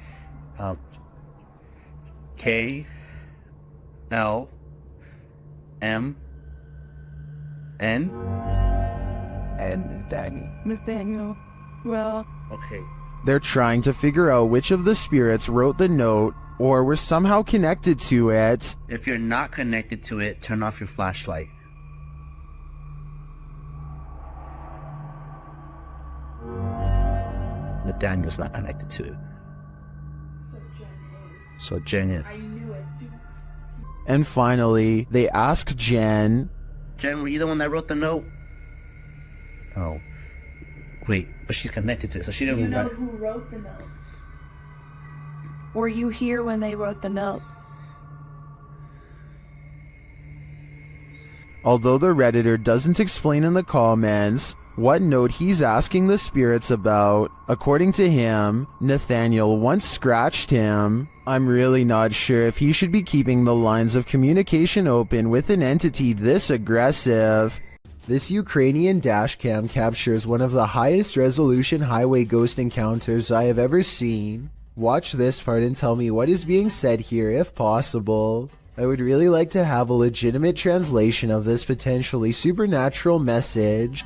K, L, M, N. And Nathaniel. Well. Okay. They're trying to figure out which of the spirits wrote the note or were somehow connected to it. If you're not connected to it, turn off your flashlight. Nathaniel's not connected to it. So Jen is. I knew it. And finally, they asked Jen. Jen, were you the one that wrote the note? Oh. Wait, but she's connected to it, so she didn't know who wrote the note? Were you here when they wrote the note? Although the Redditor doesn't explain in the comments, what note he's asking the spirits about. According to him, Nathaniel once scratched him. I'm really not sure if he should be keeping the lines of communication open with an entity this aggressive. This Ukrainian dashcam captures one of the highest resolution highway ghost encounters I have ever seen. Watch this part and tell me what is being said here if possible. I would really like to have a legitimate translation of this potentially supernatural message.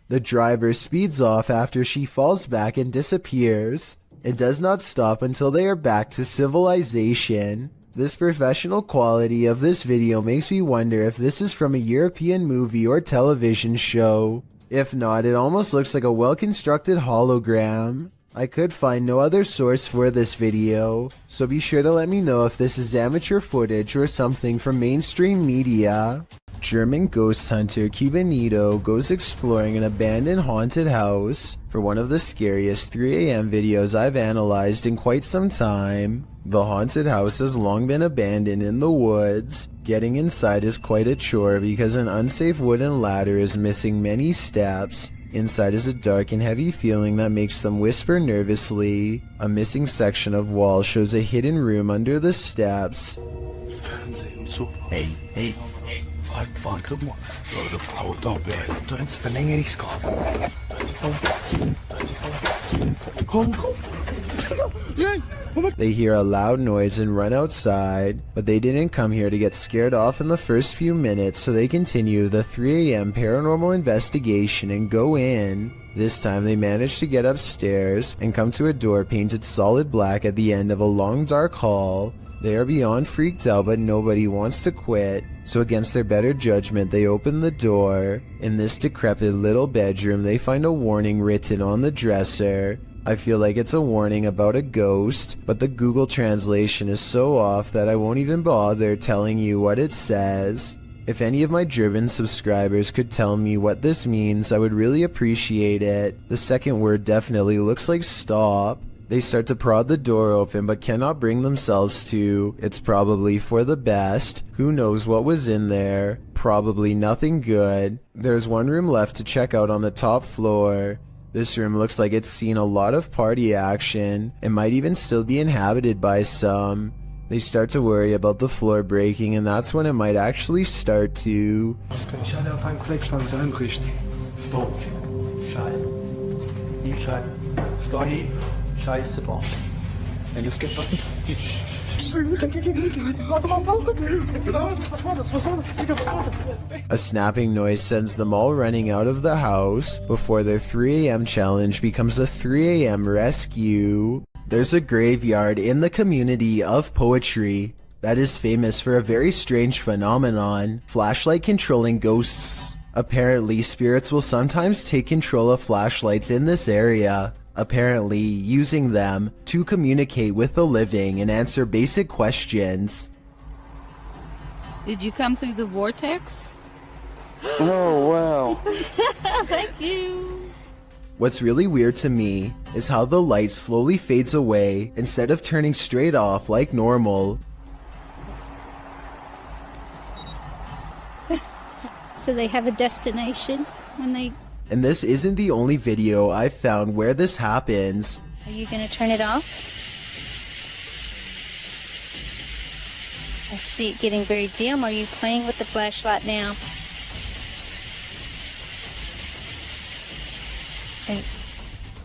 The driver speeds off after she falls back and disappears. It does not stop until they are back to civilization. This professional quality of this video makes me wonder if this is from a European movie or television show. If not, it almost looks like a well-constructed hologram. I could find no other source for this video, so be sure to let me know if this is amateur footage or something from mainstream media. German ghost hunter Cubanito goes exploring an abandoned haunted house for one of the scariest 3 a.m. videos I've analyzed in quite some time. The haunted house has long been abandoned in the woods. Getting inside is quite a chore because an unsafe wooden ladder is missing many steps. Inside is a dark and heavy feeling that makes them whisper nervously. A missing section of wall shows a hidden room under the steps. Hey, warte mal. Haut doch weg. Du ins Verlängerungskorb. Komm. They hear a loud noise and run outside, but they didn't come here to get scared off in the first few minutes, so they continue the 3 a.m. paranormal investigation and go in. This time they manage to get upstairs and come to a door painted solid black at the end of a long dark hall. They are beyond freaked out, but nobody wants to quit, so against their better judgment they open the door. In this decrepit little bedroom they find a warning written on the dresser. I feel like it's a warning about a ghost, but the Google translation is so off that I won't even bother telling you what it says. If any of my German subscribers could tell me what this means, I would really appreciate it. The second word definitely looks like stop. They start to prod the door open but cannot bring themselves to. It's probably for the best. Who knows what was in there? Probably nothing good. There's one room left to check out on the top floor. This room looks like it's seen a lot of party action. It might even still be inhabited by some. They start to worry about the floor breaking, and that's when it might actually start to. Was kann ich alle auf einem Flexband einrichten? Stopp. Scheiße. Die Scheiße. Stopp. Scheiße, Bob. Ey, los geht's, was denn? A snapping noise sends them all running out of the house before their 3 a.m. challenge becomes a 3 a.m. rescue. There's a graveyard in the community of poetry that is famous for a very strange phenomenon, flashlight controlling ghosts. Apparently, spirits will sometimes take control of flashlights in this area, apparently using them to communicate with the living and answer basic questions. Did you come through the vortex? Oh, wow. Thank you. What's really weird to me is how the light slowly fades away instead of turning straight off like normal. So they have a destination when they... And this isn't the only video I've found where this happens. Are you gonna turn it off? I see it getting very dim. Are you playing with the flashlight now?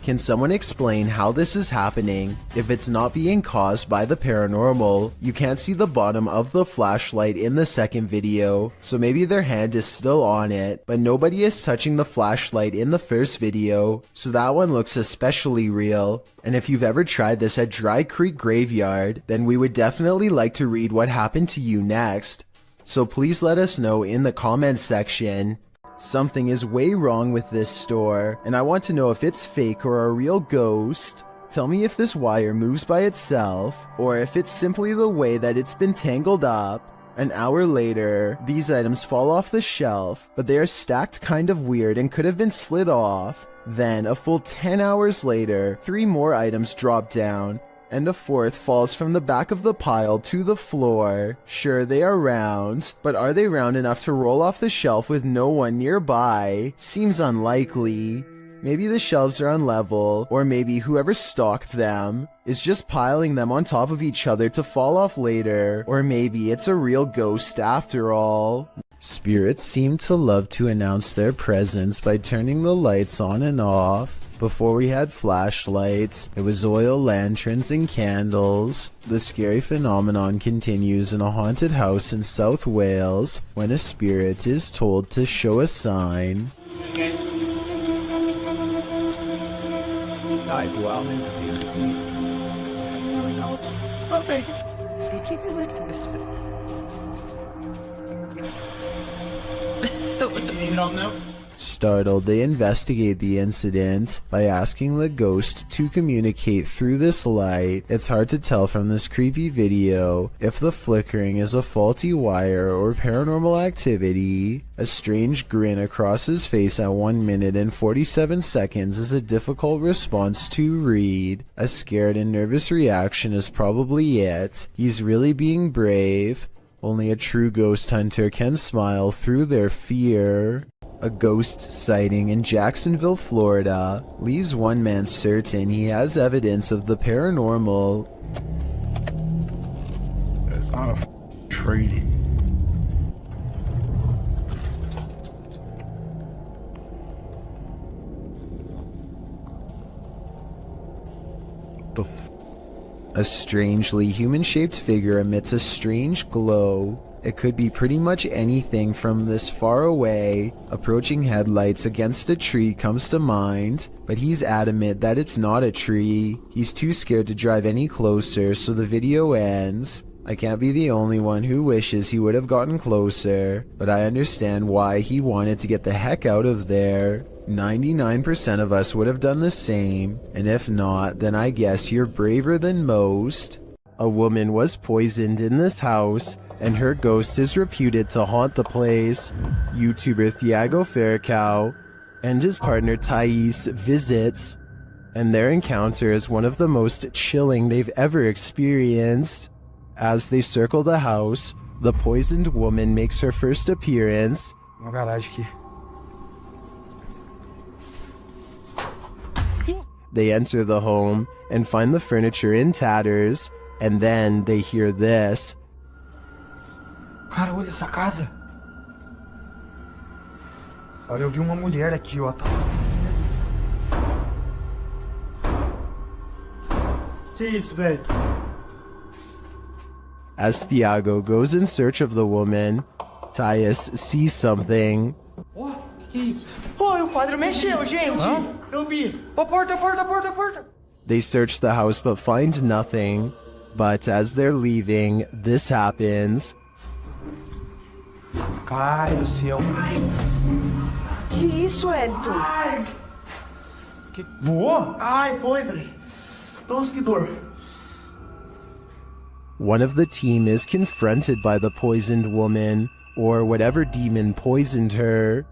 Can someone explain how this is happening? If it's not being caused by the paranormal, you can't see the bottom of the flashlight in the second video, so maybe their hand is still on it, but nobody is touching the flashlight in the first video, so that one looks especially real. And if you've ever tried this at Dry Creek Graveyard, then we would definitely like to read what happened to you next. So please let us know in the comments section. Something is way wrong with this store, and I want to know if it's fake or a real ghost. Tell me if this wire moves by itself, or if it's simply the way that it's been tangled up. An hour later, these items fall off the shelf, but they are stacked kind of weird and could have been slid off. Then, a full 10 hours later, 3 more items drop down, and a 4th falls from the back of the pile to the floor. Sure, they are round, but are they round enough to roll off the shelf with no one nearby? Seems unlikely. Maybe the shelves are unlevel, or maybe whoever stocked them is just piling them on top of each other to fall off later, or maybe it's a real ghost after all. Spirits seem to love to announce their presence by turning the lights on and off. Before we had flashlights, it was oil lanterns and candles. The scary phenomenon continues in a haunted house in South Wales when a spirit is told to show a sign. Startled, they investigate the incident by asking the ghost to communicate through this light. It's hard to tell from this creepy video if the flickering is a faulty wire or paranormal activity. A strange grin across his face at 1 minute and 47 seconds is a difficult response to read. A scared and nervous reaction is probably it. He's really being brave. Only a true ghost hunter can smile through their fear. A ghost sighting in Jacksonville, Florida, leaves one man certain he has evidence of the paranormal. It's not a tree. A strangely human-shaped figure emits a strange glow. It could be pretty much anything from this far away. Approaching headlights against a tree comes to mind, but he's adamant that it's not a tree. He's too scared to drive any closer, so the video ends. I can't be the only one who wishes he would have gotten closer, but I understand why he wanted to get the heck out of there. 99% of us would have done the same, and if not, then I guess you're braver than most. A woman was poisoned in this house, and her ghost is reputed to haunt the place. YouTuber Thiago Ferracao and his partner Thais visits, and their encounter is one of the most chilling they've ever experienced. As they circle the house, the poisoned woman makes her first appearance. They enter the home and find the furniture in tatters, and then they hear this. Cara, olha essa casa. Olha, eu vi uma mulher aqui, ó. Que isso, velho? As Thiago goes in search of the woman, Thais sees something. Oh, que isso? Oh, o quadro mexeu, gente. Eu vi. Oh, porta, porta, porta, porta. They search the house but find nothing. But as they're leaving, this happens. Ai, do céu. Que isso, Elton? Ai. Que... Voou? Ai, foi, velho. Nossa, que dor. One of the team is confronted by the poisoned woman, or whatever demon poisoned her.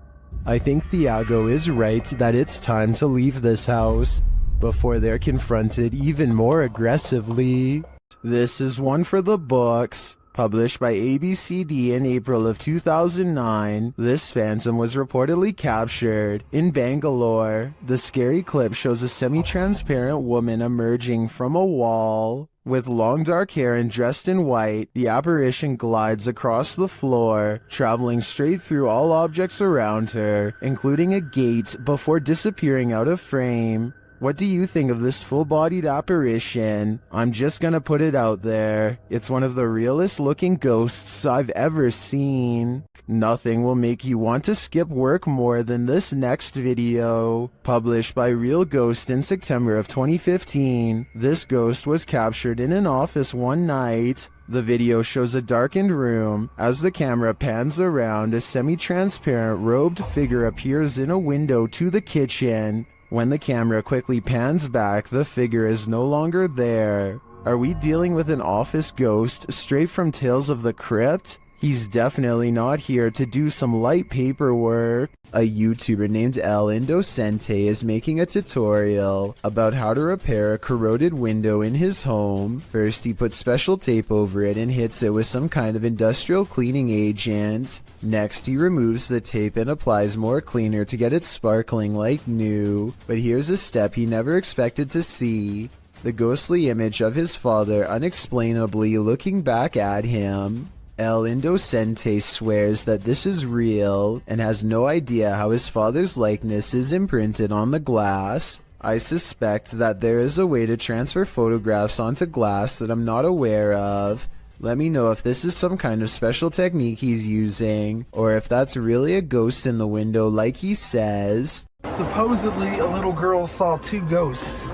I think Thiago is right that it's time to leave this house before they're confronted even more aggressively. This is one for the books. Published by ABCD in April of 2009, this phantom was reportedly captured in Bangalore. The scary clip shows a semi-transparent woman emerging from a wall. With long dark hair and dressed in white, the apparition glides across the floor, traveling straight through all objects around her, including a gate, before disappearing out of frame. What do you think of this full-bodied apparition? I'm just gonna put it out there. It's one of the realest looking ghosts I've ever seen. Nothing will make you want to skip work more than this next video. Published by Real Ghost in September of 2015, this ghost was captured in an office one night. The video shows a darkened room. As the camera pans around, a semi-transparent robed figure appears in a window to the kitchen. When the camera quickly pans back, the figure is no longer there. Are we dealing with an office ghost straight from Tales of the Crypt? He's definitely not here to do some light paperwork. A YouTuber named El Indocente is making a tutorial about how to repair a corroded window in his home. First, he puts special tape over it and hits it with some kind of industrial cleaning agent. Next, he removes the tape and applies more cleaner to get it sparkling like new. But here's a step he never expected to see. The ghostly image of his father unexplainably looking back at him. El Indocente swears that this is real and has no idea how his father's likeness is imprinted on the glass. I suspect that there is a way to transfer photographs onto glass that I'm not aware of. Let me know if this is some kind of special technique he's using, or if that's really a ghost in the window like he says. Supposedly, a little girl saw 2 ghosts.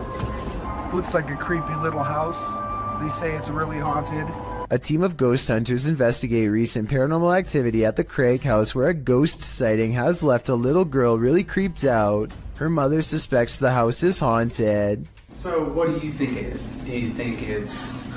Looks like a creepy little house. They say it's really haunted. A team of ghost hunters investigate recent paranormal activity at the Craig house where a ghost sighting has left a little girl really creeped out. Her mother suspects the house is haunted. So what do you think it is? Do you think it's...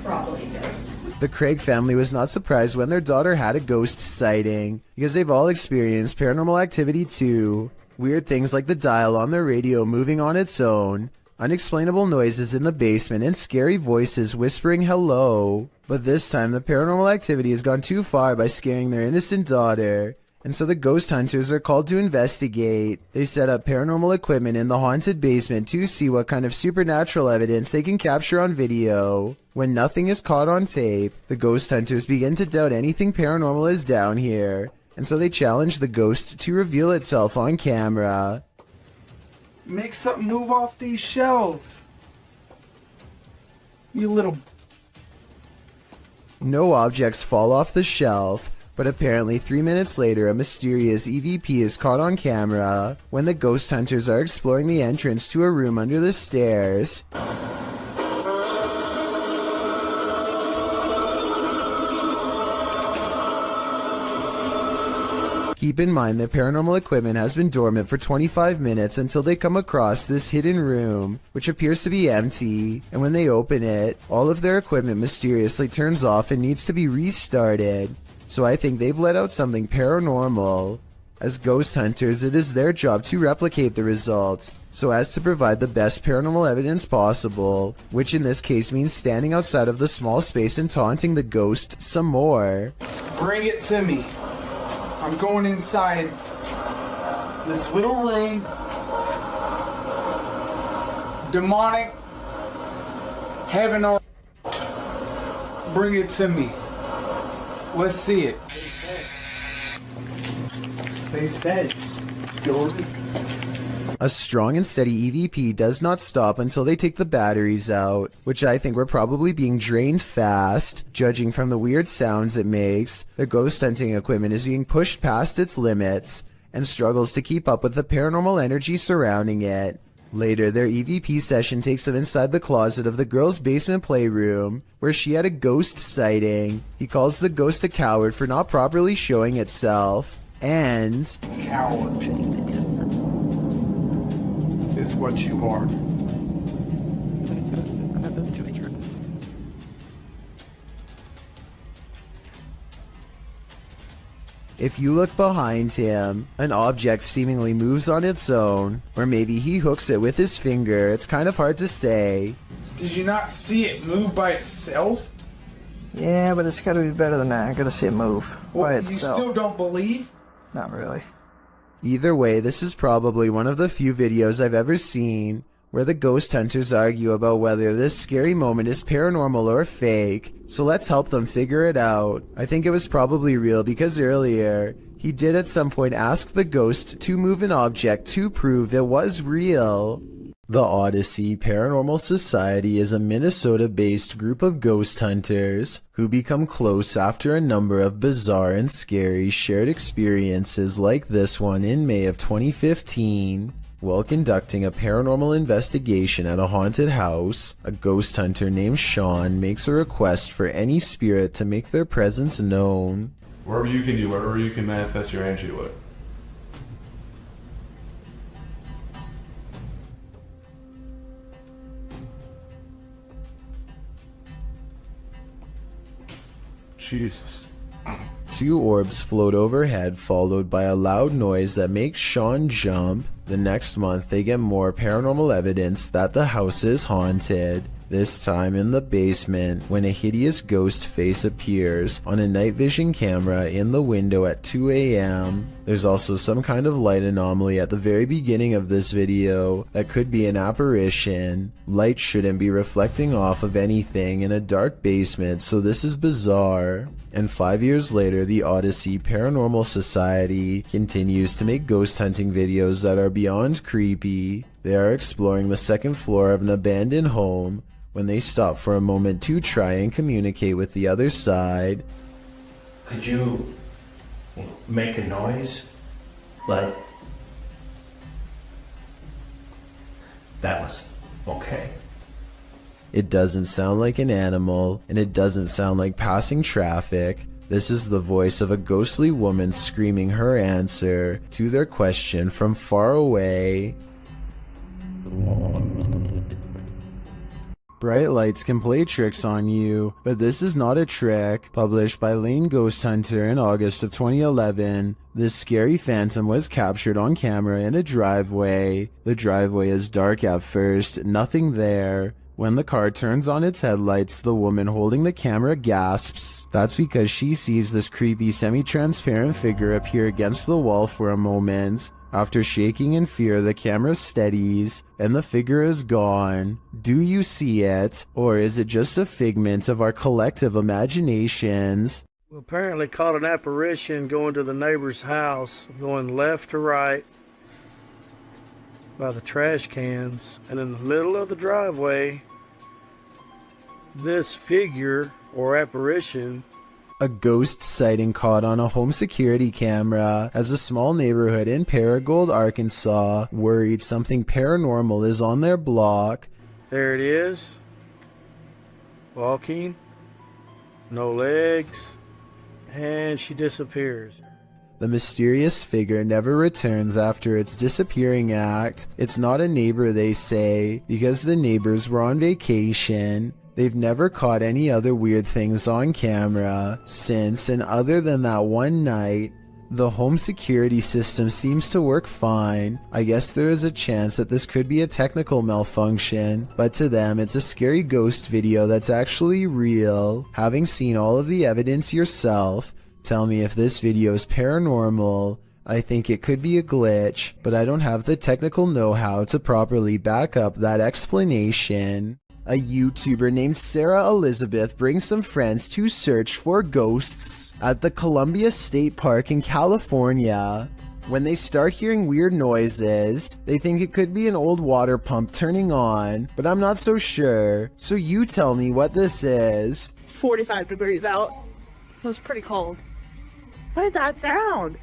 Probably a ghost. The Craig family was not surprised when their daughter had a ghost sighting, because they've all experienced paranormal activity too. Weird things like the dial on their radio moving on its own, unexplainable noises in the basement, and scary voices whispering hello. But this time, the paranormal activity has gone too far by scaring their innocent daughter, and so the ghost hunters are called to investigate. They set up paranormal equipment in the haunted basement to see what kind of supernatural evidence they can capture on video. When nothing is caught on tape, the ghost hunters begin to doubt anything paranormal is down here, and so they challenge the ghost to reveal itself on camera. Make something move off these shelves. You little... No objects fall off the shelf, but apparently 3 minutes later a mysterious EVP is caught on camera when the ghost hunters are exploring the entrance to a room under the stairs. Keep in mind that paranormal equipment has been dormant for 25 minutes until they come across this hidden room, which appears to be empty, and when they open it, all of their equipment mysteriously turns off and needs to be restarted. So I think they've let out something paranormal. As ghost hunters, it is their job to replicate the results, so as to provide the best paranormal evidence possible, which in this case means standing outside of the small space and taunting the ghost some more. Bring it to me. I'm going inside this little room. Demonic. Heaven or... Bring it to me. Let's see it. They said, Jordan. A strong and steady EVP does not stop until they take the batteries out, which I think were probably being drained fast. Judging from the weird sounds it makes, the ghost hunting equipment is being pushed past its limits and struggles to keep up with the paranormal energy surrounding it. Later, their EVP session takes them inside the closet of the girl's basement playroom, where she had a ghost sighting. He calls the ghost a coward for not properly showing itself, and... Coward is what you are. If you look behind him, an object seemingly moves on its own, or maybe he hooks it with his finger. It's kind of hard to say. Did you not see it move by itself? Yeah, but it's gotta be better than that. I gotta see it move by You itself. still don't believe? Not really. Either way, this is probably one of the few videos I've ever seen where the ghost hunters argue about whether this scary moment is paranormal or fake, so let's help them figure it out. I think it was probably real because earlier, he did at some point ask the ghost to move an object to prove it was real. The Odyssey Paranormal Society is a Minnesota-based group of ghost hunters who become close after a number of bizarre and scary shared experiences like this one in May of 2015. While conducting a paranormal investigation at a haunted house, a ghost hunter named Sean makes a request for any spirit to make their presence known. Wherever you can do, wherever you can manifest your energy with. Jesus. 2 orbs float overhead, followed by a loud noise that makes Sean jump. The next month, they get more paranormal evidence that the house is haunted. This time in the basement, when a hideous ghost face appears on a night vision camera in the window at 2 a.m. There's also some kind of light anomaly at the very beginning of this video that could be an apparition. Light shouldn't be reflecting off of anything in a dark basement, so this is bizarre. And 5 years later, the Odyssey Paranormal Society continues to make ghost hunting videos that are beyond creepy. They are exploring the second floor of an abandoned home when they stop for a moment to try and communicate with the other side. Could you make a noise? Like, that was okay. It doesn't sound like an animal, and it doesn't sound like passing traffic. This is the voice of a ghostly woman screaming her answer to their question from far away. Bright lights can play tricks on you, but this is not a trick. Published by Lane Ghost Hunter in August of 2011, this scary phantom was captured on camera in a driveway. The driveway is dark at first, nothing there. When the car turns on its headlights, the woman holding the camera gasps. That's because she sees this creepy semi-transparent figure appear against the wall for a moment. After shaking in fear, the camera steadies, and the figure is gone. Do you see it, or is it just a figment of our collective imaginations? We apparently caught an apparition going to the neighbor's house, going left to right by the trash cans, and in the middle of the driveway, this figure or apparition. A ghost sighting caught on a home security camera as a small neighborhood in Paragould, Arkansas, worried something paranormal is on their block. There it is. Walking. No legs. And she disappears. The mysterious figure never returns after its disappearing act. It's not a neighbor, they say, because the neighbors were on vacation. They've never caught any other weird things on camera since, and other than that one night, the home security system seems to work fine. I guess there is a chance that this could be a technical malfunction, but to them it's a scary ghost video that's actually real. Having seen all of the evidence yourself, tell me if this video is paranormal. I think it could be a glitch, but I don't have the technical know-how to properly back up that explanation. A YouTuber named Sarah Elizabeth brings some friends to search for ghosts at the Columbia State Park in California. When they start hearing weird noises, they think it could be an old water pump turning on, but I'm not so sure. So you tell me what this is. 45 degrees out. It was pretty cold. What is that sound?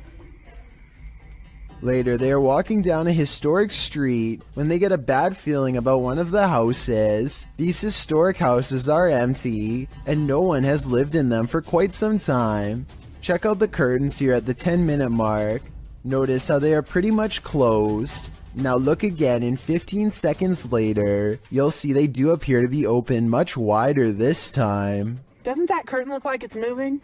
Later, they are walking down a historic street when they get a bad feeling about one of the houses. These historic houses are empty, and no one has lived in them for quite some time. Check out the curtains here at the 10-minute mark. Notice how they are pretty much closed. Now look again, and 15 seconds later, you'll see they do appear to be open much wider this time. Doesn't that curtain look like it's moving?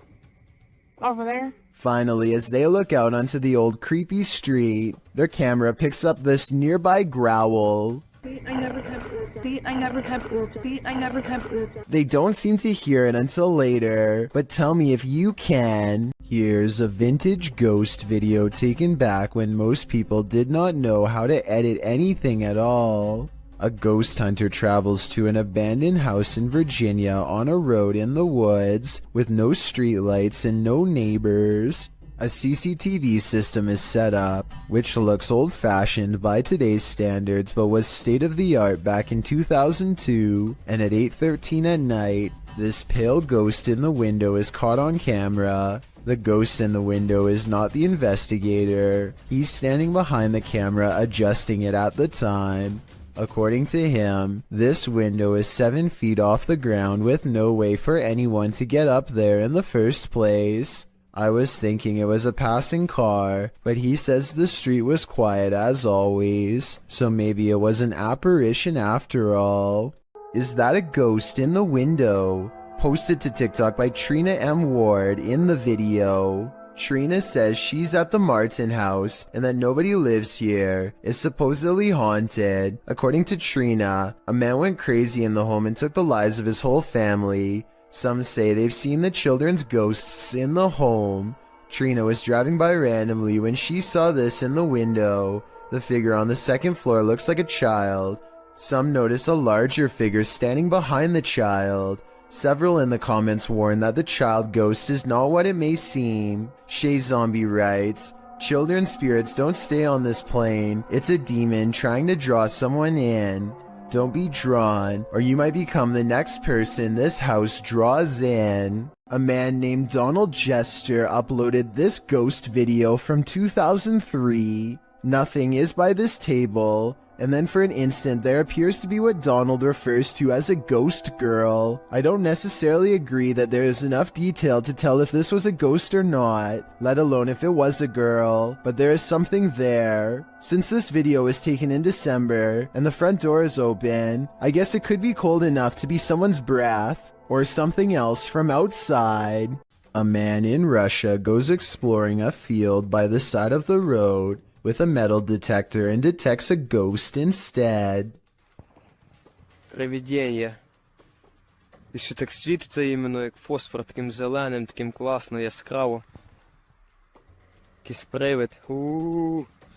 Over there? Finally, as they look out onto the old creepy street, their camera picks up this nearby growl. They don't seem to hear it until later, but tell me if you can. Here's a vintage ghost video taken back when most people did not know how to edit anything at all. A ghost hunter travels to an abandoned house in Virginia on a road in the woods with no streetlights and no neighbors. A CCTV system is set up, which looks old-fashioned by today's standards but was state-of-the-art back in 2002, and at 8:13 at night, this pale ghost in the window is caught on camera. The ghost in the window is not the investigator. He's standing behind the camera adjusting it at the time. According to him, this window is 7 feet off the ground with no way for anyone to get up there in the first place. I was thinking it was a passing car, but he says the street was quiet as always, so maybe it was an apparition after all. Is that a ghost in the window? posted to TikTok by Trina M. Ward in the video. Trina says she's at the Martin house and that nobody lives here, is supposedly haunted. According to Trina, a man went crazy in the home and took the lives of his whole family. Some say they've seen the children's ghosts in the home. Trina was driving by randomly when she saw this in the window. The figure on the second floor looks like a child. Some notice a larger figure standing behind the child. Several in the comments warn that the child ghost is not what it may seem. Shay Zombie writes, "Children spirits don't stay on this plane. It's a demon trying to draw someone in. Don't be drawn, or you might become the next person this house draws in." A man named Donald Jester uploaded this ghost video from 2003. Nothing is by this table. And then for an instant there appears to be what Donald refers to as a ghost girl. I don't necessarily agree that there is enough detail to tell if this was a ghost or not, let alone if it was a girl, but there is something there. Since this video was taken in December and the front door is open, I guess it could be cold enough to be someone's breath or something else from outside. A man in Russia goes exploring a field by the side of the road with a metal detector and detects a ghost instead. Привидіння. І що так світиться іменно як фосфор, таким зеленим, таким класно, яскраво. Якийсь привид.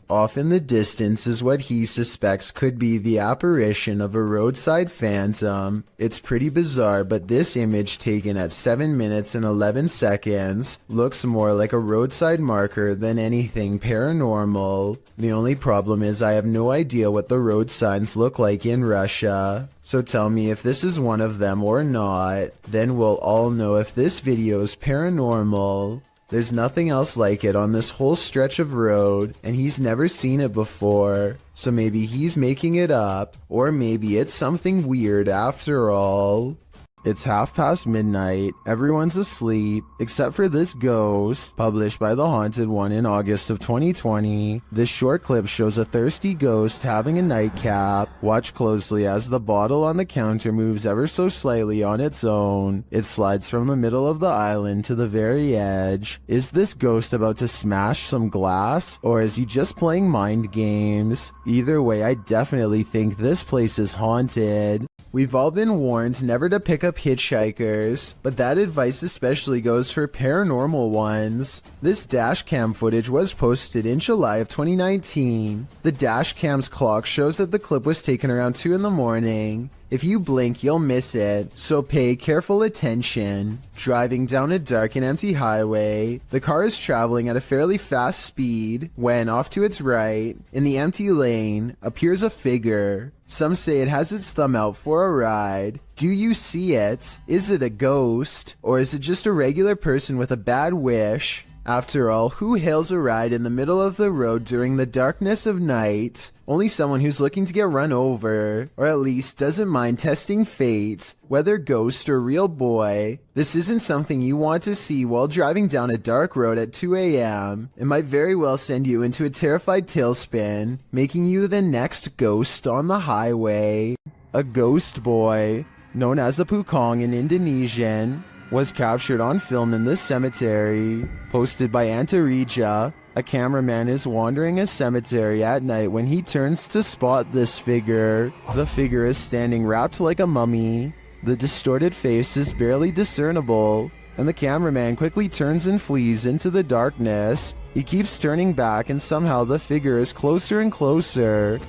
Off in the distance is what he suspects could be the apparition of a roadside phantom. It's pretty bizarre, but this image taken at 7 minutes and 11 seconds looks more like a roadside marker than anything paranormal. The only problem is I have no idea what the road signs look like in Russia. So tell me if this is one of them or not, then we'll all know if this video is paranormal. There's nothing else like it on this whole stretch of road, and he's never seen it before. So maybe he's making it up, or maybe it's something weird after all. It's midnight, everyone's asleep, except for this ghost, published by The Haunted One in August of 2020. This short clip shows a thirsty ghost having a nightcap. Watch closely as the bottle on the counter moves ever so slightly on its own. It slides from the middle of the island to the very edge. Is this ghost about to smash some glass, or is he just playing mind games? Either way, I definitely think this place is haunted. We've all been warned never to pick up hitchhikers, but that advice especially goes for paranormal ones. This dash cam footage was posted in July of 2019. The dash cam's clock shows that the clip was taken around 2 in the morning. If you blink, you'll miss it, so pay careful attention. Driving down a dark and empty highway, the car is traveling at a fairly fast speed when, off to its right, in the empty lane, appears a figure. Some say it has its thumb out for a ride. Do you see it? Is it a ghost? Or is it just a regular person with a bad wish? After all, who hails a ride in the middle of the road during the darkness of night? Only someone who's looking to get run over, or at least doesn't mind testing fate, whether ghost or real boy. This isn't something you want to see while driving down a dark road at 2 a.m. It might very well send you into a terrified tailspin, making you the next ghost on the highway. A ghost boy, known as a pukong in Indonesian, was captured on film in this cemetery. Posted by Antarija, a cameraman is wandering a cemetery at night when he turns to spot this figure. The figure is standing wrapped like a mummy. The distorted face is barely discernible, and the cameraman quickly turns and flees into the darkness. He keeps turning back, and somehow the figure is closer and closer.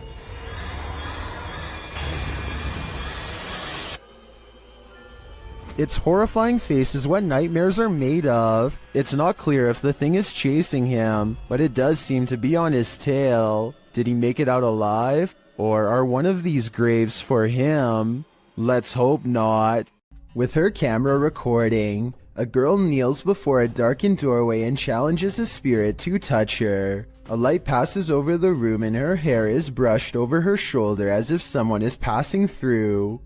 Its horrifying face is what nightmares are made of. It's not clear if the thing is chasing him, but it does seem to be on his tail. Did he make it out alive? Or are one of these graves for him? Let's hope not. With her camera recording, a girl kneels before a darkened doorway and challenges a spirit to touch her. A light passes over the room and her hair is brushed over her shoulder as if someone is passing through.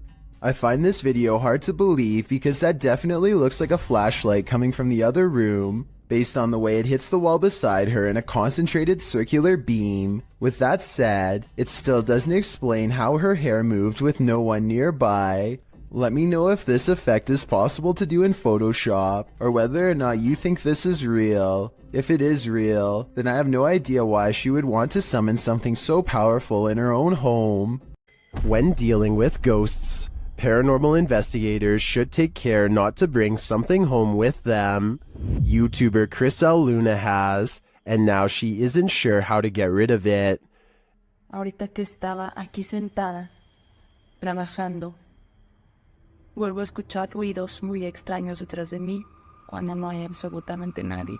I find this video hard to believe because that definitely looks like a flashlight coming from the other room, based on the way it hits the wall beside her in a concentrated circular beam. With that said, it still doesn't explain how her hair moved with no one nearby. Let me know if this effect is possible to do in Photoshop, or whether or not you think this is real. If it is real, then I have no idea why she would want to summon something so powerful in her own home. When dealing with ghosts, paranormal investigators should take care not to bring something home with them. YouTuber Chris L. Luna has, and now she isn't sure how to get rid of it. Ahorita que estaba aquí sentada, trabajando, vuelvo a escuchar ruidos muy extraños detrás de mí cuando no hay absolutamente nadie.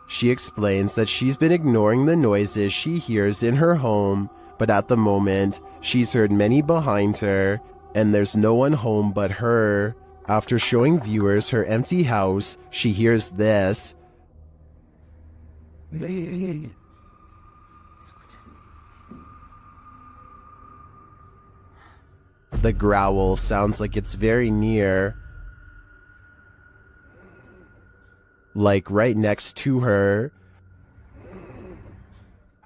She explains that she's been ignoring the noises she hears in her home, but at the moment, she's heard many behind her, and there's no one home but her. After showing viewers her empty house, she hears this. The growl sounds like it's very near, like right next to her.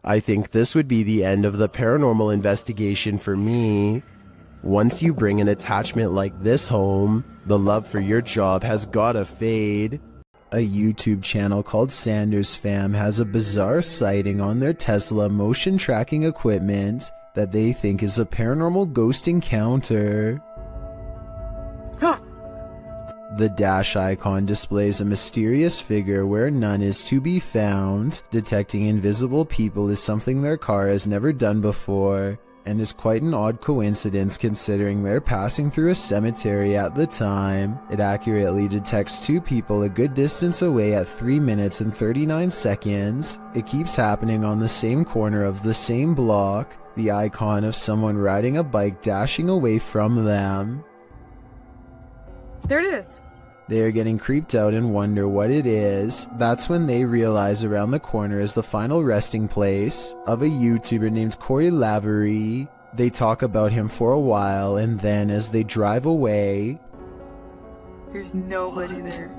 I think this would be the end of the paranormal investigation for me. Once you bring an attachment like this home, the love for your job has gotta fade. A YouTube channel called Sanders Fam has a bizarre sighting on their Tesla motion tracking equipment that they think is a paranormal ghost encounter. The dash icon displays a mysterious figure where none is to be found. Detecting invisible people is something their car has never done before, and is quite an odd coincidence considering they're passing through a cemetery at the time. It accurately detects two people a good distance away at 3 minutes and 39 seconds. It keeps happening on the same corner of the same block, the icon of someone riding a bike dashing away from them. There it is. They are getting creeped out and wonder what it is. That's when they realize around the corner is the final resting place of a YouTuber named Corey Lavery. They talk about him for a while, and then as they drive away, There's nobody there.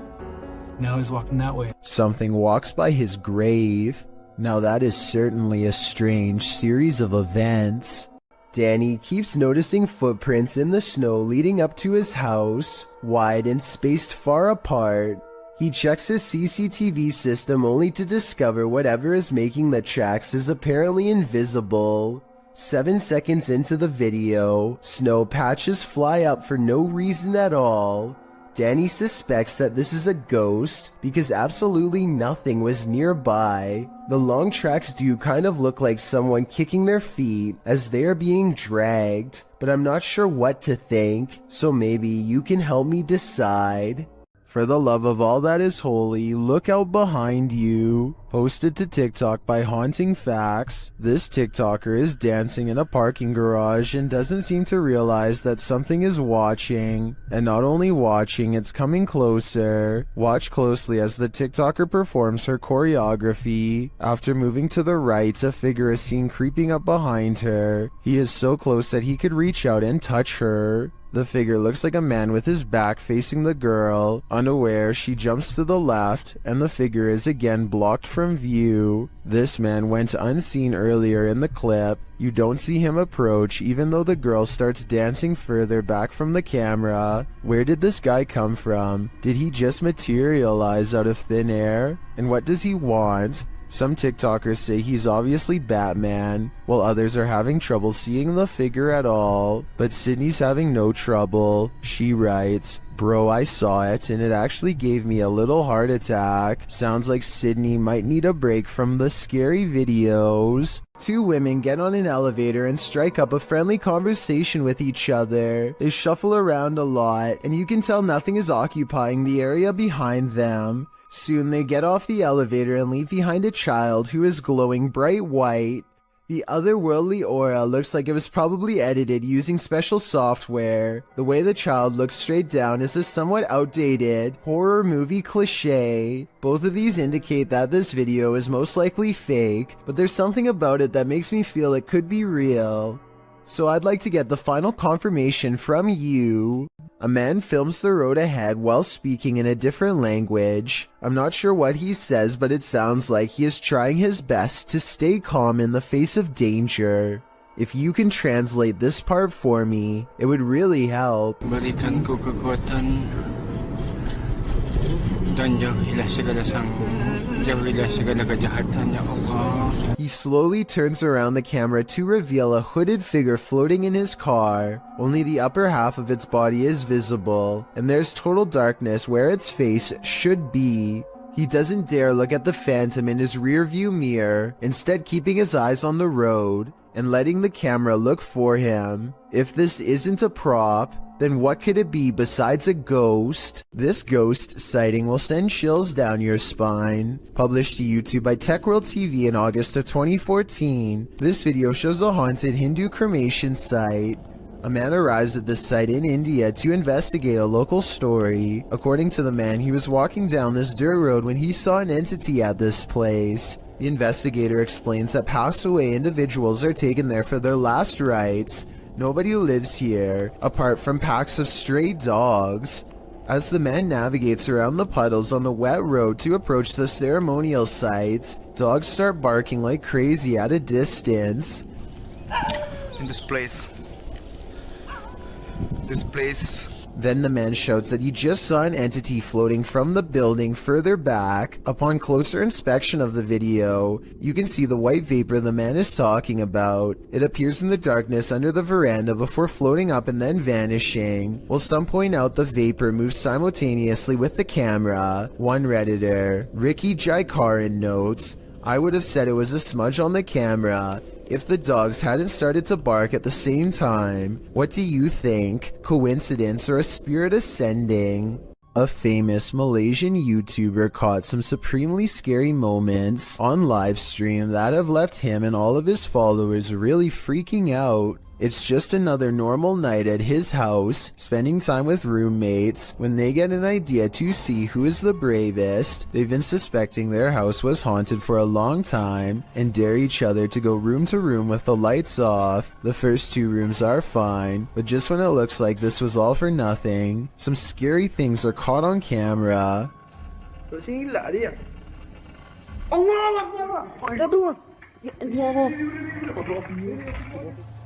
Now he's walking that way. something walks by his grave. Now that is certainly a strange series of events. Danny keeps noticing footprints in the snow leading up to his house, wide and spaced far apart. He checks his CCTV system only to discover whatever is making the tracks is apparently invisible. 7 seconds into the video, snow patches fly up for no reason at all. Danny suspects that this is a ghost because absolutely nothing was nearby. The long tracks do kind of look like someone kicking their feet as they are being dragged, but I'm not sure what to think, so maybe you can help me decide. For the love of all that is holy, look out behind you. Posted to TikTok by Haunting Facts, this TikToker is dancing in a parking garage and doesn't seem to realize that something is watching. And not only watching, it's coming closer. Watch closely as the TikToker performs her choreography. After moving to the right, a figure is seen creeping up behind her. He is so close that he could reach out and touch her. The figure looks like a man with his back facing the girl. Unaware, she jumps to the left, and the figure is again blocked from view. This man went unseen earlier in the clip. You don't see him approach, even though the girl starts dancing further back from the camera. Where did this guy come from? Did he just materialize out of thin air? And what does he want? Some TikTokers say he's obviously Batman, while others are having trouble seeing the figure at all. But Sydney's having no trouble. She writes, "Bro, I saw it and it actually gave me a little heart attack. Sounds like Sydney might need a break from the scary videos." Two women get on an elevator and strike up a friendly conversation with each other. They shuffle around a lot, and you can tell nothing is occupying the area behind them. Soon they get off the elevator and leave behind a child who is glowing bright white. The otherworldly aura looks like it was probably edited using special software. The way the child looks straight down is a somewhat outdated horror movie cliche. Both of these indicate that this video is most likely fake, but there's something about it that makes me feel it could be real. So I'd like to get the final confirmation from you. A man films the road ahead while speaking in a different language. I'm not sure what he says, but it sounds like he is trying his best to stay calm in the face of danger. If you can translate this part for me, it would really help. Balikan ko kekuatan dan jauhilah segala kejahatan ya Allah. He slowly turns around the camera to reveal a hooded figure floating in his car. Only the upper half of its body is visible, and there's total darkness where its face should be. He doesn't dare look at the phantom in his rearview mirror, instead keeping his eyes on the road and letting the camera look for him. If this isn't a prop, then what could it be besides a ghost? This ghost sighting will send chills down your spine. Published to YouTube by TechWorld TV in August of 2014, this video shows a haunted Hindu cremation site. A man arrives at this site in India to investigate a local story. According to the man, he was walking down this dirt road when he saw an entity at this place. The investigator explains that passed away individuals are taken there for their last rites. Nobody lives here, apart from packs of stray dogs. As the man navigates around the puddles on the wet road to approach the ceremonial sites, dogs start barking like crazy at a distance. In this place. Then the man shouts that he just saw an entity floating from the building further back. Upon closer inspection of the video, you can see the white vapor the man is talking about. It appears in the darkness under the veranda before floating up and then vanishing. While some point out the vapor moves simultaneously with the camera. One Redditor, Ricky Jaikaran, notes, "I would have said it was a smudge on the camera if the dogs hadn't started to bark at the same time. What do you think? Coincidence or a spirit ascending?" A famous Malaysian YouTuber caught some supremely scary moments on livestream that have left him and all of his followers really freaking out. It's just another normal night at his house, spending time with roommates, when they get an idea to see who is the bravest. They've been suspecting their house was haunted for a long time, and dare each other to go room to room with the lights off. The first 2 rooms are fine, but just when it looks like this was all for nothing, some scary things are caught on camera.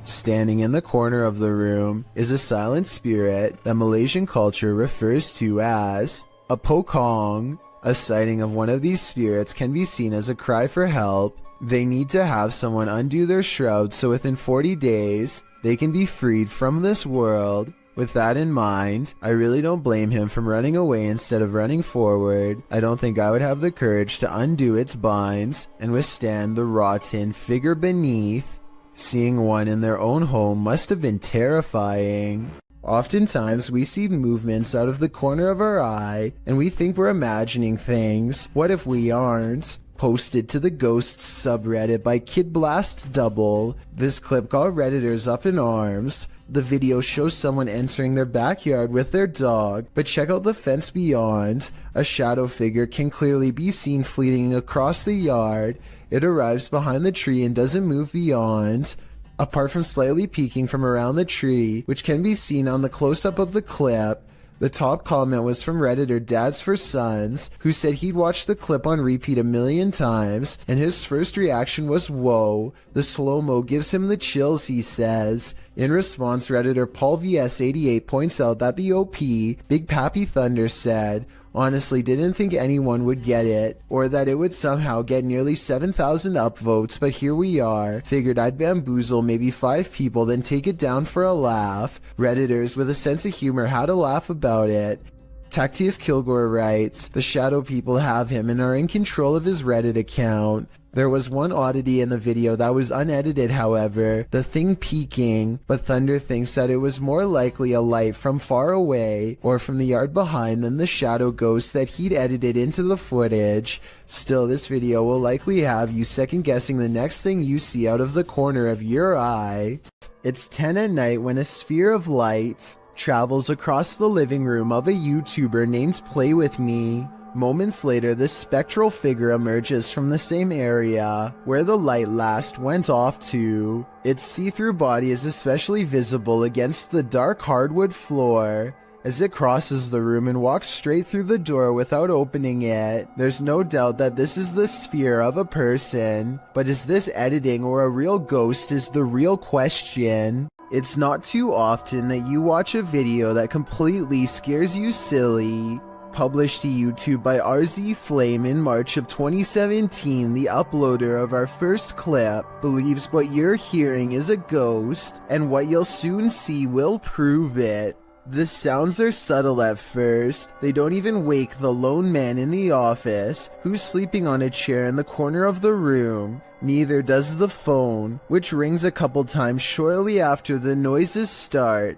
Standing in the corner of the room is a silent spirit that Malaysian culture refers to as a pokong. A sighting of one of these spirits can be seen as a cry for help. They need to have someone undo their shroud so within 40 days, they can be freed from this world. With that in mind, I really don't blame him from running away instead of running forward. I don't think I would have the courage to undo its binds and withstand the rotten figure beneath. Seeing one in their own home must have been terrifying. Oftentimes, we see movements out of the corner of our eye, and we think we're imagining things. What if we aren't? Posted to the Ghosts subreddit by Kid Blast Double, this clip got Redditors up in arms. The video shows someone entering their backyard with their dog, but check out the fence beyond. A shadow figure can clearly be seen fleeting across the yard. It arrives behind the tree and doesn't move beyond. Apart from slightly peeking from around the tree, which can be seen on the close-up of the clip, the top comment was from Redditor Dads for Sons, who said he'd watched the clip on repeat 1,000,000 times, and his first reaction was, "Whoa, the slow-mo gives him the chills," he says. In response, Redditor Paul VS88 points out that the OP, Big Pappy Thunder, said, "Honestly didn't think anyone would get it, or that it would somehow get nearly 7,000 upvotes, but here we are. Figured I'd bamboozle maybe 5 people, then take it down for a laugh." Redditors with a sense of humor had a laugh about it. Tactius Kilgore writes, "The shadow people have him and are in control of his Reddit account." There was one oddity in the video that was unedited, however, the thing peeking, but Thunder thinks that it was more likely a light from far away or from the yard behind than the shadow ghost that he'd edited into the footage. Still, this video will likely have you second guessing the next thing you see out of the corner of your eye. It's 10 at night when a sphere of light travels across the living room of a YouTuber named Play With Me. Moments later, this spectral figure emerges from the same area where the light last went off to. Its see-through body is especially visible against the dark hardwood floor. as it crosses the room and walks straight through the door without opening it. There's no doubt that this is the sphere of a person, but is this editing or a real ghost is the real question. It's not too often that you watch a video that completely scares you silly. Published to YouTube by RZ Flame in March of 2017, the uploader of our first clip believes what you're hearing is a ghost, and what you'll soon see will prove it. The sounds are subtle at first. They don't even wake the lone man in the office, who's sleeping on a chair in the corner of the room. Neither does the phone, which rings a couple times shortly after the noises start.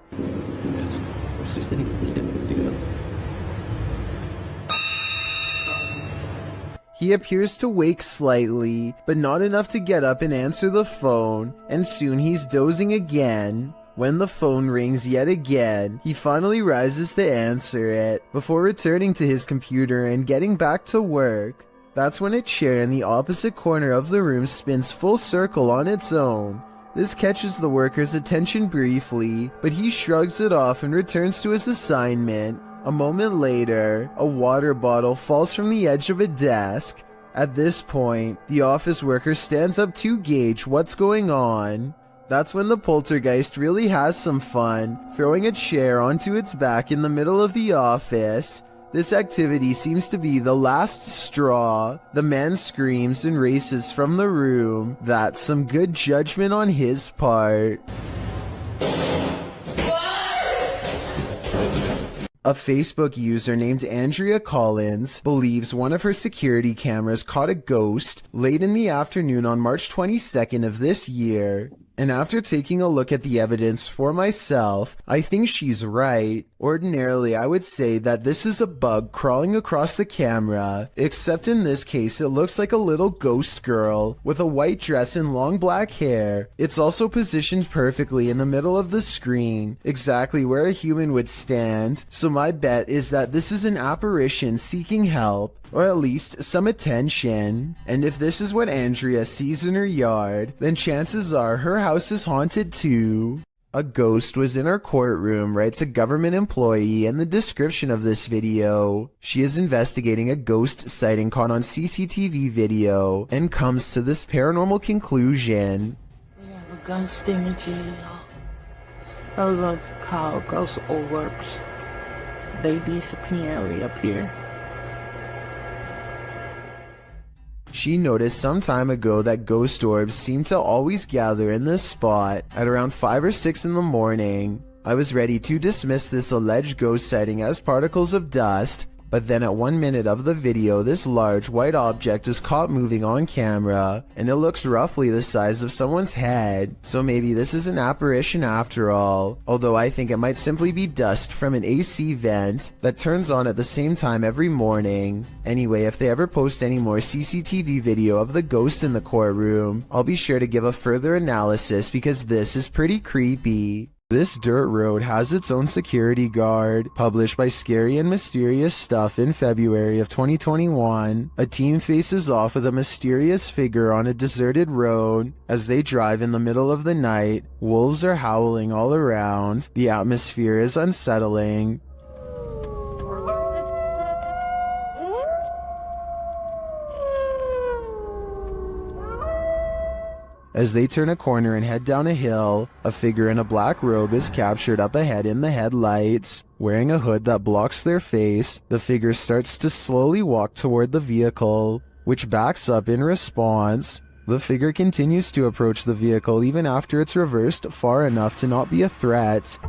He appears to wake slightly, but not enough to get up and answer the phone, and soon he's dozing again. When the phone rings yet again, he finally rises to answer it, before returning to his computer and getting back to work. That's when a chair in the opposite corner of the room spins full circle on its own. This catches the worker's attention briefly, but he shrugs it off and returns to his assignment. A moment later, a water bottle falls from the edge of a desk. At this point, the office worker stands up to gauge what's going on. That's when the poltergeist really has some fun, throwing a chair onto its back in the middle of the office. This activity seems to be the last straw. The man screams and races from the room. That's some good judgment on his part. A Facebook user named Andrea Collins believes one of her security cameras caught a ghost late in the afternoon on March 22nd of this year. And after taking a look at the evidence for myself, I think she's right. Ordinarily, I would say that this is a bug crawling across the camera, except in this case it looks like a little ghost girl with a white dress and long black hair. It's also positioned perfectly in the middle of the screen, exactly where a human would stand, so my bet is that this is an apparition seeking help, or at least some attention. And if this is what Andrea sees in her yard, then chances are her house is haunted too. A ghost was in our courtroom, writes a government employee in the description of this video. She is investigating a ghost sighting caught on CCTV video and comes to this paranormal conclusion. We have a ghost imaging. Those are called ghost orbs. They disappear and reappear. She noticed some time ago that ghost orbs seem to always gather in this spot at around 5 or 6 in the morning. I was ready to dismiss this alleged ghost sighting as particles of dust, but then at 1 minute of the video, this large white object is caught moving on camera, and it looks roughly the size of someone's head, so maybe this is an apparition after all, although I think it might simply be dust from an AC vent that turns on at the same time every morning. Anyway, if they ever post any more CCTV video of the ghost in the courtroom, I'll be sure to give a further analysis because this is pretty creepy. This dirt road has its own security guard. Published by Scary and Mysterious Stuff in February of 2021, a team faces off with a mysterious figure on a deserted road. As they drive in the middle of the night, wolves are howling all around. The atmosphere is unsettling. As they turn a corner and head down a hill, a figure in a black robe is captured up ahead in the headlights. Wearing a hood that blocks their face, the figure starts to slowly walk toward the vehicle, which backs up in response. The figure continues to approach the vehicle even after it's reversed far enough to not be a threat.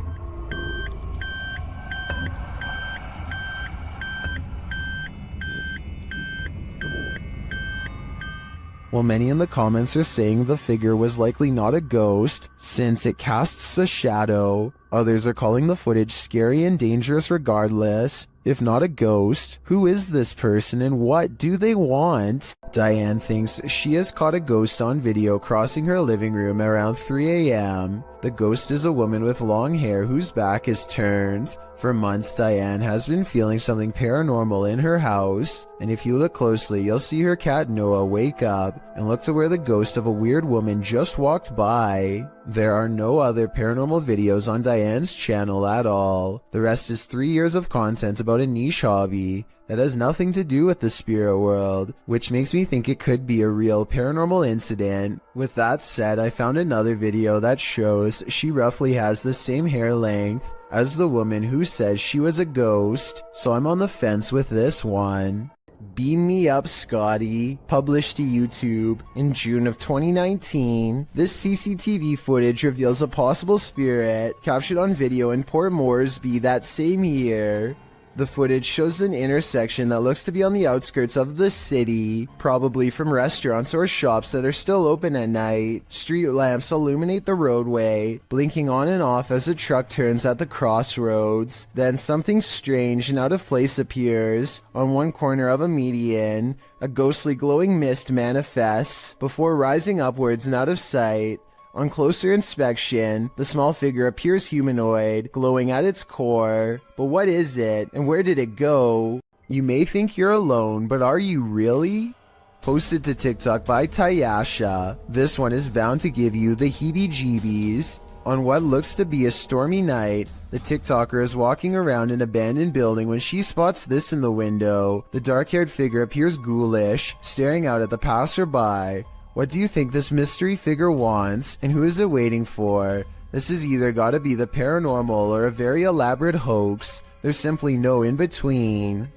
While many in the comments are saying the figure was likely not a ghost, since it casts a shadow, others are calling the footage scary and dangerous regardless. If not a ghost, who is this person and what do they want? Diane thinks she has caught a ghost on video crossing her living room around 3 a.m. The ghost is a woman with long hair whose back is turned. For months, Diane has been feeling something paranormal in her house, and if you look closely, you'll see her cat Noah wake up and look to where the ghost of a weird woman just walked by. There are no other paranormal videos on Diane's channel at all. The rest is 3 years of content about a niche hobby that has nothing to do with the spirit world, which makes me think it could be a real paranormal incident. With that said, I found another video that shows she roughly has the same hair length as the woman who says she was a ghost, so I'm on the fence with this one. Beam Me Up Scotty, published to YouTube in June of 2019. This CCTV footage reveals a possible spirit captured on video in Port Moresby that same year. The footage shows an intersection that looks to be on the outskirts of the city, probably from restaurants or shops that are still open at night. Street lamps illuminate the roadway, blinking on and off as a truck turns at the crossroads. Then something strange and out of place appears on one corner of a median. A ghostly glowing mist manifests before rising upwards and out of sight. On closer inspection, the small figure appears humanoid, glowing at its core. But what is it, and where did it go? You may think you're alone, but are you really? Posted to TikTok by Tayasha, this one is bound to give you the heebie-jeebies. On what looks to be a stormy night, the TikToker is walking around an abandoned building when she spots this in the window. The dark-haired figure appears ghoulish, staring out at the passerby. What do you think this mystery figure wants, and who is it waiting for? This has either gotta be the paranormal or a very elaborate hoax. There's simply no in-between.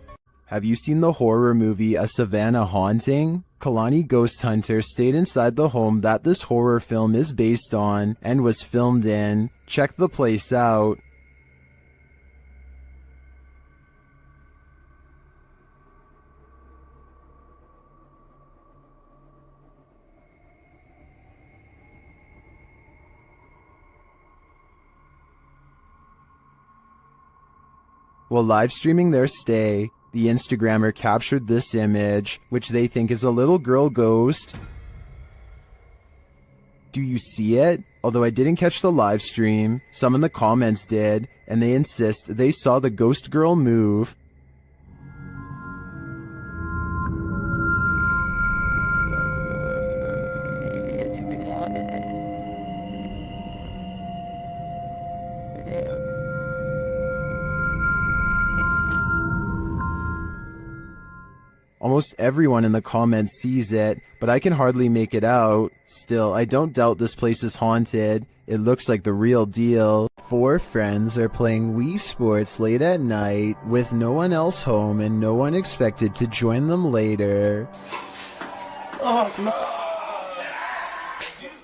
Have you seen the horror movie A Savannah Haunting? Kalani Ghost Hunter stayed inside the home that this horror film is based on and was filmed in. Check the place out. While live streaming their stay, the Instagrammer captured this image, which they think is a little girl ghost. Do you see it? Although I didn't catch the live stream, some in the comments did, and they insist they saw the ghost girl move. Almost everyone in the comments sees it, but I can hardly make it out. Still, I don't doubt this place is haunted. It looks like the real deal. 4 friends are playing Wii Sports late at night, with no one else home and no one expected to join them later.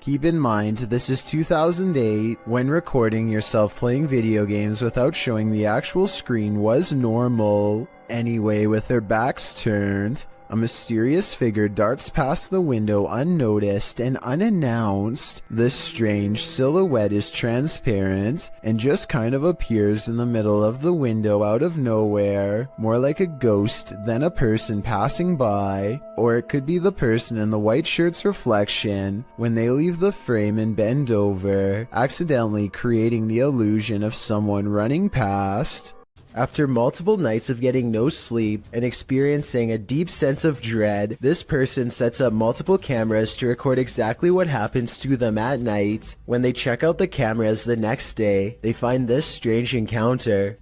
Keep in mind, this is 2008. When recording yourself playing video games without showing the actual screen was normal. Anyway, with their backs turned, a mysterious figure darts past the window unnoticed and unannounced. This strange silhouette is transparent and just kind of appears in the middle of the window out of nowhere, more like a ghost than a person passing by. Or it could be the person in the white shirt's reflection when they leave the frame and bend over, accidentally creating the illusion of someone running past. After multiple nights of getting no sleep and experiencing a deep sense of dread, this person sets up multiple cameras to record exactly what happens to them at night. When they check out the cameras the next day, they find this strange encounter.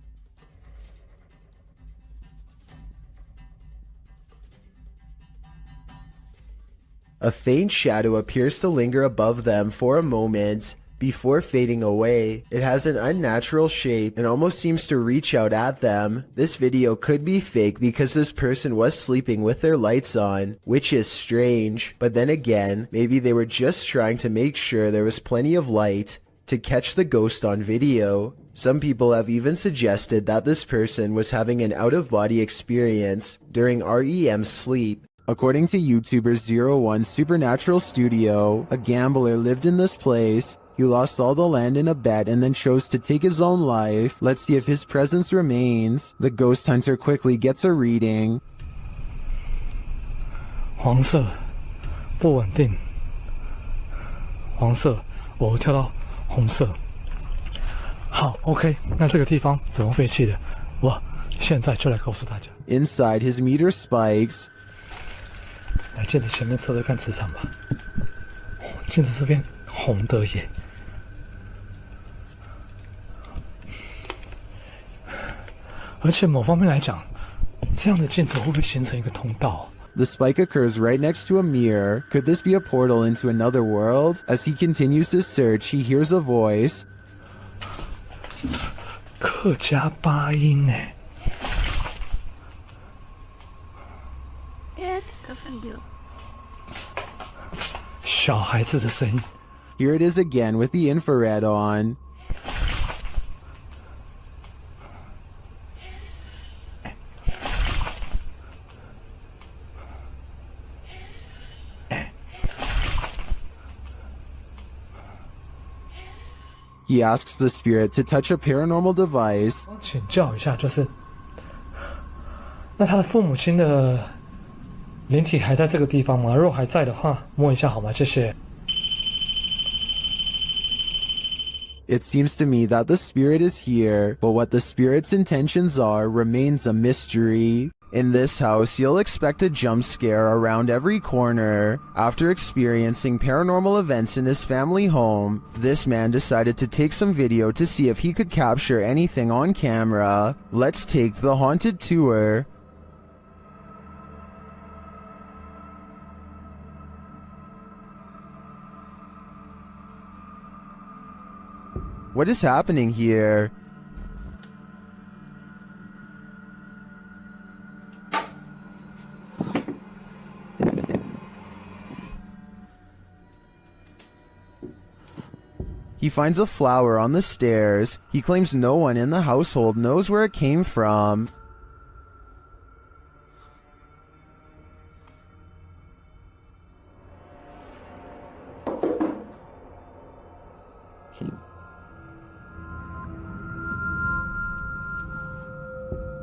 A faint shadow appears to linger above them for a moment, before fading away. It has an unnatural shape and almost seems to reach out at them. This video could be fake because this person was sleeping with their lights on, which is strange. But then again, maybe they were just trying to make sure there was plenty of light to catch the ghost on video. Some people have even suggested that this person was having an out-of-body experience during REM sleep. According to YouTuber 01 Supernatural Studio, a gambler lived in this place. He lost all the land in a bet and then chose to take his own life. Let's see if his presence remains. The ghost hunter quickly gets a reading. 黄色，不稳定。黄色，我跳到红色。好 ，OK， 那这个地方怎么废弃的？我现在就来告诉大家。Inside, his meter spikes. 来镜子前面测测看磁场吧。镜子这边红的耶。而且某方面来讲，这样的镜子会不会形成一个通道？ The spike occurs right next to a mirror. Could this be a portal into another world? As he continues to search, he hears a voice. 客家八音哎。小孩子的声音。 Here it is again with the infrared on. He asks the spirit to touch a paranormal device. 请教一下，就是那他的父母亲的灵体还在这个地方吗？如果还在的话，摸一下好吗？谢谢。 It seems to me that the spirit is here, but what the spirit's intentions are remains a mystery. In this house, you'll expect a jump scare around every corner. After experiencing paranormal events in his family home, this man decided to take some video to see if he could capture anything on camera. Let's take the haunted tour. What is happening here? He finds a flower on the stairs. He claims no one in the household knows where it came from.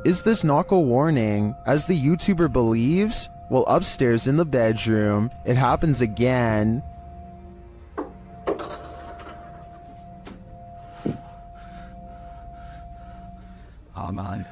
Is this knock a warning, as the YouTuber believes? Well, upstairs in the bedroom, it happens again. Aman.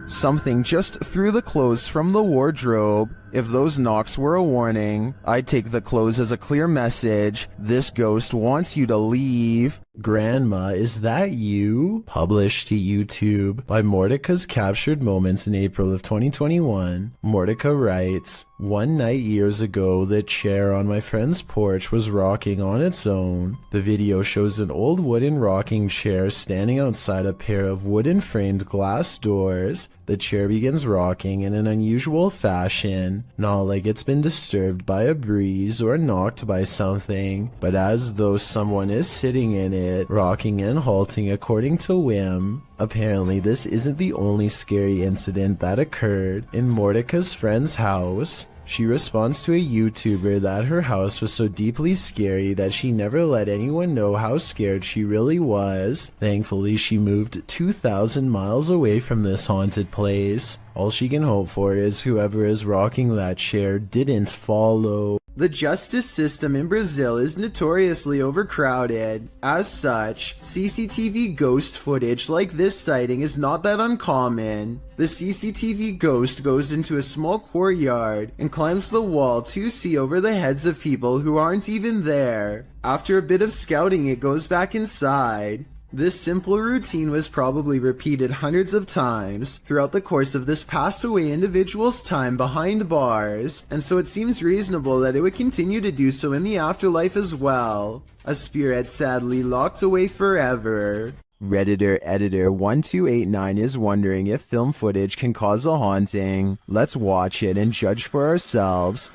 Something just threw the clothes from the wardrobe. If those knocks were a warning, I'd take the clothes as a clear message. This ghost wants you to leave. Grandma, is that you? Published to YouTube by Mordecai's Captured Moments in April of 2021. Mordecai writes, "One night years ago, the chair on my friend's porch was rocking on its own. The video shows an old wooden rocking chair standing outside a pair of wooden framed glass doors. The chair begins rocking in an unusual fashion, not like it's been disturbed by a breeze or knocked by something, but as though someone is sitting in it, rocking and halting according to whim. Apparently, this isn't the only scary incident that occurred in Mordecai's friend's house. She responds to a YouTuber that her house was so deeply scary that she never let anyone know how scared she really was. Thankfully, she moved 2,000 miles away from this haunted place. All she can hope for is whoever is rocking that chair didn't follow." The justice system in Brazil is notoriously overcrowded. As such, CCTV ghost footage like this sighting is not that uncommon. The CCTV ghost goes into a small courtyard and climbs the wall to see over the heads of people who aren't even there. After a bit of scouting, it goes back inside. This simple routine was probably repeated hundreds of times throughout the course of this passed away individual's time behind bars, and so it seems reasonable that it would continue to do so in the afterlife as well. A spirit sadly locked away forever. Redditor Editor 1289 is wondering if film footage can cause a haunting. Let's watch it and judge for ourselves.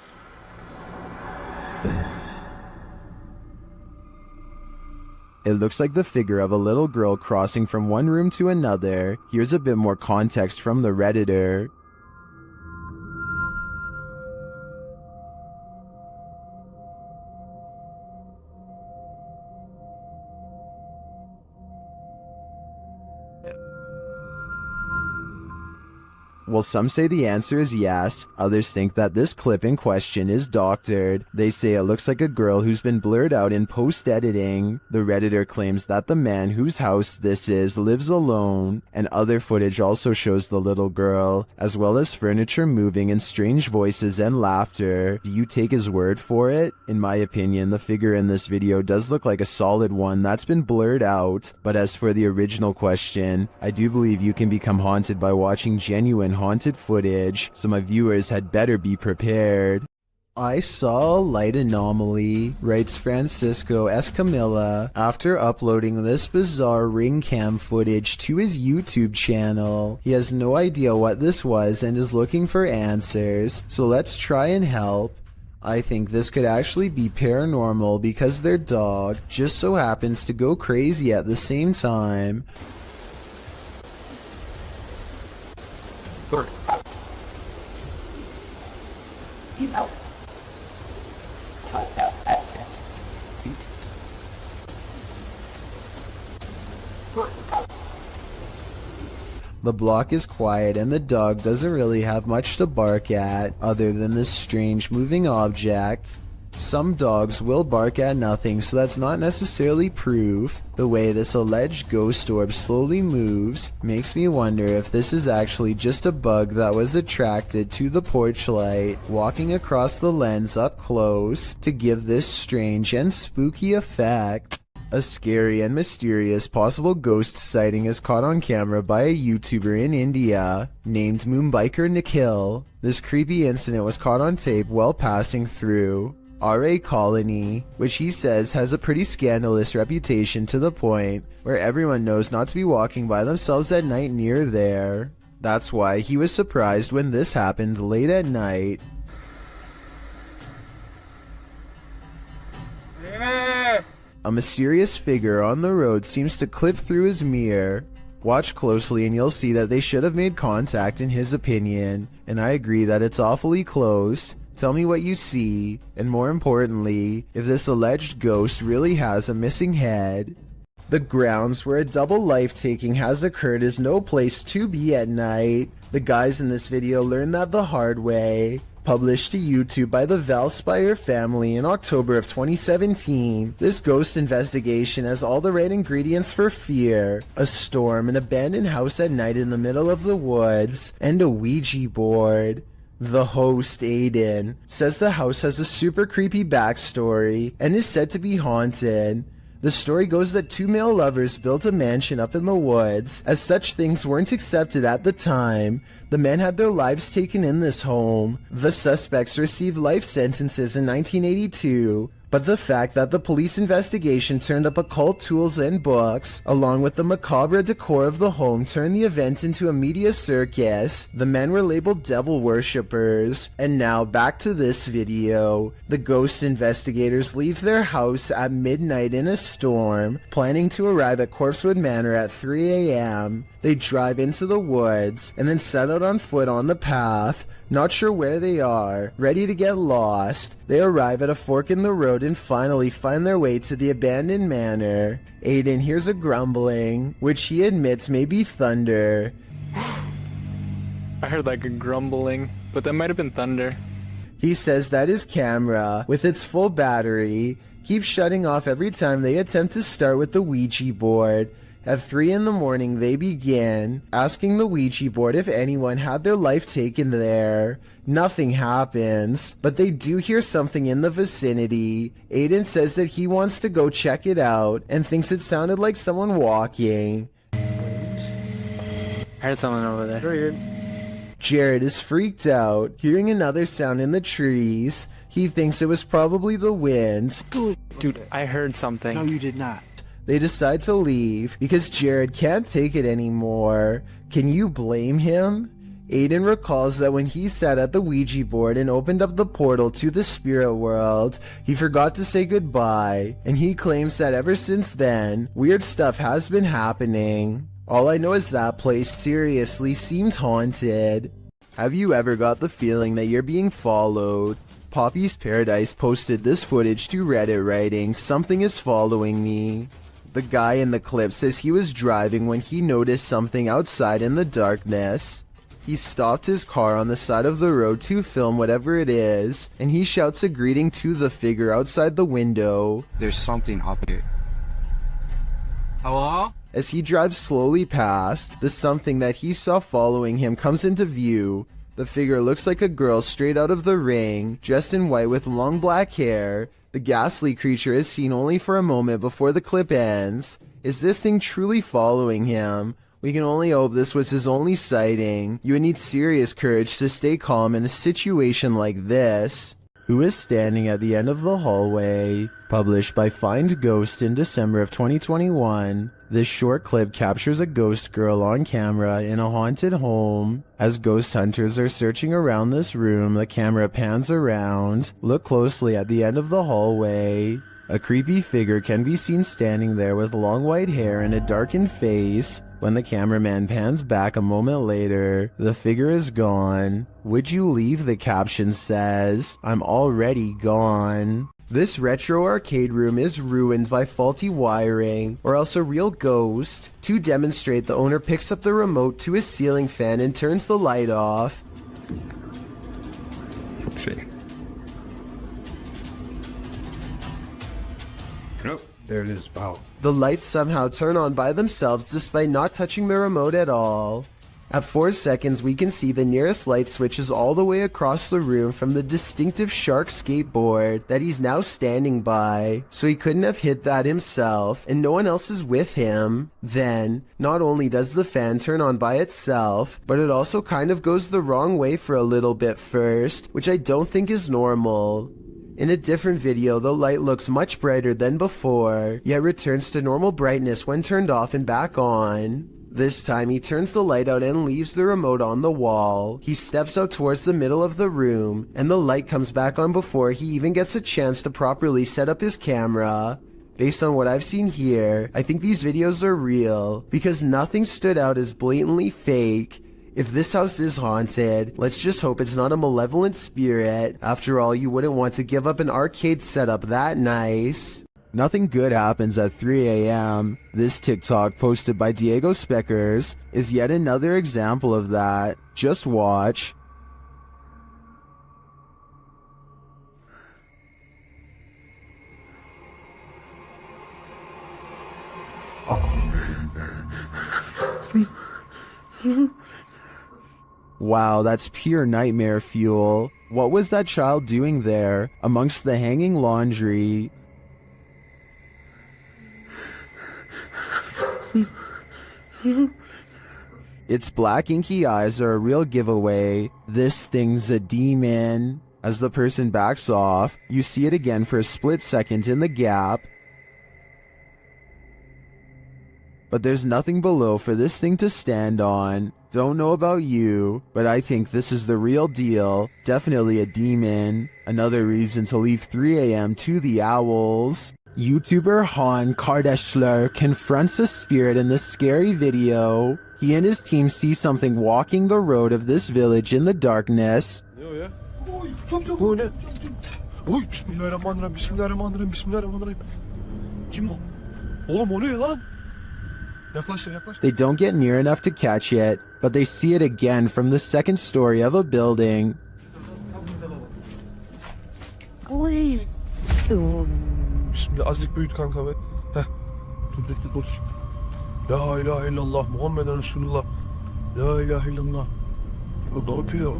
It looks like the figure of a little girl crossing from one room to another. Here's a bit more context from the Redditor. Well, some say the answer is yes, others think that this clip in question is doctored. They say it looks like a girl who's been blurred out in post-editing. The Redditor claims that the man whose house this is lives alone, and other footage also shows the little girl, as well as furniture moving and strange voices and laughter. Do you take his word for it? In my opinion, the figure in this video does look like a solid one that's been blurred out, but as for the original question, I do believe you can become haunted by watching genuine haunted footage, so my viewers had better be prepared. I saw a light anomaly, writes Francisco Escamilla, after uploading this bizarre ring cam footage to his YouTube channel. He has no idea what this was and is looking for answers, so let's try and help. I think this could actually be paranormal because their dog just so happens to go crazy at the same time. The block is quiet and the dog doesn't really have much to bark at other than this strange moving object. Some dogs will bark at nothing, so that's not necessarily proof. The way this alleged ghost orb slowly moves makes me wonder if this is actually just a bug that was attracted to the porch light, walking across the lens up close to give this strange and spooky effect. A scary and mysterious possible ghost sighting is caught on camera by a YouTuber in India named Moombiker Nikhil. This creepy incident was caught on tape while passing through RA Colony, which he says has a pretty scandalous reputation to the point where everyone knows not to be walking by themselves at night near there. That's why he was surprised when this happened late at night. A mysterious figure on the road seems to clip through his mirror. Watch closely and you'll see that they should have made contact in his opinion, and I agree that it's awfully close. Tell me what you see, and more importantly, if this alleged ghost really has a missing head. The grounds where a double life-taking has occurred is no place to be at night. The guys in this video learned that the hard way. Published to YouTube by the Valspire family in October of 2017, this ghost investigation has all the right ingredients for fear: a storm, an abandoned house at night in the middle of the woods, and a Ouija board. The host, Aiden, says the house has a super creepy backstory and is said to be haunted. The story goes that two male lovers built a mansion up in the woods. As such things weren't accepted at the time, the men had their lives taken in this home. The suspects received life sentences in 1982, but the fact that the police investigation turned up occult tools and books, along with the macabre decor of the home, turned the event into a media circus. The men were labeled devil worshippers. And now back to this video. The ghost investigators leave their house at midnight in a storm, planning to arrive at Corpsewood Manor at 3 a.m. They drive into the woods and then set out on foot on the path, not sure where they are, ready to get lost. They arrive at a fork in the road and finally find their way to the abandoned manor. Aiden hears a grumbling, which he admits may be thunder. I heard like a grumbling, but that might have been thunder. He says that his camera, with its full battery, keeps shutting off every time they attempt to start with the Ouija board. At 3 in the morning, they begin asking the Ouija board if anyone had their life taken there. Nothing happens, but they do hear something in the vicinity. Aiden says that he wants to go check it out and thinks it sounded like someone walking. I heard someone over there. Jared is freaked out, hearing another sound in the trees. He thinks it was probably the wind. Dude, I heard something. No, you did not. They decide to leave because Jared can't take it anymore. Can you blame him? Aiden recalls that when he sat at the Ouija board and opened up the portal to the spirit world, he forgot to say goodbye, and he claims that ever since then, weird stuff has been happening. All I know is that place seriously seems haunted. Have you ever got the feeling that you're being followed? Poppy's Paradise posted this footage to Reddit writing, "Something is following me." The guy in the clip says he was driving when he noticed something outside in the darkness. He stopped his car on the side of the road to film whatever it is, and he shouts a greeting to the figure outside the window. There's something up here. Hello? As he drives slowly past, the something that he saw following him comes into view. The figure looks like a girl straight out of The Ring, dressed in white with long black hair. The ghastly creature is seen only for a moment before the clip ends. Is this thing truly following him? We can only hope this was his only sighting. You would need serious courage to stay calm in a situation like this. Who is standing at the end of the hallway? Published by Find Ghost in December of 2021. This short clip captures a ghost girl on camera in a haunted home. As ghost hunters are searching around this room, the camera pans around. Look closely at the end of the hallway. A creepy figure can be seen standing there with long white hair and a darkened face. When the cameraman pans back a moment later, the figure is gone. Would you leave? The caption says. I'm already gone. This retro arcade room is ruined by faulty wiring, or else a real ghost. To demonstrate, the owner picks up the remote to his ceiling fan and turns the light off. Oopsie. Nope, there it is. Wow. The lights somehow turn on by themselves despite not touching the remote at all. At 4 seconds, we can see the nearest light switches all the way across the room from the distinctive shark skateboard that he's now standing by. So he couldn't have hit that himself, and no one else is with him. Then, not only does the fan turn on by itself, but it also kind of goes the wrong way for a little bit first, which I don't think is normal. In a different video, the light looks much brighter than before, yet returns to normal brightness when turned off and back on. This time he turns the light out and leaves the remote on the wall. He steps out towards the middle of the room, and the light comes back on before he even gets a chance to properly set up his camera. Based on what I've seen here, I think these videos are real, because nothing stood out as blatantly fake. If this house is haunted, let's just hope it's not a malevolent spirit. After all, you wouldn't want to give up an arcade setup that nice. Nothing good happens at 3 a.m. This TikTok posted by Diego Speckers is yet another example of that. Just watch. Wow, that's pure nightmare fuel. What was that child doing there, amongst the hanging laundry? Its black inky eyes are a real giveaway. This thing's a demon. As the person backs off, you see it again for a split second in the gap. But there's nothing below for this thing to stand on. Don't know about you, but I think this is the real deal. Definitely a demon. Another reason to leave 3 a.m. to the owls. YouTuber Han Kardashler confronts a spirit in this scary video. He and his team see something walking the road of this village in the darkness. Bu ne? Oy bismillahirrahmanirrahim, bismillahirrahmanirrahim, bismillahirrahmanirrahim. Kim o? Oğlum o ne lan? Yaklaştır, yaklaştır. They don't get near enough to catch it, but they see it again from the second story of a building. Oy. Bismillah, azıcık büyüt kanka be. Heh. Dur. La ilahe illallah, Muhammeden Resulullah. La ilahe illallah. Ne yapıyor?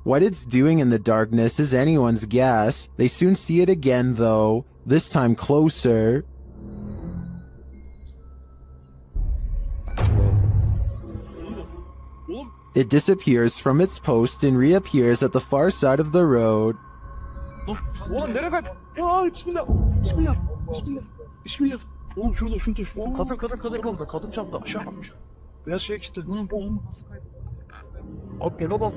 What it's doing in the darkness is anyone's guess. They soon see it again though, this time closer. It disappears from its post and reappears at the far side of the road. Oğlum nereye kaç? Ya bismillah. Bismillah. Bismillah. Bismillah. Oğlum şurada. Kadın çarptı. Aşağı atmış. Beyaz şey işte. Abi yola bak.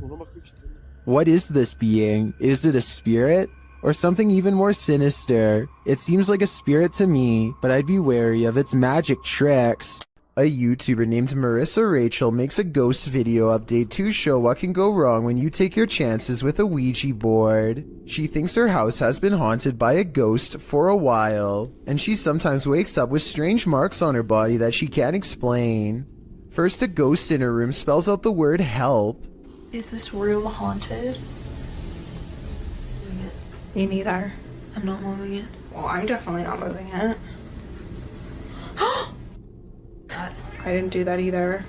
Ona bakıyor işte. What is this being? Is it a spirit? Or something even more sinister? It seems like a spirit to me, but I'd be wary of its magic tricks. A YouTuber named Marissa Rachel makes a ghost video update to show what can go wrong when you take your chances with a Ouija board. She thinks her house has been haunted by a ghost for a while, and she sometimes wakes up with strange marks on her body that she can't explain. First, a ghost in her room spells out the word help. Is this room haunted? Me neither. I'm not moving it. Well, I'm definitely not moving it. I didn't do that either.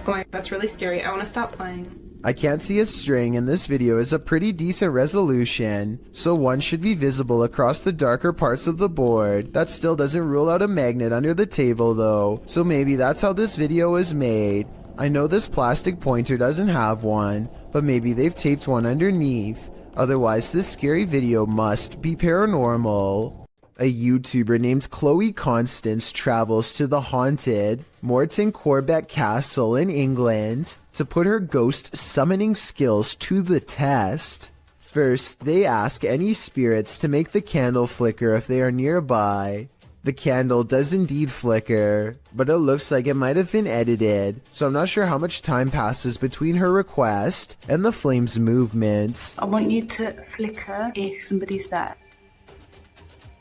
Oh my, that's really scary. I want to stop playing. I can't see a string, and this video is a pretty decent resolution, so one should be visible across the darker parts of the board. That still doesn't rule out a magnet under the table though, so maybe that's how this video was made. I know this plastic pointer doesn't have one, but maybe they've taped one underneath. Otherwise, this scary video must be paranormal. A YouTuber named Chloe Constance travels to the haunted Morton Corbett Castle in England to put her ghost summoning skills to the test. First, they ask any spirits to make the candle flicker if they are nearby. The candle does indeed flicker, but it looks like it might have been edited, so I'm not sure how much time passes between her request and the flame's movement. I want you to flicker if somebody's there.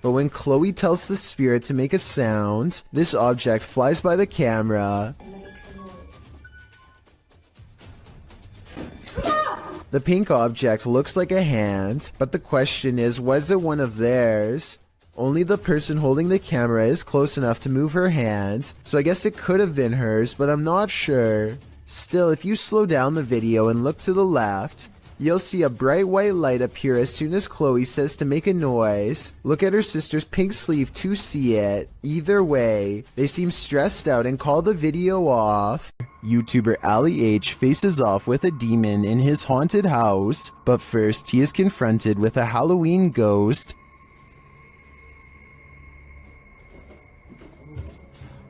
But when Chloe tells the spirit to make a sound, this object flies by the camera. The pink object looks like a hand, but the question is, was it one of theirs? Only the person holding the camera is close enough to move her hand, so I guess it could have been hers, but I'm not sure. Still, if you slow down the video and look to the left, you'll see a bright white light appear as soon as Chloe says to make a noise. Look at her sister's pink sleeve to see it. Either way, they seem stressed out and call the video off. YouTuber Ali H faces off with a demon in his haunted house, but first he is confronted with a Halloween ghost.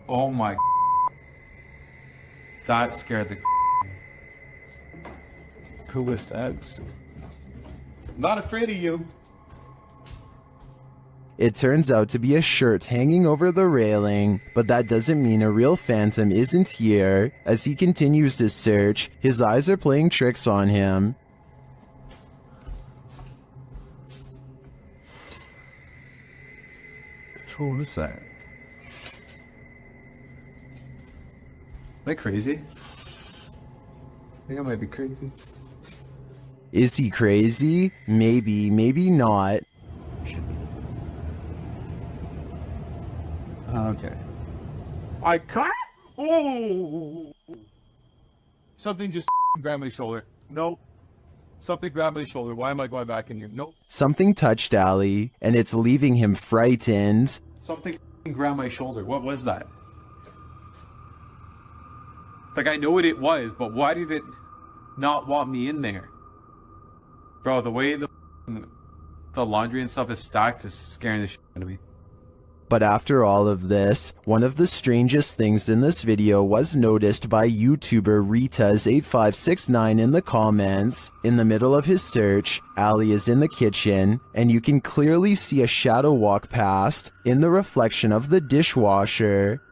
Oh my, that scared the coolest eggs. Not afraid of you. It turns out to be a shirt hanging over the railing, but that doesn't mean a real phantom isn't here. As he continues his search, his eyes are playing tricks on him. Who is that? Am I crazy? I think I might be crazy. Is he crazy? Maybe, maybe not. Okay. I can't. Oh! Something just grabbed my shoulder. Nope. Something grabbed my shoulder. Why am I going back in here? Nope. Something touched Ali, and it's leaving him frightened. Something grabbed my shoulder. What was that? Like, I know what it was, but why did it not want me in there? Bro, the way the laundry and stuff is stacked is scaring the shit out of me. But after all of this, one of the strangest things in this video was noticed by YouTuber Ritas8569 in the comments. In the middle of his search, Ali is in the kitchen, and you can clearly see a shadow walk past in the reflection of the dishwasher.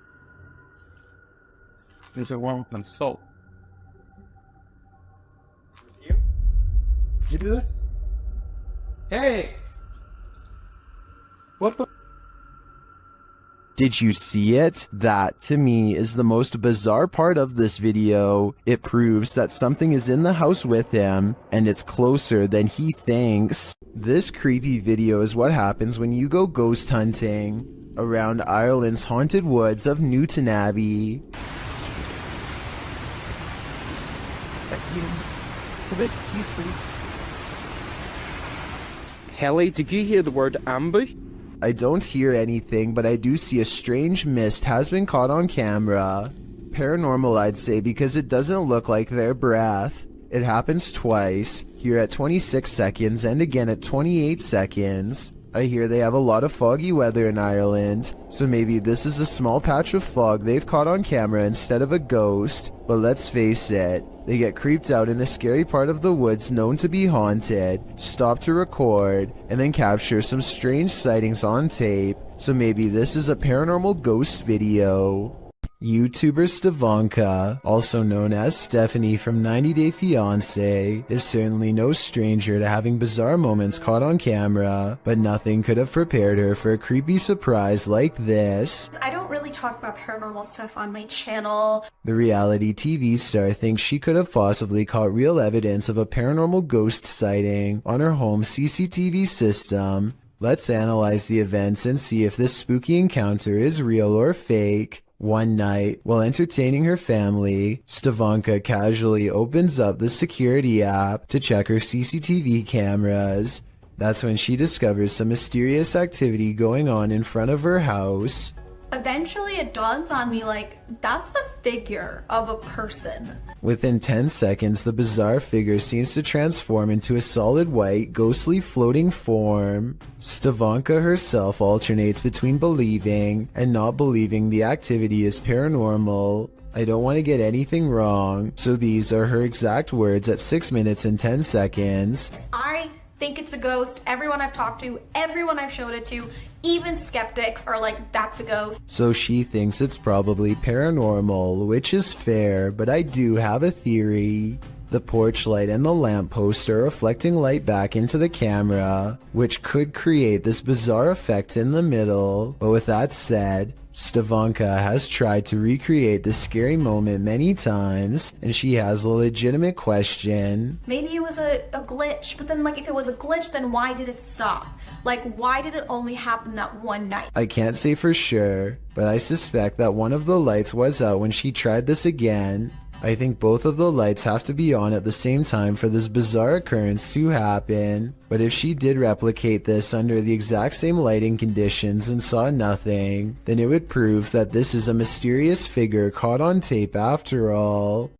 There's a warm with salt. You do it? Hey! What the? Did you see it? That, to me, is the most bizarre part of this video. It proves that something is in the house with him, and it's closer than he thinks. This creepy video is what happens when you go ghost hunting around Ireland's haunted woods of Newton Abbey. Helly, did you hear the word ambush? I don't hear anything, but I do see a strange mist has been caught on camera. Paranormal, I'd say, because it doesn't look like their breath. It happens twice, here at 26 seconds and again at 28 seconds. I hear they have a lot of foggy weather in Ireland, so maybe this is a small patch of fog they've caught on camera instead of a ghost. But let's face it, they get creeped out in a scary part of the woods known to be haunted, stop to record, and then capture some strange sightings on tape, so maybe this is a paranormal ghost video. YouTuber Stefanka, also known as Stephanie from 90 Day Fiancé, is certainly no stranger to having bizarre moments caught on camera, but nothing could have prepared her for a creepy surprise like this. I don't really talk about paranormal stuff on my channel. The reality TV star thinks she could have possibly caught real evidence of a paranormal ghost sighting on her home CCTV system. Let's analyze the events and see if this spooky encounter is real or fake. One night, while entertaining her family, Stefanka casually opens up the security app to check her CCTV cameras. That's when she discovers some mysterious activity going on in front of her house. Eventually it dawns on me, like, that's the figure of a person. Within 10 seconds, the bizarre figure seems to transform into a solid white, ghostly floating form. Stefanka herself alternates between believing and not believing the activity is paranormal. I don't want to get anything wrong, so these are her exact words at 6 minutes and 10 seconds. I think it's a ghost. Everyone I've talked to, everyone I've showed it to, even skeptics are like, that's a ghost. So she thinks it's probably paranormal, which is fair, but I do have a theory. The porch light and the lamppost are reflecting light back into the camera, which could create this bizarre effect in the middle. But with that said, Stefanka has tried to recreate this scary moment many times, and she has a legitimate question. Maybe it was a glitch, but then, like, if it was a glitch, then why did it stop? Like, why did it only happen that one night? I can't say for sure, but I suspect that one of the lights was out when she tried this again. I think both of the lights have to be on at the same time for this bizarre occurrence to happen. But if she did replicate this under the exact same lighting conditions and saw nothing, then it would prove that this is a mysterious figure caught on tape after all.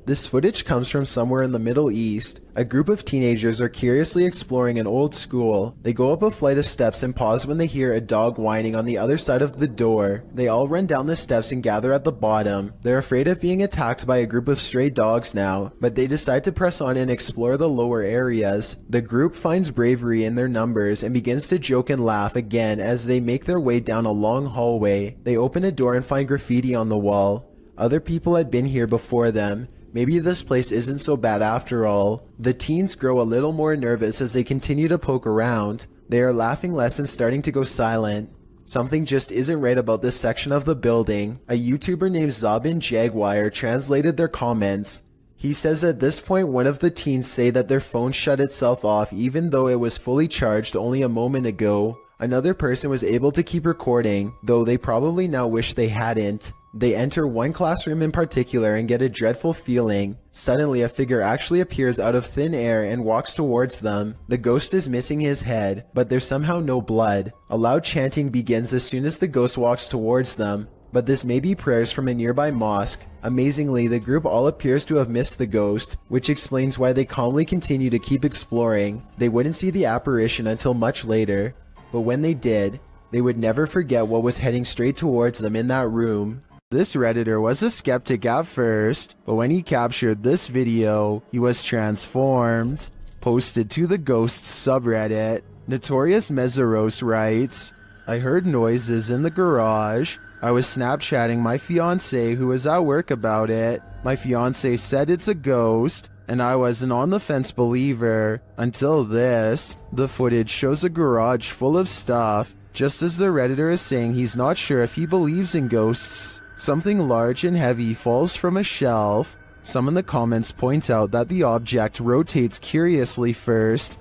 This footage comes from somewhere in the Middle East. A group of teenagers are curiously exploring an old school. They go up a flight of steps and pause when they hear a dog whining on the other side of the door. They all run down the steps and gather at the bottom. They're afraid of being attacked by a group of stray dogs now, but they decide to press on and explore the lower areas. The group finds bravery in their numbers and begins to joke and laugh again as they make their way down a long hallway. They open a door and find graffiti on the wall. Other people had been here before them. Maybe this place isn't so bad after all. The teens grow a little more nervous as they continue to poke around. They are laughing less and starting to go silent. Something just isn't right about this section of the building. A YouTuber named Zabin Jaguar translated their comments. He says at this point one of the teens say that their phone shut itself off even though it was fully charged only a moment ago. Another person was able to keep recording, though they probably now wish they hadn't. They enter one classroom in particular and get a dreadful feeling. Suddenly a figure actually appears out of thin air and walks towards them. The ghost is missing his head, but there's somehow no blood. A loud chanting begins as soon as the ghost walks towards them, but this may be prayers from a nearby mosque. Amazingly, the group all appears to have missed the ghost, which explains why they calmly continue to keep exploring. They wouldn't see the apparition until much later, but when they did, they would never forget what was heading straight towards them in that room. This Redditor was a skeptic at first, but when he captured this video, he was transformed. Posted to the Ghosts subreddit, Notorious Meseros writes, I heard noises in the garage. I was Snapchatting my fiancé who was at work about it. My fiancé said it's a ghost, and I was an on-the-fence believer until this. The footage shows a garage full of stuff, just as the Redditor is saying he's not sure if he believes in ghosts. Something large and heavy falls from a shelf. Some in the comments point out that the object rotates curiously first.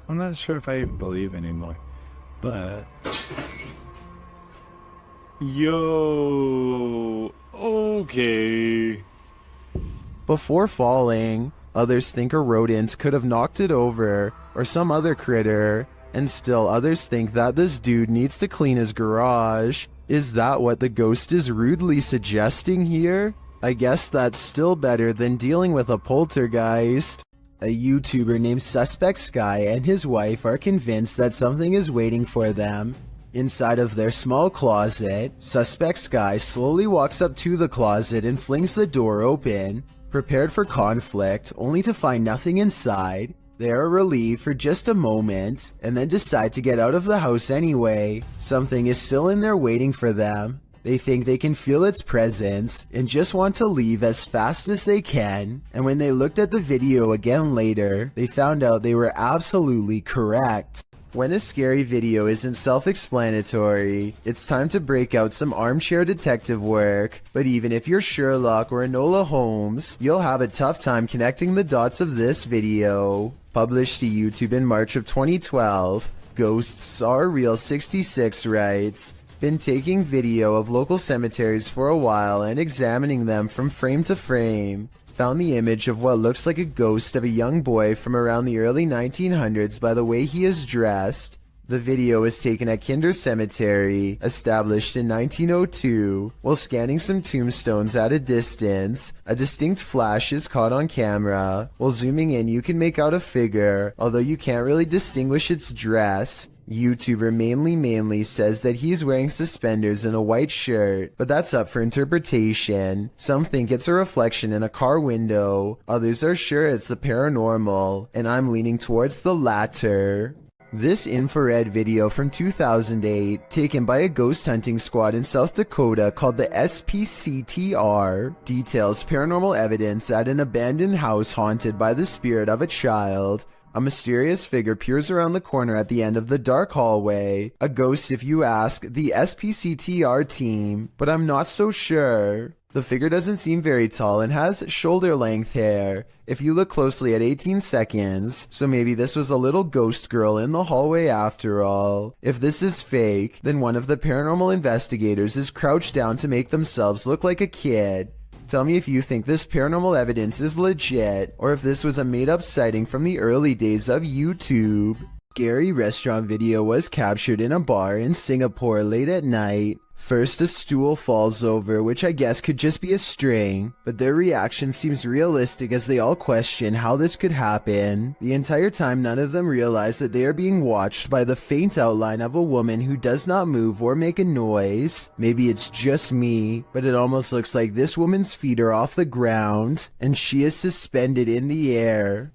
I'm not sure if I even believe anymore, but... Yo... Okay... Before falling, others think a rodent could have knocked it over, or some other critter, and still others think that this dude needs to clean his garage. Is that what the ghost is rudely suggesting here? I guess that's still better than dealing with a poltergeist. A YouTuber named Suspect Sky and his wife are convinced that something is waiting for them. Inside of their small closet, Suspect Sky slowly walks up to the closet and flings the door open, prepared for conflict, only to find nothing inside. They are relieved for just a moment, and then decide to get out of the house anyway. Something is still in there waiting for them. They think they can feel its presence and just want to leave as fast as they can. And when they looked at the video again later, they found out they were absolutely correct. When a scary video isn't self-explanatory, it's time to break out some armchair detective work. But even if you're Sherlock or Enola Holmes, you'll have a tough time connecting the dots of this video. Published to YouTube in March of 2012, Ghosts Are Real 66 writes, "Been taking video of local cemeteries for a while and examining them from frame to frame. Found the image of what looks like a ghost of a young boy from around the early 1900s by the way he is dressed. The video was taken at Kinder Cemetery, established in 1902. While scanning some tombstones at a distance, a distinct flash is caught on camera. While zooming in, you can make out a figure, although you can't really distinguish its dress. YouTuber Manly says that he's wearing suspenders and a white shirt, but that's up for interpretation. Some think it's a reflection in a car window, others are sure it's the paranormal, and I'm leaning towards the latter." This infrared video from 2008, taken by a ghost hunting squad in South Dakota called the SPCTR, details paranormal evidence at an abandoned house haunted by the spirit of a child. A mysterious figure peers around the corner at the end of the dark hallway. A ghost if you ask the SPCTR team, but I'm not so sure. The figure doesn't seem very tall and has shoulder-length hair if you look closely at 18 seconds, so maybe this was a little ghost girl in the hallway after all. If this is fake, then one of the paranormal investigators is crouched down to make themselves look like a kid. Tell me if you think this paranormal evidence is legit, or if this was a made-up sighting from the early days of YouTube. Scary restaurant video was captured in a bar in Singapore late at night. First, a stool falls over, which I guess could just be a string, but their reaction seems realistic as they all question how this could happen. The entire time, none of them realize that they are being watched by the faint outline of a woman who does not move or make a noise. Maybe it's just me, but it almost looks like this woman's feet are off the ground, and she is suspended in the air.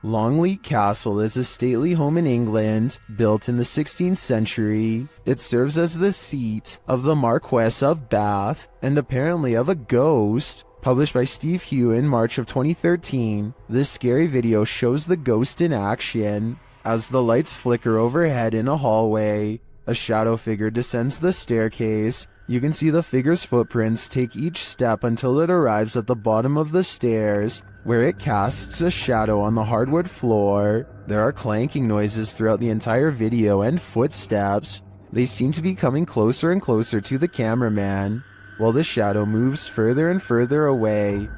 Longleat Castle is a stately home in England, built in the 16th century. It serves as the seat of the Marquess of Bath, and apparently of a ghost. Published by Steve Hugh in March of 2013, this scary video shows the ghost in action. As the lights flicker overhead in a hallway, a shadow figure descends the staircase. You can see the figure's footprints take each step until it arrives at the bottom of the stairs, where it casts a shadow on the hardwood floor. There are clanking noises throughout the entire video and footsteps. They seem to be coming closer and closer to the cameraman, while the shadow moves further and further away.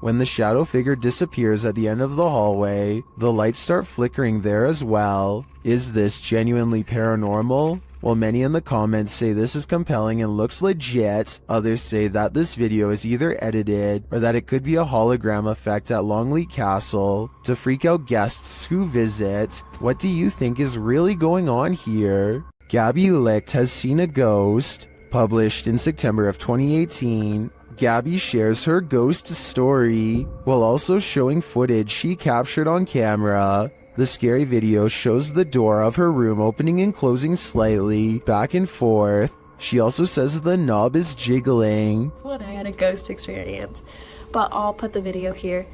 When the shadow figure disappears at the end of the hallway, the lights start flickering there as well. Is this genuinely paranormal? While many in the comments say this is compelling and looks legit, others say that this video is either edited or that it could be a hologram effect at Longleat Castle to freak out guests who visit. What do you think is really going on here? Gabby Licht has seen a ghost. Published in September of 2018, Gabby shares her ghost story while also showing footage she captured on camera. The scary video shows the door of her room opening and closing slightly, back and forth. She also says the knob is jiggling. When I had a ghost experience, but I'll put the video here.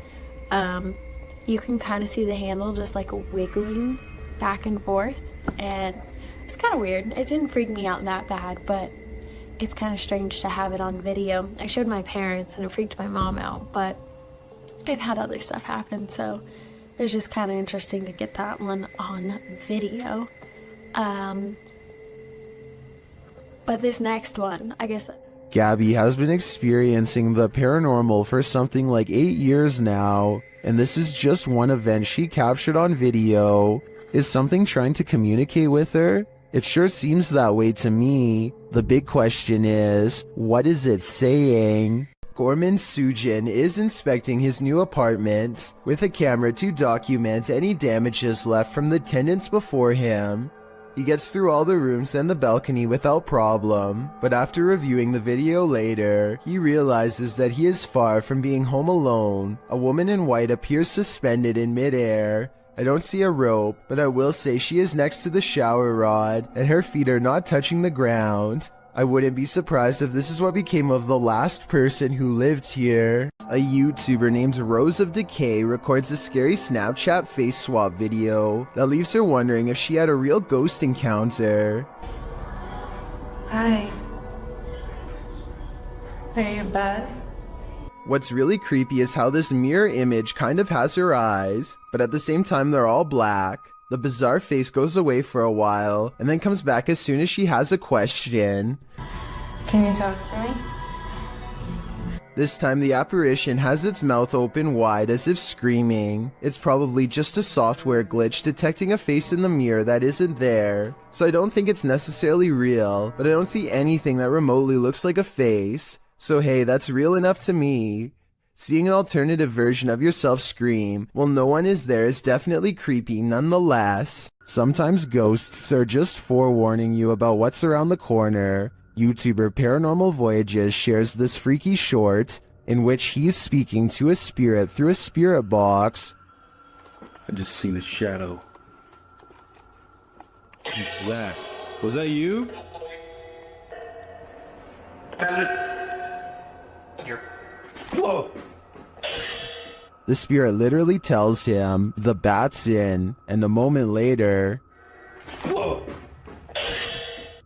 You can kind of see the handle just like wiggling back and forth, and it's kind of weird. It didn't freak me out that bad, but it's kind of strange to have it on video. I showed my parents and it freaked my mom out, but I've had other stuff happen, so it's just kind of interesting to get that one on video. But this next one, I guess... Gabby has been experiencing the paranormal for something like 8 years now, and this is just one event she captured on video. Is something trying to communicate with her? It sure seems that way to me. The big question is, what is it saying? Gorman Sujin is inspecting his new apartment with a camera to document any damages left from the tenants before him. He gets through all the rooms and the balcony without problem, but after reviewing the video later, he realizes that he is far from being home alone. A woman in white appears suspended in midair. I don't see a rope, but I will say she is next to the shower rod, and her feet are not touching the ground. I wouldn't be surprised if this is what became of the last person who lived here. A YouTuber named Rose of Decay records a scary Snapchat face swap video that leaves her wondering if she had a real ghost encounter. Hi. Are you in bed? What's really creepy is how this mirror image kind of has her eyes, but at the same time they're all black. The bizarre face goes away for a while, and then comes back as soon as she has a question. Can you talk to me? This time the apparition has its mouth open wide as if screaming. It's probably just a software glitch detecting a face in the mirror that isn't there, so I don't think it's necessarily real, but I don't see anything that remotely looks like a face, so hey, that's real enough to me. Seeing an alternative version of yourself scream while no one is there is definitely creepy nonetheless. Sometimes ghosts are just forewarning you about what's around the corner. YouTuber Paranormal Voyages shares this freaky short in which he's speaking to a spirit through a spirit box. I just seen a shadow. Who's that? Was that you? Whoa! The spirit literally tells him the bat's in, and a moment later, Whoa!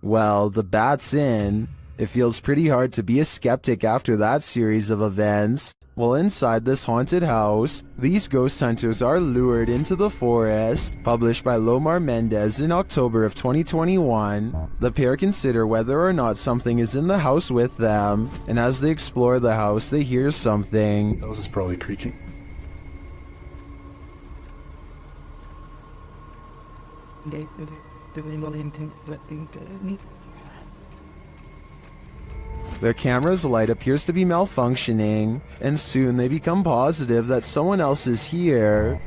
well, the bat's in. It feels pretty hard to be a skeptic after that series of events. While inside this haunted house, these ghost hunters are lured into the forest. Published by Lomar Mendez in October of 2021, the pair consider whether or not something is in the house with them, and as they explore the house, they hear something. That was probably creaking. Their camera's light appears to be malfunctioning, and soon they become positive that someone else is here.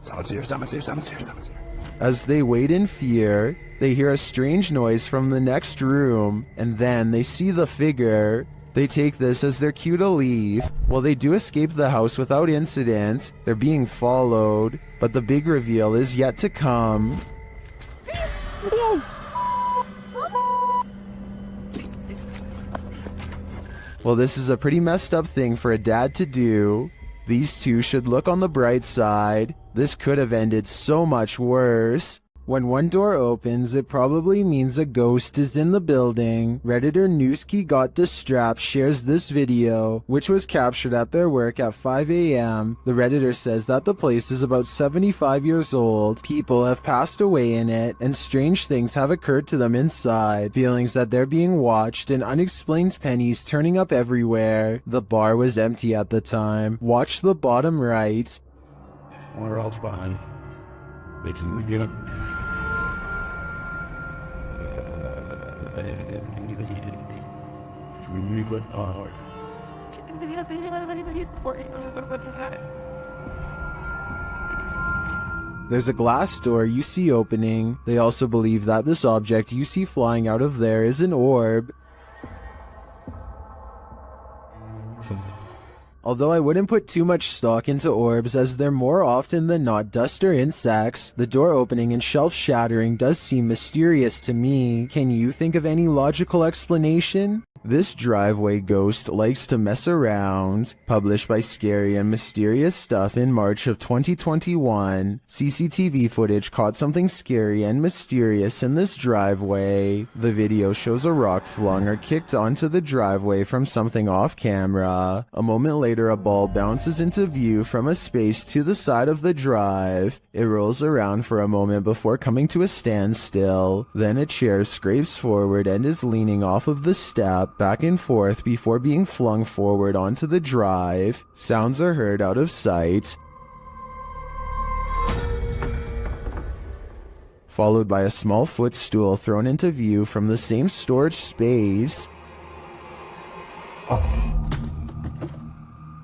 Someone's here. As they wait in fear, they hear a strange noise from the next room, and then they see the figure. They take this as their cue to leave. While they do escape the house without incident, they're being followed, but the big reveal is yet to come. Well, this is a pretty messed up thing for a dad to do. These two should look on the bright side. This could have ended so much worse. When one door opens, it probably means a ghost is in the building. Redditor Newski Got Distrapped shares this video, which was captured at their work at 5 a.m. The Redditor says that the place is about 75 years old. People have passed away in it, and strange things have occurred to them inside. Feelings that they're being watched, and unexplained pennies turning up everywhere. The bar was empty at the time. Watch the bottom right. Where else behind? They didn't get him. There's a glass door you see opening. They also believe that this object you see flying out of there is an orb. Although I wouldn't put too much stock into orbs as they're more often than not dust or insects, the door opening and shelf shattering does seem mysterious to me. Can you think of any logical explanation? This driveway ghost likes to mess around. Published by Scary and Mysterious Stuff in March of 2021, CCTV footage caught something scary and mysterious in this driveway. The video shows a rock flung or kicked onto the driveway from something off camera. A moment later, a ball bounces into view from a space to the side of the drive. It rolls around for a moment before coming to a standstill. Then a chair scrapes forward and is leaning off of the step back and forth before being flung forward onto the drive. Sounds are heard out of sight, followed by a small footstool thrown into view from the same storage space.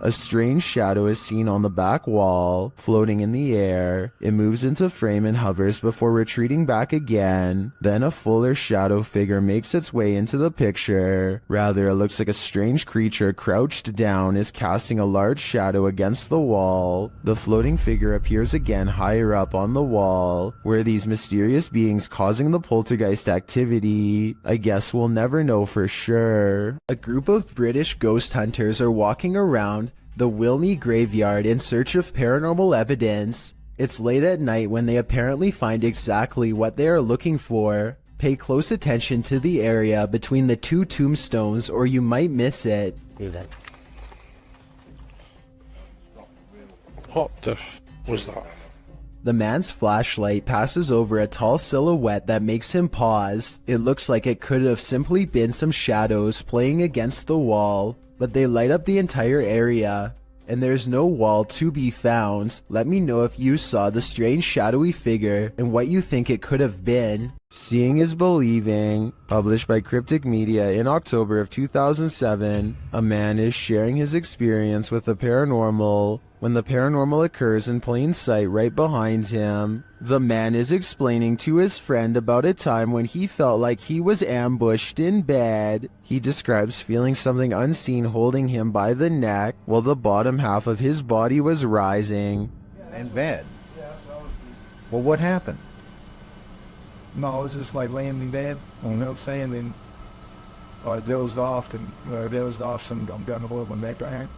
A strange shadow is seen on the back wall, floating in the air. It moves into frame and hovers before retreating back again. Then a fuller shadow figure makes its way into the picture. Rather, it looks like a strange creature crouched down is casting a large shadow against the wall. The floating figure appears again higher up on the wall. Where these mysterious beings causing the poltergeist activity? I guess we'll never know for sure. A group of British ghost hunters are walking around the Wilney graveyard in search of paranormal evidence. It's late at night when they apparently find exactly what they are looking for. Pay close attention to the area between the two tombstones or you might miss it. What the was that? The man's flashlight passes over a tall silhouette that makes him pause. It looks like it could have simply been some shadows playing against the wall, but they light up the entire area, and there's no wall to be found. Let me know if you saw the strange shadowy figure and what you think it could have been. Seeing is Believing, published by Cryptic Media in October of 2007. A man is sharing his experience with the paranormal when the paranormal occurs in plain sight right behind him. The man is explaining to his friend about a time when he felt like he was ambushed in bed. He describes feeling something unseen holding him by the neck while the bottom half of his body was rising. In bed? Well, what happened? No, I was just like laying in bed, you know what I'm saying, and I dozed off, and some gun oil went back behind.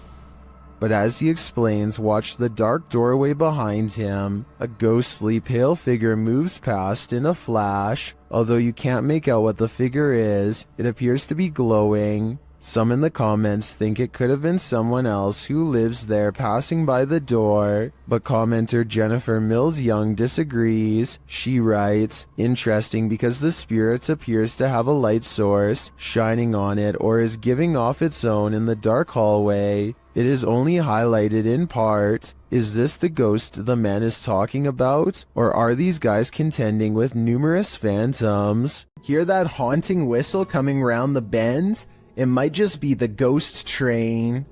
But as he explains, watch the dark doorway behind him. A ghostly pale figure moves past in a flash. Although you can't make out what the figure is, it appears to be glowing. Some in the comments think it could have been someone else who lives there passing by the door, but commenter Jennifer Mills Young disagrees. She writes, "Interesting because the spirit appears to have a light source shining on it or is giving off its own in the dark hallway. It is only highlighted in part. Is this the ghost the man is talking about? Or are these guys contending with numerous phantoms?" Hear that haunting whistle coming round the bend? It might just be the ghost train.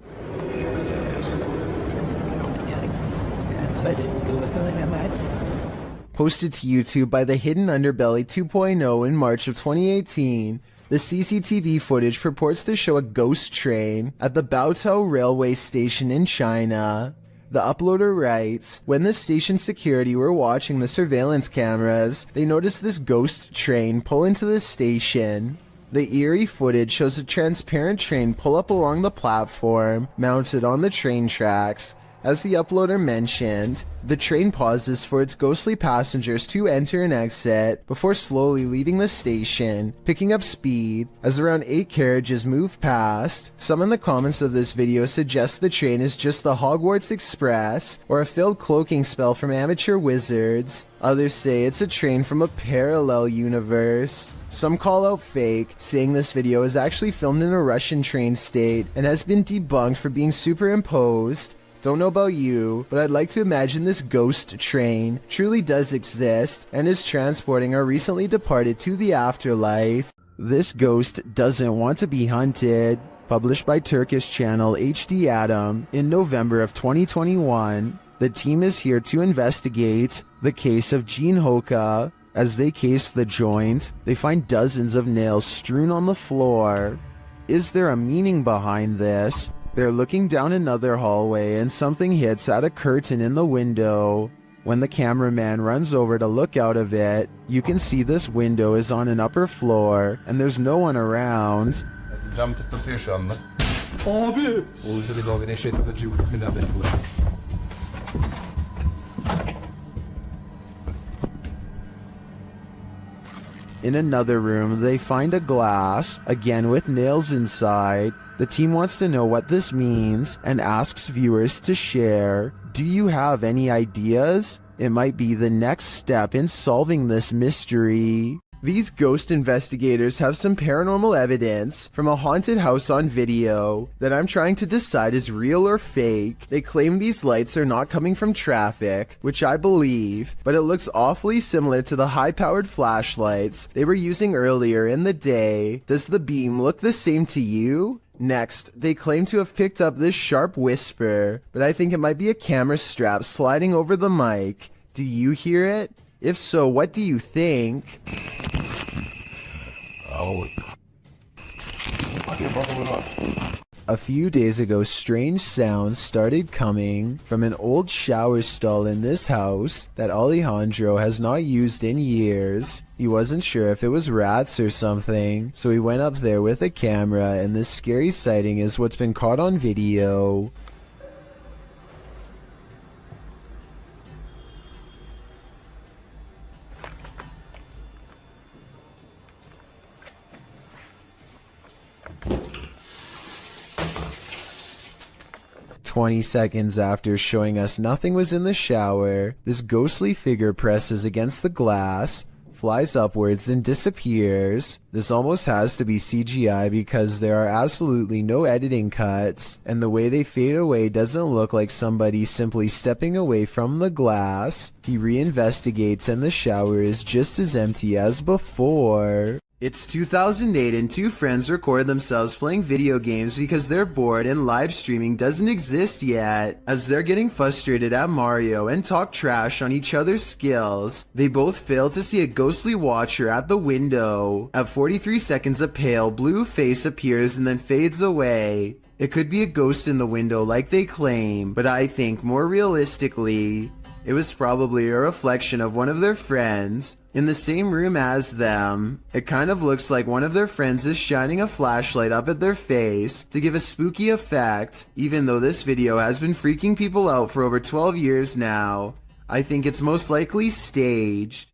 Posted to YouTube by the Hidden Underbelly 2.0 in March of 2018, the CCTV footage purports to show a ghost train at the Baotou railway station in China. The uploader writes, when the station security were watching the surveillance cameras, they noticed this ghost train pull into the station. The eerie footage shows a transparent train pull up along the platform, mounted on the train tracks. As the uploader mentioned, the train pauses for its ghostly passengers to enter and exit before slowly leaving the station, picking up speed as around 8 carriages move past. Some in the comments of this video suggest the train is just the Hogwarts Express or a failed cloaking spell from amateur wizards. Others say it's a train from a parallel universe. Some call out fake, saying this video is actually filmed in a Russian train state and has been debunked for being superimposed. Don't know about you, but I'd like to imagine this ghost train truly does exist and is transporting our recently departed to the afterlife. This ghost doesn't want to be hunted. Published by Turkish channel HD Adam in November of 2021. The team is here to investigate the case of Jean Hoka. As they case the joint, they find dozens of nails strewn on the floor. Is there a meaning behind this? They're looking down another hallway and something hits at a curtain in the window. When the cameraman runs over to look out of it, you can see this window is on an upper floor and there's no one around. Cam tıklatıyor şu anda. Abi! Oluşu bir dalga neşet edici bir In another room, they find a glass, again with nails inside. The team wants to know what this means and asks viewers to share. Do you have any ideas? It might be the next step in solving this mystery. These ghost investigators have some paranormal evidence from a haunted house on video that I'm trying to decide is real or fake. They claim these lights are not coming from traffic, which I believe, but it looks awfully similar to the high-powered flashlights they were using earlier in the day. Does the beam look the same to you? Next, they claim to have picked up this sharp whisper, but I think it might be a camera strap sliding over the mic. Do you hear it? If so, what do you think? Oh. A few days ago, strange sounds started coming from an old shower stall in this house that Alejandro has not used in years. He wasn't sure if it was rats or something, so he went up there with a camera, and this scary sighting is what's been caught on video. "20 seconds after showing us nothing was in the shower, this ghostly figure presses against the glass, flies upwards and disappears. This almost has to be CGI because there are absolutely no editing cuts, and the way they fade away doesn't look like somebody simply stepping away from the glass. He reinvestigates and the shower is just as empty as before." It's 2008 and two friends record themselves playing video games because they're bored and live streaming doesn't exist yet. As they're getting frustrated at Mario and talk trash on each other's skills, they both fail to see a ghostly watcher at the window. At 43 seconds, a pale blue face appears and then fades away. It could be a ghost in the window like they claim, but I think more realistically, it was probably a reflection of one of their friends in the same room as them. It kind of looks like one of their friends is shining a flashlight up at their face to give a spooky effect. Even though this video has been freaking people out for over 12 years now, I think it's most likely staged.